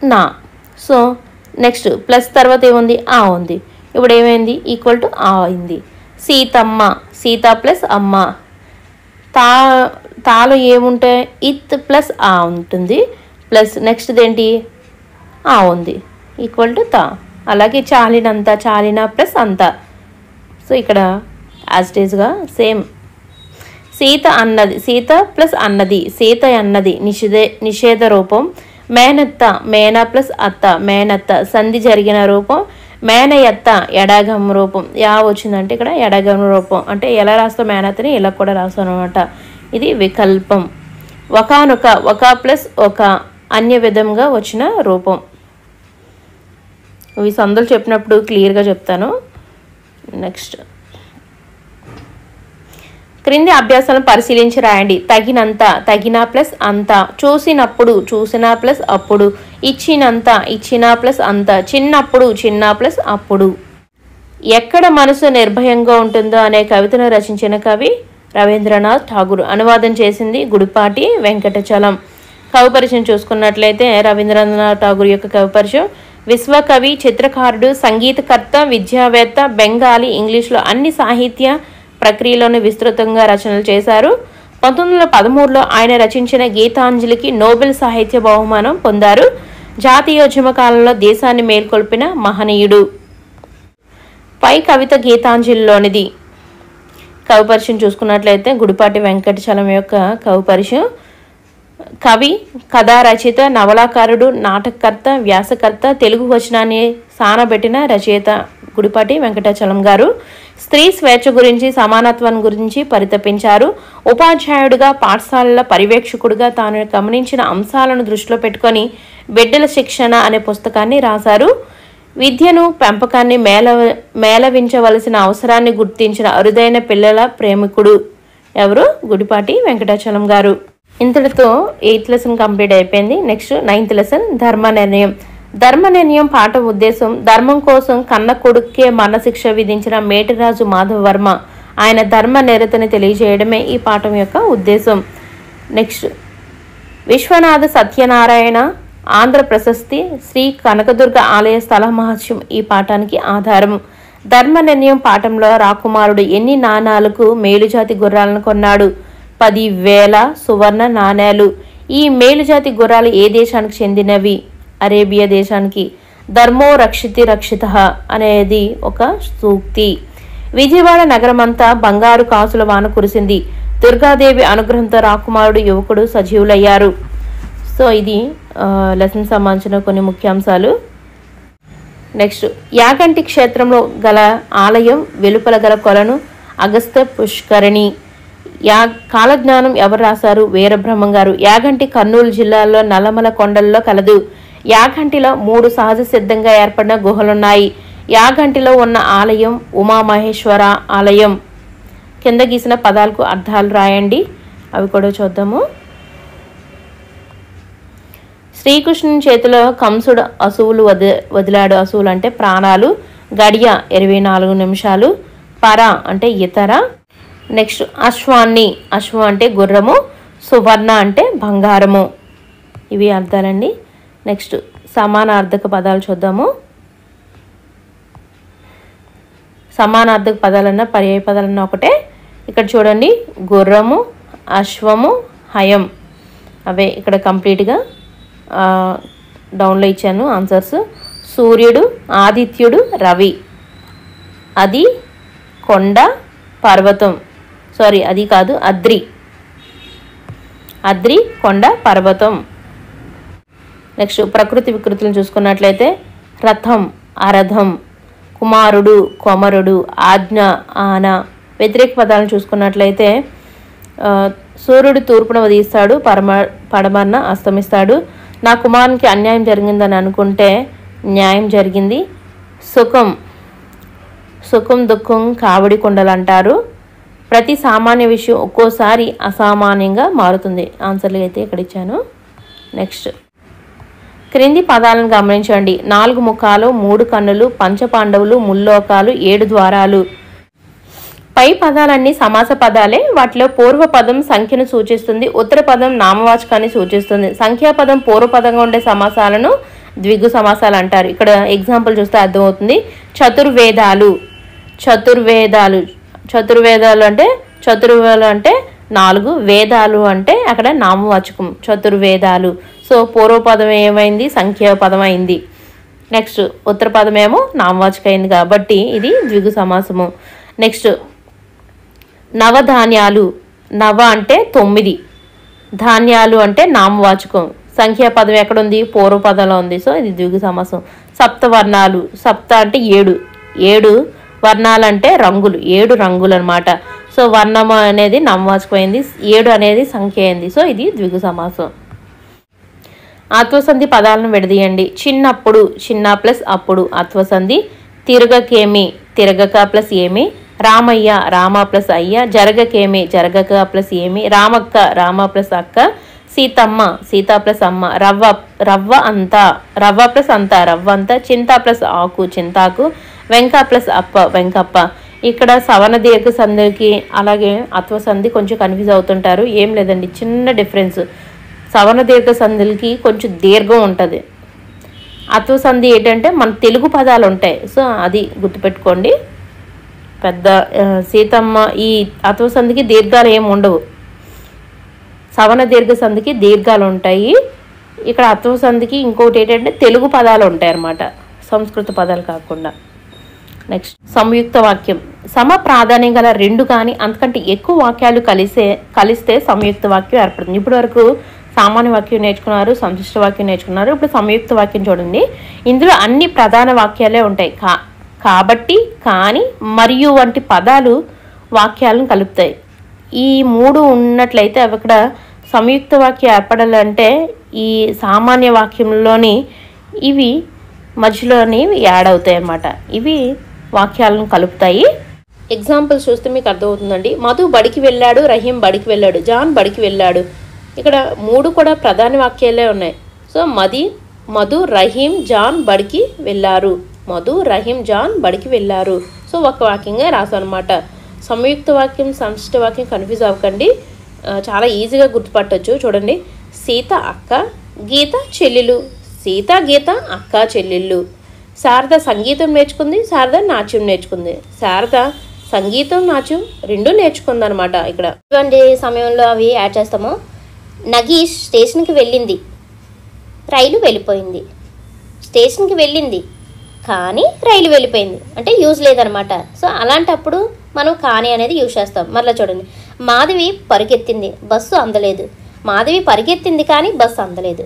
నా. సో నెక్స్ట్ ప్లస్ తర్వాత ఏముంది? ఆ ఉంది. ఇప్పుడు ఏమైంది? ఈక్వల్ టు ఆ అయింది. సీతమ్మ, సీత ప్లస్ అమ్మ. తాలో ఏముంటాయి? ఇత్ ప్లస్ ఆ ఉంటుంది. ప్లస్ నెక్స్ట్ ఏంటి? ఆ ఉంది, ఈక్వల్ టు తా. అలాగే చాలినంత, చాలిన ప్లస్ అంత. సో ఇక్కడ యాజ్ ఇట్ ఈస్గా సేమ్. సీత అన్నది, సీత ప్లస్ అన్నది, సీత అన్నది నిషేధ రూపం. మేనత్త, మేన ప్లస్ అత్త, మేనత్త సంధి జరిగిన రూపం. మేనయత్త ఎడాగం రూపం. యా వచ్చిందంటే ఇక్కడ ఎడాగం రూపం. అంటే ఎలా రాస్తాం మేనత్తని ఇలా కూడా రాస్తాం అనమాట. ఇది వికల్పం. ఒకానొక, ఒక ప్లస్ ఒక అన్య విధంగా వచ్చిన రూపం. ఇవి సందులు చెప్పినప్పుడు క్లియర్గా చెప్తాను. నెక్స్ట్ క్రింది అభ్యాసాలను పరిశీలించి రాయండి. తగినంత, తగిన ప్లస్ అంత. చూసినప్పుడు, చూసిన ప్లస్ అప్పుడు. ఇచ్చినంత, ఇచ్చిన ప్లస్ అంత. చిన్నప్పుడు, చిన్న ప్లస్ అప్పుడు. ఎక్కడ మనసు నిర్భయంగా ఉంటుందో అనే కవితను రచించిన కవి రవీంద్రనాథ్ ఠాగూర్. అనువాదం చేసింది గుడిపాటి వెంకటచలం. కవి పరిచయం చూసుకున్నట్లయితే రవీంద్రనాథ్ ఠాగూర్ యొక్క కవి పరిచయం: విశ్వకవి, చిత్రకారుడు, సంగీతకర్త, విద్యావేత్త, బెంగాలీ, ఇంగ్లీష్లో అన్ని సాహిత్య ప్రక్రియలోనే విస్తృతంగా రచనలు చేశారు. 1913లో ఆయన రచించిన గీతాంజలికి నోబెల్ సాహిత్య బహుమానం పొందారు. జాతీయోద్యమ కాలంలో దేశాన్ని మేల్కొల్పిన మహనీయుడు. పై కవిత గీతాంజలిలోనిది. కవి పరిచయం చూసుకున్నట్లయితే గుడిపాటి వెంకటచలం యొక్క కవి పరిచయం. కవి, కథా రచయిత, నవలాకారుడు, నాటకకర్త, వ్యాసకర్త, తెలుగు వచనాన్ని సానబెట్టిన రచయిత గుడిపాటి వెంకటాచలం గారు. స్త్రీ స్వేచ్ఛ గురించి, సమానత్వం గురించి పరితపించారు. ఉపాధ్యాయుడిగా, పాఠశాలల పర్యవేక్షకుడిగా తాను గమనించిన అంశాలను దృష్టిలో పెట్టుకొని బిడ్డల శిక్షణ అనే పుస్తకాన్ని రాశారు. విద్యను, పెంపకాన్ని మేళవించవలసిన అవసరాన్ని గుర్తించిన అరుదైన పిల్లల ప్రేమికుడు ఎవరు? గుడిపాటి వెంకటాచలం గారు. ఇంతటితో 8th లెసన్ కంప్లీట్ అయిపోయింది. నెక్స్ట్ 9th లెసన్ ధర్మ నిర్ణయం. ధర్మ నిర్ణయం పాఠం ఉద్దేశం: ధర్మం కోసం కన్న కొడుక్కే మరణశిక్ష విధించిన మేటిరాజు మాధవ వర్మ ఆయన ధర్మ నిరతని తెలియజేయడమే ఈ పాఠం యొక్క ఉద్దేశం. నెక్స్ట్ విశ్వనాథ సత్యనారాయణ ఆంధ్ర ప్రశస్తి, శ్రీ కనకదుర్గ ఆలయ స్థల మహత్యం ఈ పాఠానికి ఆధారం. ధర్మ నిర్ణయం పాఠంలో రాకుమారుడు ఎన్ని నాణాలకు మేలుజాతి గుర్రాలను కొన్నాడు? 10,000 సువర్ణ నాణేలు. ఈ మేలుజాతి గుర్రాలు ఏ దేశానికి చెందినవి? అరేబియా దేశానికి. ధర్మో రక్షితి రక్షిత అనేది ఒక సూక్తి. విజయవాడ నగరమంతా బంగారు కాసుల వాన కురిసింది. దుర్గాదేవి అనుగ్రహంతో రాకుమారుడు యువకుడు సజీవులయ్యారు. సో ఇది లెసన్ సంబంధించిన కొన్ని ముఖ్యాంశాలు. నెక్స్ట్ యాగంటి క్షేత్రంలో గల ఆలయం వెలుపల గల కొలను అగస్త్య పుష్కరిణి. కాలజ్ఞానం ఎవరు రాశారు? వీరబ్రహ్మం గారు. యాగంటి కర్నూలు జిల్లాలో నల్లమల కొండల్లో కలదు. యాగంటిలో 3 సహజ సిద్ధంగా ఏర్పడిన గుహలున్నాయి. యాగంటిలో ఉన్న ఆలయం ఉమామహేశ్వర ఆలయం. కింద గీసిన పదాలకు అర్థాలు రాయండి, అవి కూడా చూద్దాము. శ్రీకృష్ణుని చేతిలో కంసుడు అసువులు వదిలాడు. అసువులు అంటే ప్రాణాలు. గడియ 24 నిమిషాలు. పర అంటే ఇతర. నెక్స్ట్ అశ్వాన్ని, అశ్వం అంటే గుర్రము. సువర్ణ అంటే బంగారము. ఇవి అర్థాలండి. నెక్స్ట్ సమానార్థక పదాలు చూద్దాము. సమానార్థక పదాలన్నా పర్యాయ పదాలన్నా ఒకటే. ఇక్కడ చూడండి, గుర్రము, అశ్వము, హయం, అవే ఇక్కడ కంప్లీట్గా డౌన్లో ఇచ్చాను ఆన్సర్స్. సూర్యుడు, ఆదిత్యుడు, రవి. అది కొండ, పర్వతం. సారీ, అది కాదు, అద్రి. అద్రి, కొండ, పర్వతం. నెక్స్ట్ ప్రకృతి వికృతులను చూసుకున్నట్లయితే రథం, అరథం, కుమారుడు, కొమరుడు, ఆజ్ఞ, ఆన. వ్యతిరేక పదాలను చూసుకున్నట్లయితే సూర్యుడు తూర్పున ఉదయిస్తాడు, పడమరన అస్తమిస్తాడు. నా కుమారునికి అన్యాయం జరిగిందని అనుకుంటే న్యాయం జరిగింది. సుఖం, సుఖం దుఃఖం కావడి కుండలు అంటారు. ప్రతి సామాన్య విషయం ఒక్కోసారి అసామాన్యంగా మారుతుంది. ఆన్సర్లు అయితే ఇక్కడ ఇచ్చాను. నెక్స్ట్ క్రింది పదాలను గమనించండి. 4 ముఖాలు, 3 కన్నులు, పంచపాండవులు, ముల్లోకాలు, 7 ద్వారాలు. పై పదాలన్నీ సమాస పదాలే. వాటిలో పూర్వపదం సంఖ్యను సూచిస్తుంది, ఉత్తర పదం నామవాచకాన్ని సూచిస్తుంది. సంఖ్యాపదం పూర్వపదంగా ఉండే సమాసాలను ద్విగు సమాసాలు అంటారు. ఇక్కడ ఎగ్జాంపుల్ చూస్తే అర్థమవుతుంది. చతుర్వేదాలు, చతుర్వేదాలు. చతుర్వేదాలు అంటే 4, వేదాలు అంటే అక్కడ నామవాచకం. చతుర్వేదాలు. సో పూర్వపదం ఏమైంది? సంఖ్యాపదం అయింది. నెక్స్ట్ ఉత్తర పదం ఏమో నామవాచకం అయింది కాబట్టి ఇది ద్విగు సమాసము. నెక్స్ట్ నవధాన్యాలు. నవ అంటే 9, ధాన్యాలు అంటే నామవాచకం. సంఖ్యాపదం ఎక్కడుంది? పూర్వపదంలో ఉంది. సో ఇది ద్విగు సమాసం. సప్తవర్ణాలు. సప్త అంటే 7 వర్ణాలు అంటే రంగులు, 7 రంగులు అనమాట. సో వర్ణము అనేది నామవాచకం అయింది, 7 అనేది సంఖ్య అయింది. సో ఇది ద్విగు సమాసం. ఆత్వసంధి పదాలను విడదీయండి. చిన్నప్పుడు, చిన్న ప్లస్ అప్పుడు ఆత్వసంధి. తిరగకేమి, తిరగక ప్లస్ ఏమి. రామయ్య, రామ ప్లస్ అయ్య. జరగకేమి, జరగక ప్లస్ ఏమి. రామక్క, రామ ప్లస్ అక్క. సీతమ్మ, సీత ప్లస్ అమ్మ. రవ్వ అంత, రవ్వ ప్లస్ అంత, రవ్వ అంత. చింత ప్లస్ ఆకు, చింతాకు. వెంక ప్లస్ అప్ప, వెంకప్ప. ఇక్కడ సవర్ణ దీర్ఘ సంధికి అలాగే అత్వసంధి కొంచెం కన్ఫ్యూజ్ అవుతుంటారు. ఏం లేదండి, చిన్న డిఫరెన్స్. సవర్ణ దీర్ఘ సంధులకి కొంచెం దీర్ఘం ఉంటుంది. అత్వసంధి ఏంటంటే మన తెలుగు పదాలు ఉంటాయి. సో అది గుర్తుపెట్టుకోండి. పెద్ద సీతమ్మ, ఈ అత్వసంధికి దీర్ఘాలు ఏమి ఉండవు. సవర్ణ దీర్ఘ సంధికి దీర్ఘాలు ఉంటాయి. ఇక్కడ అత్వసంధికి ఇంకోటి ఏంటంటే తెలుగు పదాలు ఉంటాయి అన్నమాట, సంస్కృత పదాలు కాకుండా. నెక్స్ట్ సంయుక్త వాక్యం. సమ ప్రాధాన్యం గల 2 కానీ అంతకంటే ఎక్కువ వాక్యాలు కలిస్తే సంయుక్త వాక్యం ఏర్పడుతుంది. ఇప్పటి వరకు సామాన్య వాక్యం నేర్చుకున్నారు, సంశిష్ట వాక్యం నేర్చుకున్నారు. ఇప్పుడు సంయుక్త వాక్యం చూడండి. ఇందులో అన్ని ప్రధాన వాక్యాలే ఉంటాయి. కాబట్టి, కానీ, మరియు వంటి పదాలు వాక్యాలను కలుపుతాయి. ఈ 3 ఉన్నట్లయితే అవి ఇక్కడ సంయుక్త వాక్యం ఏర్పడాలంటే ఈ సామాన్య వాక్యంలోని ఇవి మధ్యలోని యాడ్ అవుతాయి అన్నమాట. ఇవి వాక్యాలను కలుపుతాయి. ఎగ్జాంపుల్స్ చూస్తే మీకు అర్థమవుతుందండి. మధు బడికి వెళ్ళాడు, రహీం బడికి వెళ్ళాడు, జాన్ బడికి వెళ్ళాడు. ఇక్కడ 3 కూడా ప్రధాన వాక్యాలే ఉన్నాయి. సో మధు, రహీం, జాన్ బడికి వెళ్ళారు. మధు, రహీం, జాన్ బడికి వెళ్ళారు. సో ఒక వాక్యంగా రాసానమాట. సంయుక్త వాక్యం, సంశిష్ట వాక్యం కన్ఫ్యూజ్ అవ్వకండి, చాలా ఈజీగా గుర్తుపట్టవచ్చు. చూడండి, సీత అక్క, గీత చెల్లెలు. సీత, గీత అక్క చెల్లెళ్ళు. శారద సంగీతం నేర్చుకుంది, శారద నాట్యం నేర్చుకుంది. శారద సంగీతం, నాట్యం 2 నేర్చుకుంది అనమాట. ఇక్కడ ఇటువంటి సమయంలో అవి యాడ్ చేస్తాము. నగీష్ స్టేషన్కి వెళ్ళింది, రైలు వెళ్ళిపోయింది. స్టేషన్కి వెళ్ళింది కానీ రైలు వెళ్ళిపోయింది అంటే యూజ్ లేదనమాట. సో అలాంటప్పుడు మనం కానీ అనేది యూజ్ చేస్తాం. మరలా చూడండి, మాధవి పరిగెత్తింది, బస్సు అందలేదు. మాధవి పరిగెత్తింది కానీ బస్సు అందలేదు.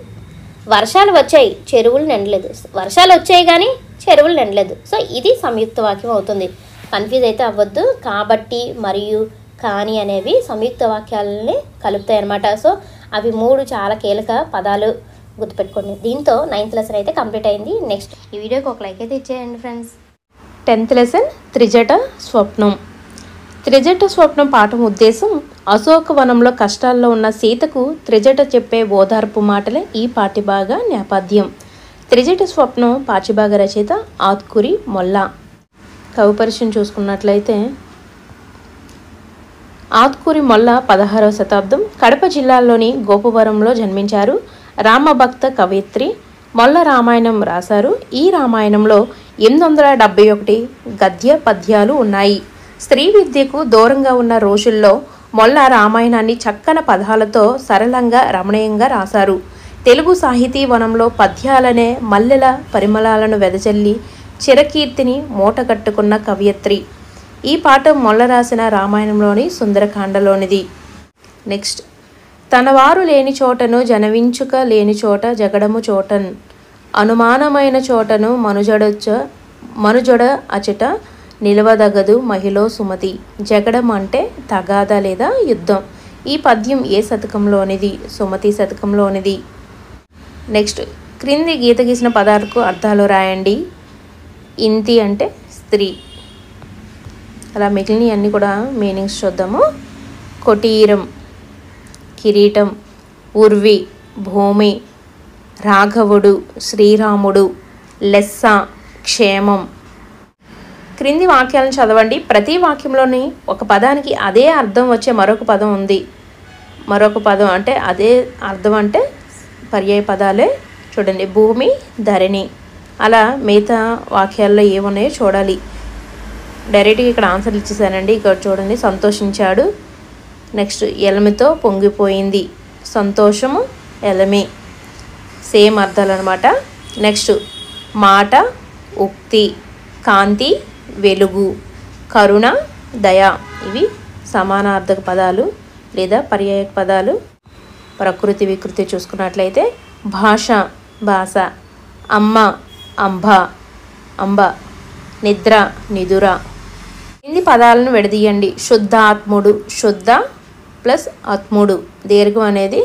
వర్షాలు వచ్చాయి, చెరువులు నిండలేదు. వర్షాలు వచ్చాయి కానీ చెరువులు నిండలేదు. సో ఇది సంయుక్త వాక్యం అవుతుంది. కన్ఫ్యూజ్ అయితే అవ్వద్దు. కాబట్టి, మరియు, కానీ అనేవి సంయుక్త వాక్యాలని కలుపుతాయి అన్నమాట. సో అవి 3 చాలా కీలక పదాలు, గుర్తుపెట్టుకోండి. దీంతో 9th లెసన్ అయితే కంప్లీట్ అయింది. నెక్స్ట్ ఈ వీడియోకి ఒక లైక్ అయితే ఇచ్చేయండి ఫ్రెండ్స్. 10th లెసన్ త్రిజట స్వప్నం. త్రిజట స్వప్నం పాఠం ఉద్దేశం అశోకవనంలో కష్టాల్లో ఉన్న సీతకు త్రిజట చెప్పే ఓదార్పు మాటలే ఈ పాఠ్యభాగ నేపథ్యం. త్రిజట స్వప్నం పాఠ్యభాగ రచయిత ఆత్కూరి మొల్లా. కవి పరిచయం చూసుకున్నట్లయితే ఆత్కూరి మొల్లా 16వ శతాబ్దం కడప జిల్లాలోని గోపవరంలో జన్మించారు. రామభక్త కవయిత్రి. మొల్ల రామాయణం రాశారు. ఈ రామాయణంలో 871 గద్య పద్యాలు ఉన్నాయి. స్త్రీ విద్యకు దూరంగా ఉన్న రోజుల్లో మొల్ల రామాయణాన్ని చక్కని పదాలతో సరళంగా రమణీయంగా రాశారు. తెలుగు సాహితీ వనంలో పద్యాలనే మల్లెల పరిమళాలను వెదజల్లి చిరకీర్తిని మూటగట్టుకున్న కవయిత్రి. ఈ పాఠం మొల్ల రాసిన రామాయణంలోని సుందరకాండలోనిది. నెక్స్ట్, తన వారు లేని చోటను జనవించుక లేని చోట జగడము చోటన్, అనుమానమైన చోటను మనుజొడ అచట నిలవదగదు మహిళ సుమతి. జగడం అంటే తగాద లేదా యుద్ధం. ఈ పద్యం ఏ శతకంలోనిది? సుమతి శతకంలోనిది. నెక్స్ట్, క్రింది గీత గీసిన పదాలకు అర్థాలు రాయండి. ఇంతి అంటే స్త్రీ. అలా మిగిలినవి అన్నీ కూడా మీనింగ్స్ చూద్దాము. కొటీరం, కిరీటం, ఉర్వి, భూమి, రాఘవుడు, శ్రీరాముడు, లెస్స, క్షేమం. క్రింది వాక్యాలను చదవండి. ప్రతి వాక్యంలోని ఒక పదానికి అదే అర్థం వచ్చే మరొక పదం ఉంది. మరొక పదం అంటే అదే అర్థం అంటే పర్యాయ పదాలే. చూడండి, భూమి, ధరణి. అలా మిగతా వాక్యాల్లో ఏమున్నాయో చూడాలి. డైరెక్ట్గా ఇక్కడ ఆన్సర్లు ఇచ్చేసానండి. ఇక్కడ చూడండి, సంతోషించాడు. నెక్స్ట్, ఎలమితో పొంగిపోయింది. సంతోషము, ఎలమి సేమ్ అర్థాలు అనమాట. నెక్స్ట్, మాట, ఉక్తి, కాంతి, వెలుగు, కరుణ, దయ. ఇవి సమానార్థక పదాలు లేదా పర్యాయక పదాలు. ప్రకృతి వికృతి చూసుకున్నట్లయితే భాష, భాష, అమ్మ, అంబ, అంబ, నిద్ర, నిదుర. కింది పదాలను విడదీయండి. శుద్ధ ఆత్ముడు, శుద్ధ ప్లస్ ఆత్ముడు. దీర్ఘం అనేది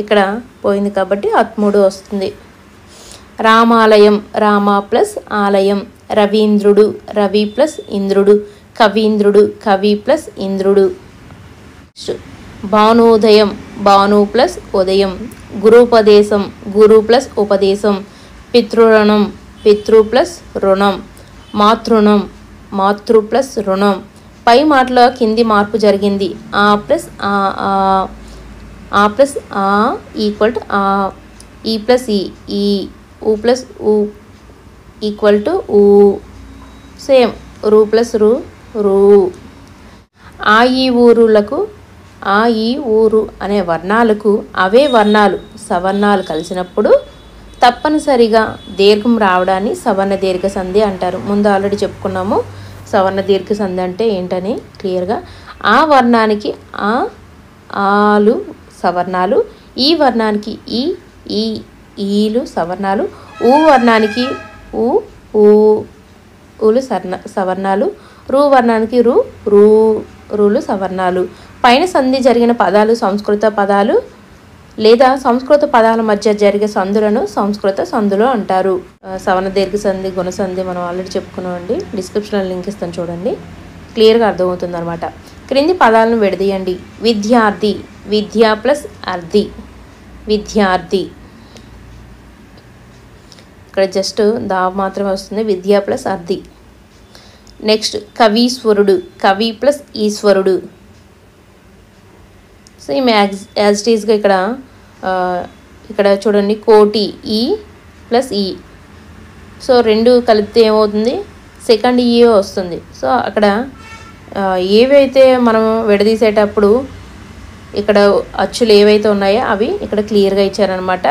ఇక్కడ పోయింది కాబట్టి ఆత్ముడు వస్తుంది. రామాలయం, రామ ప్లస్ ఆలయం. రవీంద్రుడు, రవి ప్లస్ ఇంద్రుడు. కవీంద్రుడు, కవి ప్లస్ ఇంద్రుడు. భానుదయం, భాను ప్లస్ ఉదయం. గురుపదేశం, గురు ప్లస్ ఉపదేశం. పితృరుణం, పితృ ప్లస్ రుణం. మాతృణం, మాతృ ప్లస్ రుణం. పై మాటలో కింది మార్పు జరిగింది. ఆ ప్లస్ ఆ ప్లస్ ఆ ఈక్వల్ టు ఆ. ఈ ప్లస్ ఈ. ఊ ప్లస్ ఊ ఈక్వల్ టు ఊ. సేమ్ రు ప్లస్ రు, రు. ఆ ఈ ఊరులకు, ఆ ఈ ఊరు అనే వర్ణాలకు అవే వర్ణాలు సవర్ణాలు కలిసినప్పుడు తప్పనిసరిగా దీర్ఘం రావడాన్ని సవర్ణ దీర్ఘ సంధి అంటారు. ముందు ఆల్రెడీ చెప్పుకున్నాము. సవర్ణ దీర్ఘ సంధి అంటే ఏంటని క్లియర్గా. ఆ వర్ణానికి ఆ ఆలు సవర్ణాలు, ఈ వర్ణానికి ఈ ఈ ఈలు సవర్ణాలు, ఊ వర్ణానికి ఊ ఊలు సవర్ణాలు, రు వర్ణానికి రు రూలు సవర్ణాలు. పైన సంధి జరిగిన పదాలు సంస్కృత పదాలు లేదా సంస్కృత పదాల మధ్య జరిగే సంధులను సంస్కృత సంధులు అంటారు. సవర్ణ దీర్ఘ సంధి, గుణ సంధి మనం ఆల్రెడీ చెప్పుకున్నామండి. డిస్క్రిప్షన్లో లింక్ ఇస్తాను చూడండి, క్లియర్గా అర్థమవుతుంది అనమాట. క్రింది పదాలను విడదీయండి. విద్యార్థి, విద్య ప్లస్ అర్థి, విద్యార్థి. ఇక్కడ జస్ట్ దా మాత్రమే వస్తుంది, విద్య ప్లస్ అర్థి. నెక్స్ట్ కవీశ్వరుడు, కవి ప్లస్ ఈశ్వరుడు. సో ఈమె యాజ్ ఇట్ ఈస్గా ఇక్కడ చూడండి, కోటి ఈ ప్లస్ ఈ. సో రెండు కలిపితే ఏమవుతుంది, సెకండ్ ఈ వస్తుంది. సో అక్కడ ఏవైతే మనం విడదీసేటప్పుడు ఇక్కడ అచ్చులు ఏవైతే ఉన్నాయో అవి ఇక్కడ క్లియర్గా ఇచ్చారనమాట.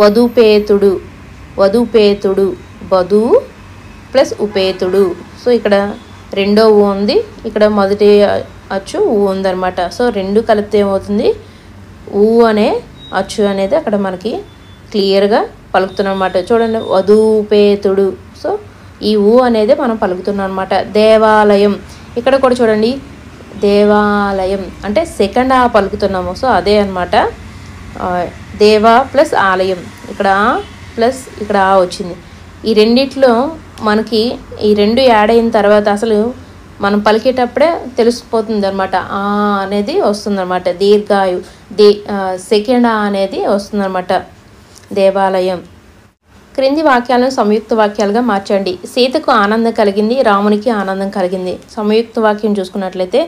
వధూపేతుడు, వధూపేతుడు, వధూ ప్లస్ ఉపేతుడు. సో ఇక్కడ రెండో ఊ ఉంది, ఇక్కడ మొదటి అచ్చు ఊ ఉందన్నమాట. సో రెండు కలిపితే ఏమవుతుంది, ఊ అనే అచ్చు అనేది అక్కడ మనకి క్లియర్గా పలుకుతున్నాం అనమాట. చూడండి, వధూపేతుడు. సో ఈ ఊ అనేది మనం పలుకుతున్నాం అనమాట. దేవాలయం, ఇక్కడ కూడా చూడండి, దేవాలయం అంటే సెకండ్ ఆ పలుకుతున్నాము. సో అదే అనమాట, దేవా ప్లస్ ఆలయం. ఇక్కడ ప్లస్ ఇక్కడ ఆ వచ్చింది. ఈ రెండిట్లో మనకి ఈ రెండు యాడ్ అయిన తర్వాత అసలు మనం పలికేటప్పుడే తెలిసిపోతుంది అనమాట, ఆ అనేది వస్తుందన్నమాట. దీర్ఘాయు సెకండ్ ఆ అనేది వస్తుందన్నమాట, దేవాలయం. క్రింది వాక్యాలను సంయుక్త వాక్యాలుగా మార్చండి. సీతకు ఆనందం కలిగింది, రామునికి ఆనందం కలిగింది. సంయుక్త వాక్యం చూసుకున్నట్లయితే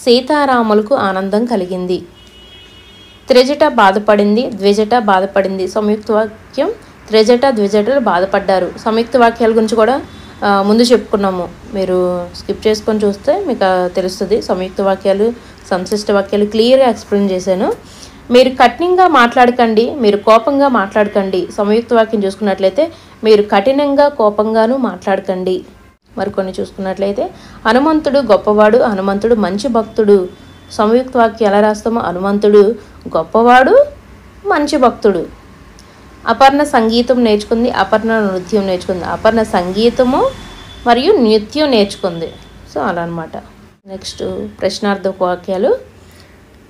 సీతారాములకు ఆనందం కలిగింది. త్రిజట బాధపడింది, ద్విజట బాధపడింది. సంయుక్త వాక్యం త్రిజట ద్విజటలు బాధపడ్డారు. సంయుక్త వాక్యాల గురించి కూడా ముందు చెప్పుకున్నాము, మీరు స్కిప్ చేసుకొని చూస్తే మీకు తెలుస్తుంది. సంయుక్త వాక్యాలు, సంశిష్ట వాక్యాలు క్లియర్గా ఎక్స్ప్లెయిన్ చేశాను. మీరు కఠినంగా మాట్లాడకండి, మీరు కోపంగా మాట్లాడకండి. సంయుక్త వాక్యం చూసుకున్నట్లయితే మీరు కఠినంగా కోపంగాను మాట్లాడకండి. మరికొన్ని చూసుకున్నట్లయితే హనుమంతుడు గొప్పవాడు, హనుమంతుడు మంచి భక్తుడు. సంయుక్త వాక్యం ఎలా రాస్తామో, హనుమంతుడు గొప్పవాడు, మంచి భక్తుడు. అపర్ణ సంగీతం నేర్చుకుంది, అపర్ణ నృత్యం నేర్చుకుంది. అపర్ణ సంగీతము మరియు నృత్యం నేర్చుకుంది. సో అలా అనమాట. నెక్స్ట్ ప్రశ్నార్థక వాక్యాలు.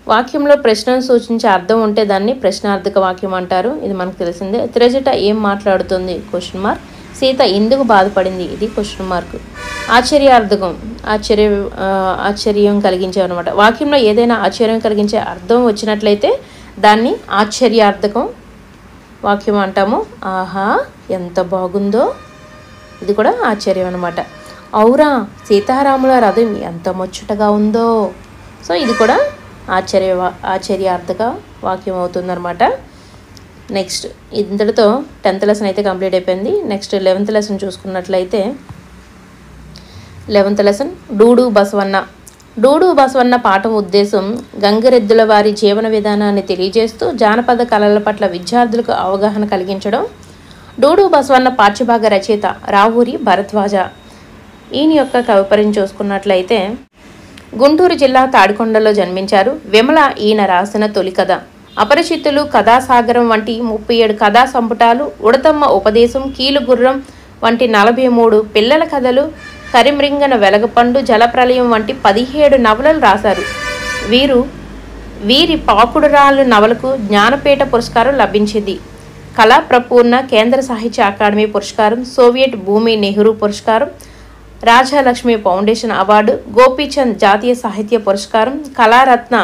వాక్యంలో ప్రశ్నను సూచించే అర్థం ఉంటే దాన్ని ప్రశ్నార్థక వాక్యం అంటారు. ఇది మనకు తెలిసిందే. త్రిజట ఏం మాట్లాడుతుంది, క్వశ్చన్ మార్క్. సీత ఎందుకు బాధపడింది, ఇది క్వశ్చన్ మార్క్. ఆశ్చర్యార్థకం, ఆశ్చర్యం కలిగించే అనమాట. వాక్యంలో ఏదైనా ఆశ్చర్యం కలిగించే అర్థం వచ్చినట్లయితే దాన్ని ఆశ్చర్యార్థకం వాక్యం అంటాము. ఆహా ఎంత బాగుందో, ఇది కూడా ఆశ్చర్యం అనమాట. ఔరా సీతారాముల రథం ఎంత ముచ్చటగా ఉందో. సో ఇది కూడా ఆశ్చర్యార్థక వాక్యం అవుతుందన్నమాట. నెక్స్ట్ ఇంతటితో 10th లెసన్ అయితే కంప్లీట్ అయిపోయింది. నెక్స్ట్ 11th లెసన్ చూసుకున్నట్లయితే 11th లెసన్ డూడు బసవన్న. డూడు బసవన్న పాఠం ఉద్దేశం గంగిరెద్దుల వారి జీవన విధానాన్ని తెలియజేస్తూ జానపద కళల పట్ల విద్యార్థులకు అవగాహన కలిగించడం. డూడు బసవన్న పాఠ్యభాగ రచయిత రావూరి భరద్వాజ. ఈయన యొక్క కవిపరిని చూసుకున్నట్లయితే గుంటూరు జిల్లా తాడికొండలో జన్మించారు. విమల ఈయన రాసిన తొలి కథ. అపరిచితులు, కథాసాగరం వంటి 37 కథా సంపుటాలు, ఉడతమ్మ ఉపదేశం, కీలుగుర్రం వంటి 43 పిల్లల కథలు, కరిమ్రింగన వెలగపండు, జలప్రలయం వంటి 17 నవలలు రాశారు. వీరి పాకుడురాళ్ళు నవలకు జ్ఞానపీఠ పురస్కారం లభించింది. కళా ప్రపూర్ణ కేంద్ర సాహిత్య అకాడమీ పురస్కారం, సోవియట్ భూమి నెహ్రూ పురస్కారం, రాజాలక్ష్మి ఫౌండేషన్ అవార్డు, గోపీచంద్ జాతీయ సాహిత్య పురస్కారం, కళారత్న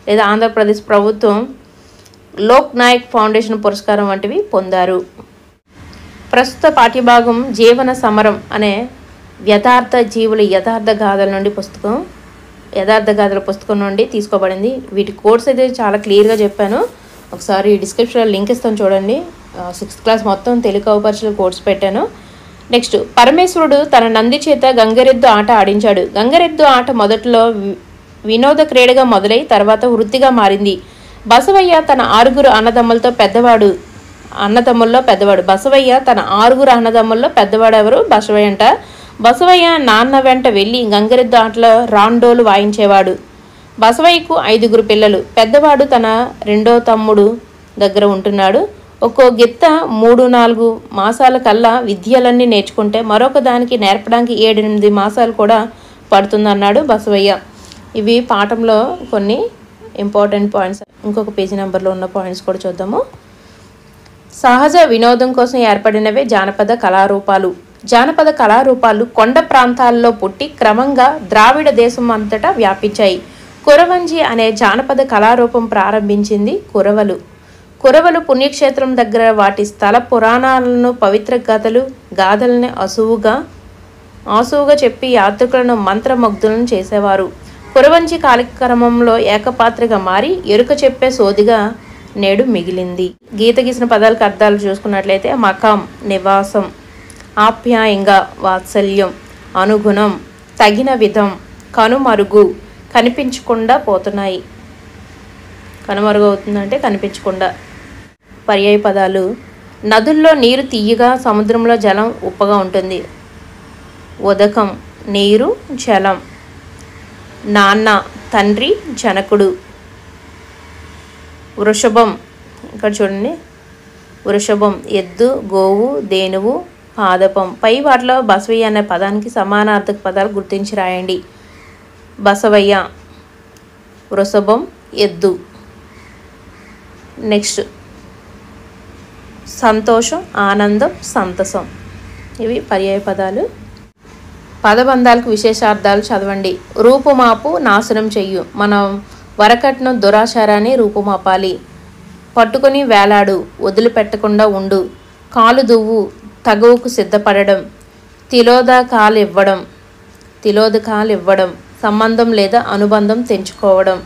లేదా ఆంధ్రప్రదేశ్ ప్రభుత్వం లోక్ నాయక్ ఫౌండేషన్ పురస్కారం వంటివి పొందారు. ప్రస్తుత పాఠ్యభాగం జీవన సమరం అనే యథార్థ జీవుల యథార్థ గాథల పుస్తకం నుండి తీసుకోబడింది. వీటి కోర్స్ అయితే చాలా క్లియర్గా చెప్పాను. ఒకసారి డిస్క్రిప్షన్లో లింక్ ఇస్తాను చూడండి. 6th క్లాస్ మొత్తం తెలుగు అవపరిచయ కోర్స్ పెట్టాను. నెక్స్ట్ పరమేశ్వరుడు తన నంది చేత గంగరెద్దు ఆట ఆడించాడు. గంగరెద్దు ఆట మొదట్లో వినోద క్రీడగా మొదలై తర్వాత వృత్తిగా మారింది. బసవయ్య తన 6 అన్నదమ్ములతో పెద్దవాడు. బసవయ్య తన 6 అన్నదమ్ముల్లో పెద్దవాడు ఎవరు? బసవయ్య అంట. బసవయ్య నాన్న వెంట వెళ్ళి గంగిరెద్దు ఆటలో రాండోలు వాయించేవాడు. బసవయ్యకు 5 పిల్లలు. పెద్దవాడు తన రెండో తమ్ముడు దగ్గర ఉంటున్నాడు. ఒక్కో గిత్త 3-4 మాసాల కల్లా విద్యలన్నీ నేర్చుకుంటే మరొక దానికి నేర్పడానికి 7-8 మాసాలు కూడా పడుతుందన్నాడు బసవయ్య. ఇవి పాఠంలో కొన్ని ఇంపార్టెంట్ పాయింట్స్. ఇంకొక పేజీ నెంబర్లో ఉన్న పాయింట్స్ కూడా చూద్దాము. సహజ వినోదం కోసం ఏర్పడినవే జానపద కళారూపాలు. జానపద కళారూపాలు కొండ ప్రాంతాల్లో పుట్టి క్రమంగా ద్రావిడ దేశం అంతటా వ్యాపించాయి. కురవంజి అనే జానపద కళారూపం ప్రారంభించింది కురవలు. కురవలు పుణ్యక్షేత్రం దగ్గర వాటి స్థల పురాణాలను, పవిత్ర గాథల్ని ఆసువుగా చెప్పి యాత్రికులను మంత్రముగ్ధులను చేసేవారు. కురవంజి కాలక్రమంలో ఏకపాత్రగా మారి ఎరుక చెప్పే సోదిగా నేడు మిగిలింది. గీత గీసిన పదాలకు అర్థాలు చూసుకున్నట్లయితే మకాం నివాసం, ఆప్యాయంగా వాత్సల్యం, అనుగుణం, తగిన విధం, కనుమరుగు, కనిపించకుండా పోతున్నాయి. కనుమరుగు అవుతుందంటే కనిపించకుండా. పర్యాయ పదాలు నదుల్లో నీరు తీయగా, సముద్రంలో జలం ఉప్పగా ఉంటుంది. ఉదకం నీరు, జలం. నాన్న తండ్రి, జనకుడు. వృషభం ఇక్కడ చూడండి, వృషభం ఎద్దు, గోవు, దేనువు, పాదపం. పై వాటిలో బసవయ్య అనే పదానికి సమానార్థక పదాలు గుర్తించి రాయండి. బసవయ్య, వృషభం, ఎద్దు. నెక్స్ట్ సంతోషం, ఆనందం, సంతసం. ఇవి పర్యాయ పదాలు. పదబంధాలకు విశేషార్థాలు చదవండి. రూపుమాపు, నాశనం చెయ్యు. మనం వరకట్ను దురాచారాన్ని రూపుమాపాలి. పట్టుకొని వేలాడు, వదిలిపెట్టకుండా ఉండు. కాలు దువ్వు, తగువుకు సిద్ధపడడం. తిలోదకాలు ఇవ్వడం, సంబంధం లేదా అనుబంధం తెంచుకోవడం.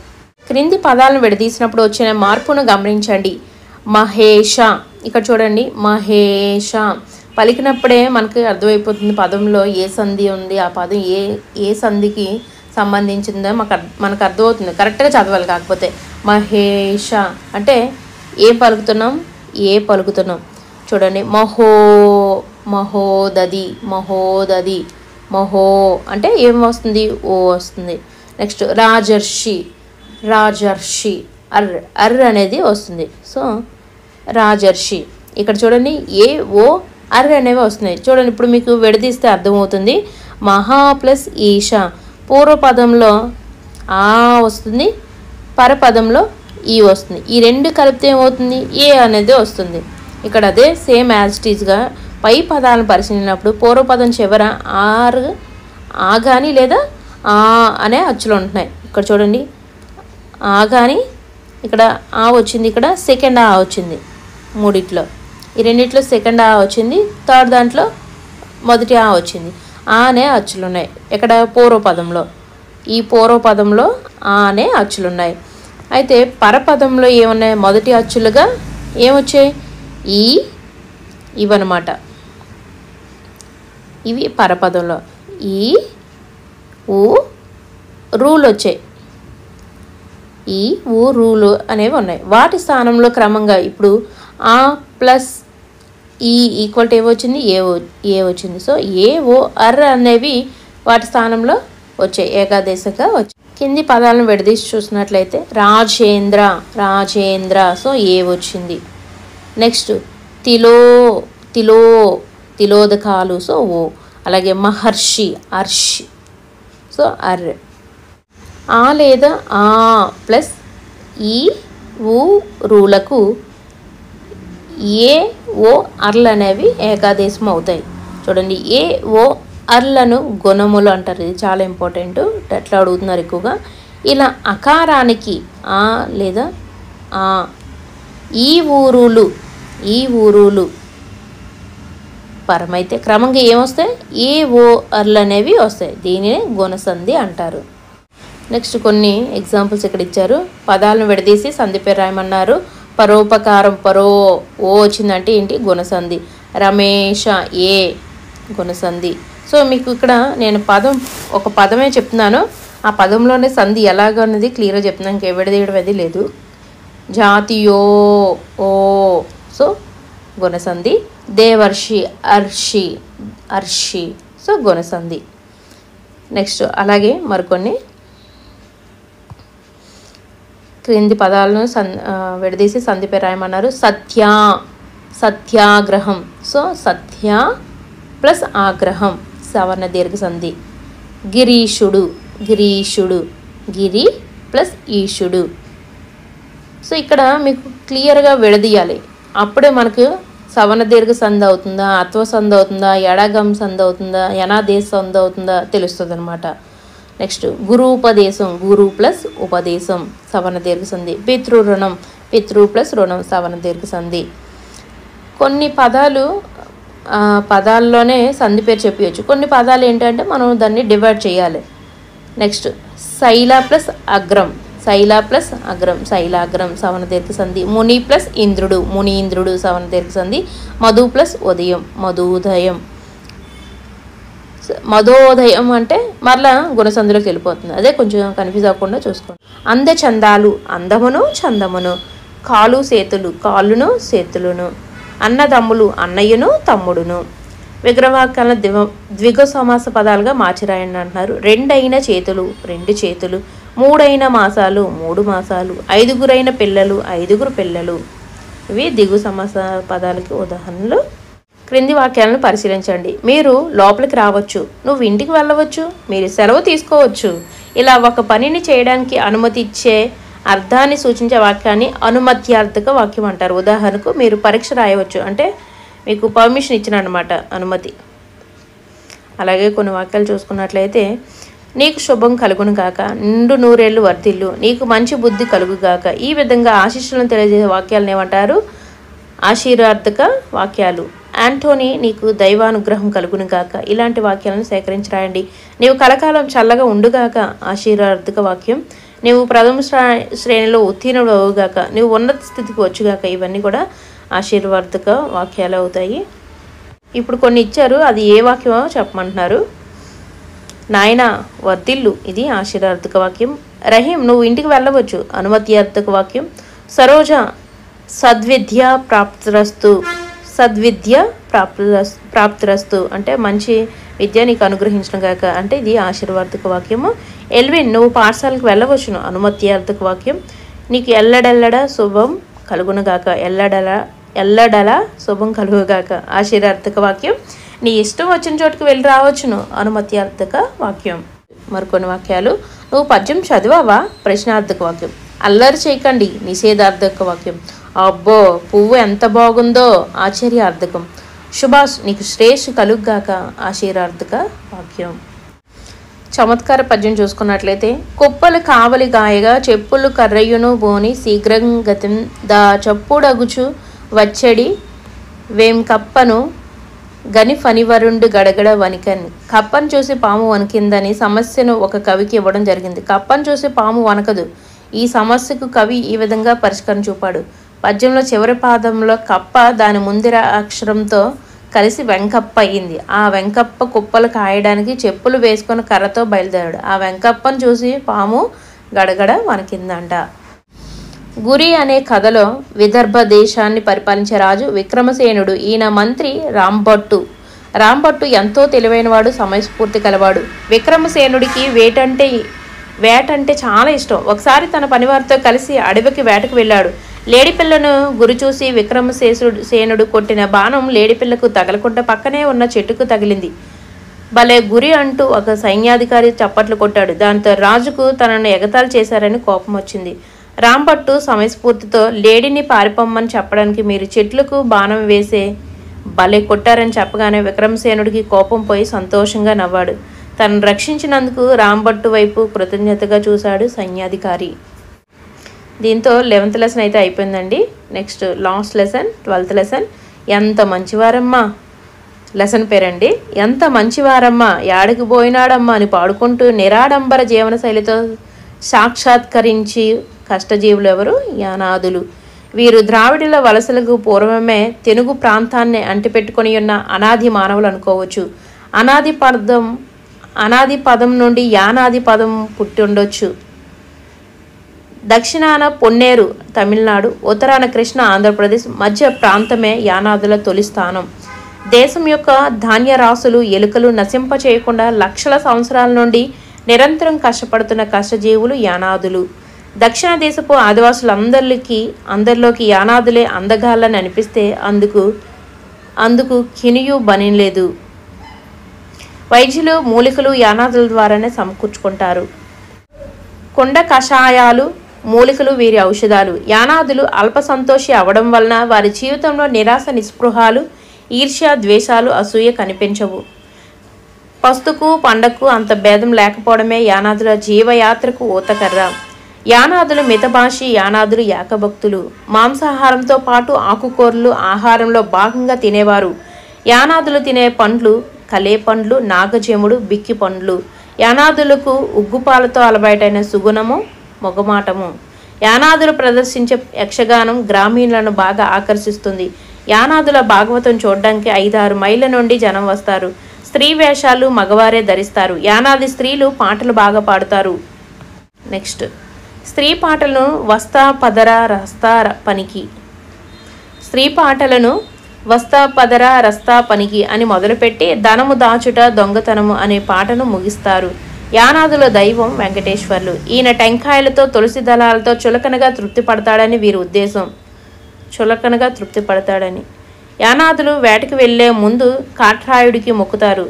క్రింది పదాలను విడదీసినప్పుడు వచ్చిన మార్పును గమనించండి. మహేష, ఇక్కడ చూడండి, మహేష పలికినప్పుడే మనకి అర్థమైపోతుంది పదంలో ఏ సంధి ఉంది, ఆ పదం ఏ సంధికి సంబంధించిందో మనకు అర్థమవుతుంది. కరెక్ట్గా చదవాలి. కాకపోతే మహేష అంటే ఏ పలుకుతున్నాం, చూడండి. మహోదది, మహో అంటే ఏం వస్తుంది, ఓ వస్తుంది. నెక్స్ట్ రాజర్షి, అర్ అనేది వస్తుంది. సో రాజర్షి. ఇక్కడ చూడండి, ఏ ఓ అర్ అనేవి వస్తున్నాయి. చూడండి, ఇప్పుడు మీకు విడదీస్తే అర్థమవుతుంది. మహా ప్లస్ ఈష. పూర్వపదంలో ఆ వస్తుంది, పరపదంలో ఈ వస్తుంది. ఈ రెండు కలిపితే ఏమవుతుంది, ఏ అనేది వస్తుంది. ఇక్కడ అదే సేమ్ యాజ్ ఇట్ ఈజ్గా పై పదాలను పరిశీలించినప్పుడు పూర్వపదం చివర ఆ కానీ లేదా ఆ అనే అచ్చులు ఉంటున్నాయి. ఇక్కడ చూడండి, ఆ కానీ ఇక్కడ ఆ వచ్చింది, ఇక్కడ సెకండ్ ఆ వచ్చింది. మూడిట్లో ఈ రెండిట్లో సెకండ్ ఆ వచ్చింది, థర్డ్ దాంట్లో మొదటి ఆ వచ్చింది. ఆ అనే అచ్చులు ఉన్నాయి ఇక్కడ పూర్వపదంలో. ఈ పూర్వపదంలో ఆ అనే అచ్చులు ఉన్నాయి. అయితే పరపదంలో ఏమున్నాయి, మొదటి అచ్చులుగా ఏమొచ్చాయి, ఇవన్నమాట. ఇవి పరపదంలో ఈ ఊ రూలు వచ్చాయి. ఈ ఊ రూలు అనేవి ఉన్నాయి. వాటి స్థానంలో క్రమంగా ఇప్పుడు ఆ ప్లస్ ఈ ఈక్వల్ టు ఏవొచ్చింది, ఏ వచ్చింది. సో ఏ ఓ అర్ అనేవి వాటి స్థానంలో వచ్చాయి, ఏకాదేశంగా వచ్చాయి. కింది పదాలను విడదీసి చూసినట్లయితే రాజేంద్ర, సో ఏ వచ్చింది. నెక్స్ట్ తిలోదకాలు, సో ఓ. అలాగే మహర్షి, అర్షి, సో అర్. ఆ లేదా ఆ ప్లస్ ఈ ఊ రూలకు ఏ ఓ అర్లు అనేవి ఏకాదేశం అవుతాయి. చూడండి, ఏ ఓ అర్లను గుణములు అంటారు. ఇది చాలా ఇంపార్టెంట్, ఎట్లా అడుగుతున్నారు ఎక్కువగా. ఇలా అకారానికి ఆ లేదా ఆ, ఈ ఊరులు పరమైతే క్రమంగా ఏమొస్తాయి, ఏ ఓ అర్లు అనేవి వస్తాయి. దీనినే గుణసంధి అంటారు. నెక్స్ట్ కొన్ని ఎగ్జాంపుల్స్ ఇక్కడ ఇచ్చారు. పదాలను విడదీసి సంధి పేరు రాయమన్నారు. పరోపకారం, ఓ వచ్చిందంటే ఏంటి, గుణసంధి. రమేష, ఏ గుణసంధి. సో మీకు ఇక్కడ నేను ఒక పదమే చెప్తున్నాను, ఆ పదంలోనే సంధి ఎలాగ అనేది క్లియర్గా చెప్తున్నాను, ఇంకా విడదీయడం అది లేదు. జాతియో, ఓ, సో గుణసంధి. దేవర్షి, అర్షి, సో గుణసంధి. నెక్స్ట్ అలాగే మరికొన్ని క్రింది పదాలను విడదీసి సంధి పేరు రాయమన్నారు. సత్యాగ్రహం. సో సత్య ప్లస్ ఆగ్రహం సవర్ణ దీర్ఘ సంధి. గిరీషుడు. గిరి ప్లస్ ఈషుడు. సో ఇక్కడ మీకు క్లియర్గా విడదీయాలి. అప్పుడే మనకు సవర్ణ దీర్ఘ సంధి అవుతుందా, అత్వ సంధి అవుతుందా, ఎడాగం సంధి అవుతుందా, యనాదేశ సంధి అవుతుందా తెలుస్తుంది అనమాట. నెక్స్ట్ గురూపదేశం. గురు ప్లస్ ఉపదేశం సవర్ణ దీర్ఘ సంధి. పితృరుణం. పితృ ప్లస్ రుణం సవర్ణ దీర్ఘ సంధి. కొన్ని పదాల్లోనే సంధి పేరు చెప్పవచ్చు. కొన్ని పదాలు ఏంటంటే మనం దాన్ని డివైడ్ చేయాలి. నెక్స్ట్ శైల ప్లస్ అగ్రం. శైలాగ్రం సవర్ణ దీర్ఘ సంధి. ముని ప్లస్ ఇంద్రుడు. మునీంద్రుడు సవర్ణ దీర్ఘ సంధి. మధు ప్లస్ ఉదయం. మధుదయం. మధోదయం అంటే మరలా గుణసంధిలోకి వెళ్ళిపోతుంది. అదే కొంచెం కన్ఫ్యూజ్ అవ్వకుండా చూసుకోండి. అందచందాలు. అందమును చందమును. కాలు చేతులు. కాళ్ళును చేతులను. అన్నదమ్ములు. అన్నయ్యను తమ్ముడును. విగ్రహవాక్యాలను ద్విగ సమాస పదాలుగా మార్చిరాయండి అంటున్నారు. రెండైన చేతులు. రెండు చేతులు. మూడైన మాసాలు. మూడు మాసాలు. ఐదుగురైన పిల్లలు. ఐదుగురు పిల్లలు. ఇవి దిగు సమాస పదాలకి ఉదాహరణలు. క్రింది వాక్యాలను పరిశీలించండి. మీరు లోపలికి రావచ్చు. నువ్వు ఇంటికి వెళ్ళవచ్చు. మీరు సెలవు తీసుకోవచ్చు. ఇలా ఒక పనిని చేయడానికి అనుమతి ఇచ్చే అర్థాన్ని సూచించే వాక్యాన్ని అనుమత్యార్థక వాక్యం అంటారు. ఉదాహరణకు మీరు పరీక్ష రాయవచ్చు అంటే మీకు పర్మిషన్ ఇచ్చినమాట, అనుమతి. అలాగే కొన్ని వాక్యాలు చూసుకున్నట్లయితే నీకు శుభం కలుగును గాక. నిండు నూరేళ్లు వర్ధిల్లు. నీకు మంచి బుద్ధి కలుగుగాక. ఈ విధంగా ఆశీస్సులను తెలియజేసే వాక్యాలను ఏమంటారు? ఆశీర్వార్థక వాక్యాలు. యాంటోనీ నీకు దైవానుగ్రహం కలుగును గాక. ఇలాంటి వాక్యాలను సేకరించి రాయండి. నీవు కలకాలం చల్లగా ఉండుగాక. ఆశీర్వార్థక వాక్యం. నీవు ప్రథమ శ్రేణిలో ఉత్తీర్ణుడు అవుగాక. నీవు ఉన్నత స్థితికి వచ్చుగాక. ఇవన్నీ కూడా ఆశీర్వార్థక వాక్యాలు అవుతాయి. ఇప్పుడు కొన్ని ఇచ్చారు, అది ఏ వాక్యమో చెప్పమంటున్నారు. నాయన వర్ధిల్లు. ఇది ఆశీర్వార్థక వాక్యం. రహీం నువ్వు ఇంటికి వెళ్ళవచ్చు. అనుమత్యార్థక వాక్యం. సరోజ సద్విద్య ప్రాప్తిరస్తు. సద్విద్య ప్రాప్తిరస్తు అంటే మంచి విద్య నీకు అనుగ్రహించడం కాక అంటే ఇది ఆశీర్వార్థక వాక్యము. ఎల్విన్ నువ్వు పాఠశాలకు వెళ్ళవచ్చును. అనుమత్యార్థక వాక్యం. నీకు ఎల్లడెల్లడ శుభం కలుగునుగాక. ఎల్లడల శుభం కలుగుగాక. ఆశీర్వార్థక వాక్యం. నీ ఇష్టం వచ్చిన చోటుకు వెళ్ళి రావచ్చును. అనుమత్యార్థక వాక్యం. మరికొన్ని వాక్యాలు. నువ్వు పద్యం చదివావా? ప్రశ్నార్థక వాక్యం. అల్లరి చేయకండి. నిషేధార్థక వాక్యం. అబ్బో పువ్వు ఎంత బాగుందో. ఆశ్చర్యార్థకం. సుభాష్ నీకు శ్రేష్ఠ కలుగ్గాక. ఆశీర్వార్థక వాక్యం. చమత్కార పద్యం చూసుకున్నట్లయితే కుప్పలు కావలి గాయగా చెప్పులు కర్రయ్యును బోని శీఘ్రం గతిం దా చప్పుడగుచు వచ్చడి వేం కప్పను గని ఫనివరుండు గడగడ వనికని. కప్పను చూసి పాము వణికిందని సమస్యను ఒక కవికి ఇవ్వడం జరిగింది. కప్పను చూసి పాము వనకదు. ఈ సమస్యకు కవి ఈ విధంగా పరిష్కారం చూపాడు. పద్యంలో చివరి పాదంలో కప్ప దాని ముందర అక్షరంతో కలిసి వెంకప్ప అయ్యింది. ఆ వెంకప్ప కుప్పలు కాయడానికి చెప్పులు వేసుకొని కర్రతో బయలుదేరాడు. ఆ వెంకప్పను చూసి పాము గడగడ వణికిందంట. గురి అనే కథలో విదర్భ దేశాన్ని పరిపాలించే రాజు విక్రమసేనుడు. ఈయన మంత్రి రాంభట్టు. రాంభట్టు ఎంతో తెలివైనవాడు, సమయస్ఫూర్తి కలవాడు. విక్రమసేనుడికి వేటంటే చాలా ఇష్టం. ఒకసారి తన పనివారితో కలిసి అడవికి వేటకు వెళ్ళాడు. లేడిపిల్లను గురి చూసి విక్రమసేనుడు కొట్టిన బాణం లేడిపిల్లకు తగలకుండా పక్కనే ఉన్న చెట్టుకు తగిలింది. భలే గురి అంటూ ఒక సైన్యాధికారి చప్పట్లు కొట్టాడు. దాంతో రాజుకు తనను ఎగతాళి చేశారని కోపం వచ్చింది. రాంభట్టు సమయస్ఫూర్తితో లేడిని పారిపోమ్మని చెప్పడానికి మీరు చెట్లకు బాణం వేసే భలే కొట్టారని చెప్పగానే విక్రమసేనుడికి కోపం పోయి సంతోషంగా నవ్వాడు. తనను రక్షించినందుకు రాంభట్టు వైపు కృతజ్ఞతగా చూశాడు సైన్యాధికారి. దీంతో 11th లెసన్ అయితే అయిపోయిందండి. Next last lesson 12th lesson. ఎంత మంచివారమ్మా లెసన్ పేరండి. ఎంత మంచివారమ్మా యాడికి పోయినాడమ్మా అని పాడుకుంటూ నిరాడంబర జీవన శైలితో సాక్షాత్కరించి కష్టజీవులు ఎవరు? యానాదులు. వీరు ద్రావిడుల వలసలకు పూర్వమే తెనుగు ప్రాంతాన్ని అంటిపెట్టుకొని ఉన్న అనాది మానవులు అనుకోవచ్చు. అనాది పదం నుండి యానాది పదం పుట్టి ఉండొచ్చు. దక్షిణాన పొన్నేరు తమిళనాడు, ఉత్తరాన కృష్ణ ఆంధ్రప్రదేశ్, మధ్య ప్రాంతమే యానాదుల తొలి స్థానం. దేశం యొక్క ధాన్య రాసులు ఎలుకలు నశింప చేయకుండా లక్షల సంవత్సరాల నుండి నిరంతరం కష్టపడుతున్న కష్టజీవులు యానాదులు. దక్షిణ దేశపు అందరిలోకి యానాదులే అందగాళ్ళని అనిపిస్తే అందుకు కినియు బనిలేదు. వైద్యులు మూలికలు యానాదుల ద్వారానే సమకూర్చుకుంటారు. కొండ కషాయాలు మూలికలు వీరి ఔషధాలు. యానాదులు అల్ప సంతోషి అవడం వలన వారి జీవితంలో నిరాశ నిస్పృహాలు ఈర్ష్య ద్వేషాలు అసూయ కనిపించవు. పస్తుకు పండకు అంత భేదం లేకపోవడమే యానాదుల జీవయాత్రకు ఊతకర్ర. యానాదులు మితభాషి, యానాదులు ఏకభక్తులు. మాంసాహారంతో పాటు ఆకుకూరలు ఆహారంలో భాగంగా తినేవారు. యానాదులు తినే పండ్లు కలే పండ్లు, నాగజెముడు, బిక్కి పండ్లు. యానాదులకు ఉగ్గుపాలతో అలవాటైన సుగుణము, మొగమాటము. యానాదులు ప్రదర్శించే యక్షగానం గ్రామీణులను బాగా ఆకర్షిస్తుంది. యానాదుల భాగవతం చూడడానికి 5-6 మైళ్ళ నుండి జనం వస్తారు. స్త్రీ వేషాలు మగవారే ధరిస్తారు. యానాది స్త్రీలు పాటలు బాగా పాడుతారు. నెక్స్ట్, స్త్రీ పాటలను వస్తా పదర రస్తా పనికి. స్త్రీ పాటలను వస్తా పదర రస్తా పనికి అని మొదలుపెట్టి ధనము దాచుట దొంగతనము అనే పాటను ముగిస్తారు. యానాదుల దైవం వెంకటేశ్వర్లు. ఈయన టెంకాయలతో తులసి దళాలతో చులకనగా తృప్తి పడతాడని వీరి ఉద్దేశం. యానాదులు వేటకు వెళ్లే ముందు కాట్రాయుడికి మొక్కుతారు.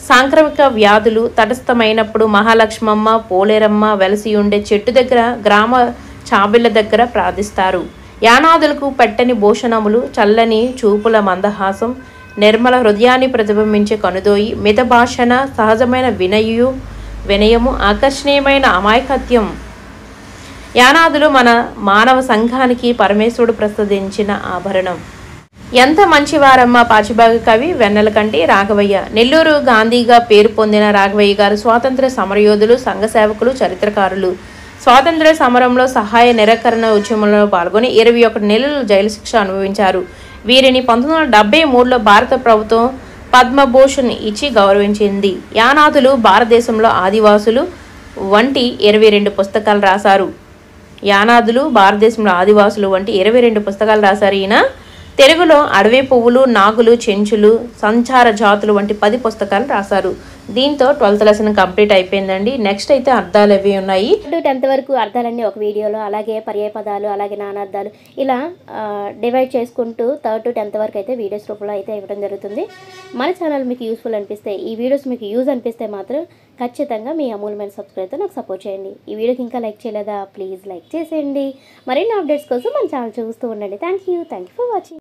సాంక్రమిక వ్యాధులు తటస్థమైనప్పుడు మహాలక్ష్మమ్మ, పోలేరమ్మ వెలసి ఉండే చెట్టు దగ్గర, గ్రామ చాబిళ్ల దగ్గర ప్రార్థిస్తారు. యానాదులకు పెట్టని భూషణములు, చల్లని చూపుల మందహాసం, నిర్మల హృదయాన్ని ప్రతిబింబించే కనుదోయి, మిత భాషణ, సహజమైన వినయము, ఆకర్షణీయమైన అమాయకత్యం. యానాదులు మన మానవ సంఘానికి పరమేశ్వరుడు ప్రసాదించిన ఆభరణం. ఎంత మంచివారమ్మ పాచిబాగ కవి వెన్నెలకంటి రాఘవయ్య. నెల్లూరు గాంధీగా పేరు పొందిన రాఘవయ్య గారు స్వాతంత్ర సమరయోధులు, సంఘ సేవకులు, చరిత్రకారులు. స్వాతంత్ర సమరంలో సహాయ నిరాకరణ ఉద్యమంలో పాల్గొని 21 నెలలు జైలు శిక్ష అనుభవించారు. వీరిని 1973లో భారత ప్రభుత్వం పద్మభూషణ్ ఇచ్చి గౌరవించింది. యానాదులు భారతదేశంలో ఆదివాసులు వంటి 22 పుస్తకాలు రాశారు. ఈయన తెలుగులో అడవి పువ్వులు, నాగులు, చెంచులు, సంచార జాతులు వంటి 10 పుస్తకాలు రాశారు. దీంతో 12th లెసన్ కంప్లీట్ అయిపోయిందండి. నెక్స్ట్ అయితే అర్థాలు అవి ఉన్నాయి. 10th వరకు అర్థాలన్నీ ఒక వీడియోలో, అలాగే పర్యాయ పదాలు, అలాగే నానార్థాలు ఇలా డివైడ్ చేసుకుంటూ 3rd to 10th వరకు అయితే వీడియోస్ రూపంలో అయితే ఇవ్వడం జరుగుతుంది. మన ఛానల్ మీకు యూస్ఫుల్ అనిపిస్తే, ఈ వీడియోస్ మీకు యూజ్ అనిపిస్తే మాత్రం ఖచ్చితంగా మీ అమూల్యమైన సబ్స్క్రైబ్తో నాకు సపోర్ట్ చేయండి. ఈ వీడియోకి ఇంకా లైక్ చేయలేదా? ప్లీజ్ లైక్ చేసేయండి. మరిన్ని అప్డేట్స్ కోసం మన ఛానల్ చూస్తూ ఉండండి. Thank you for watching.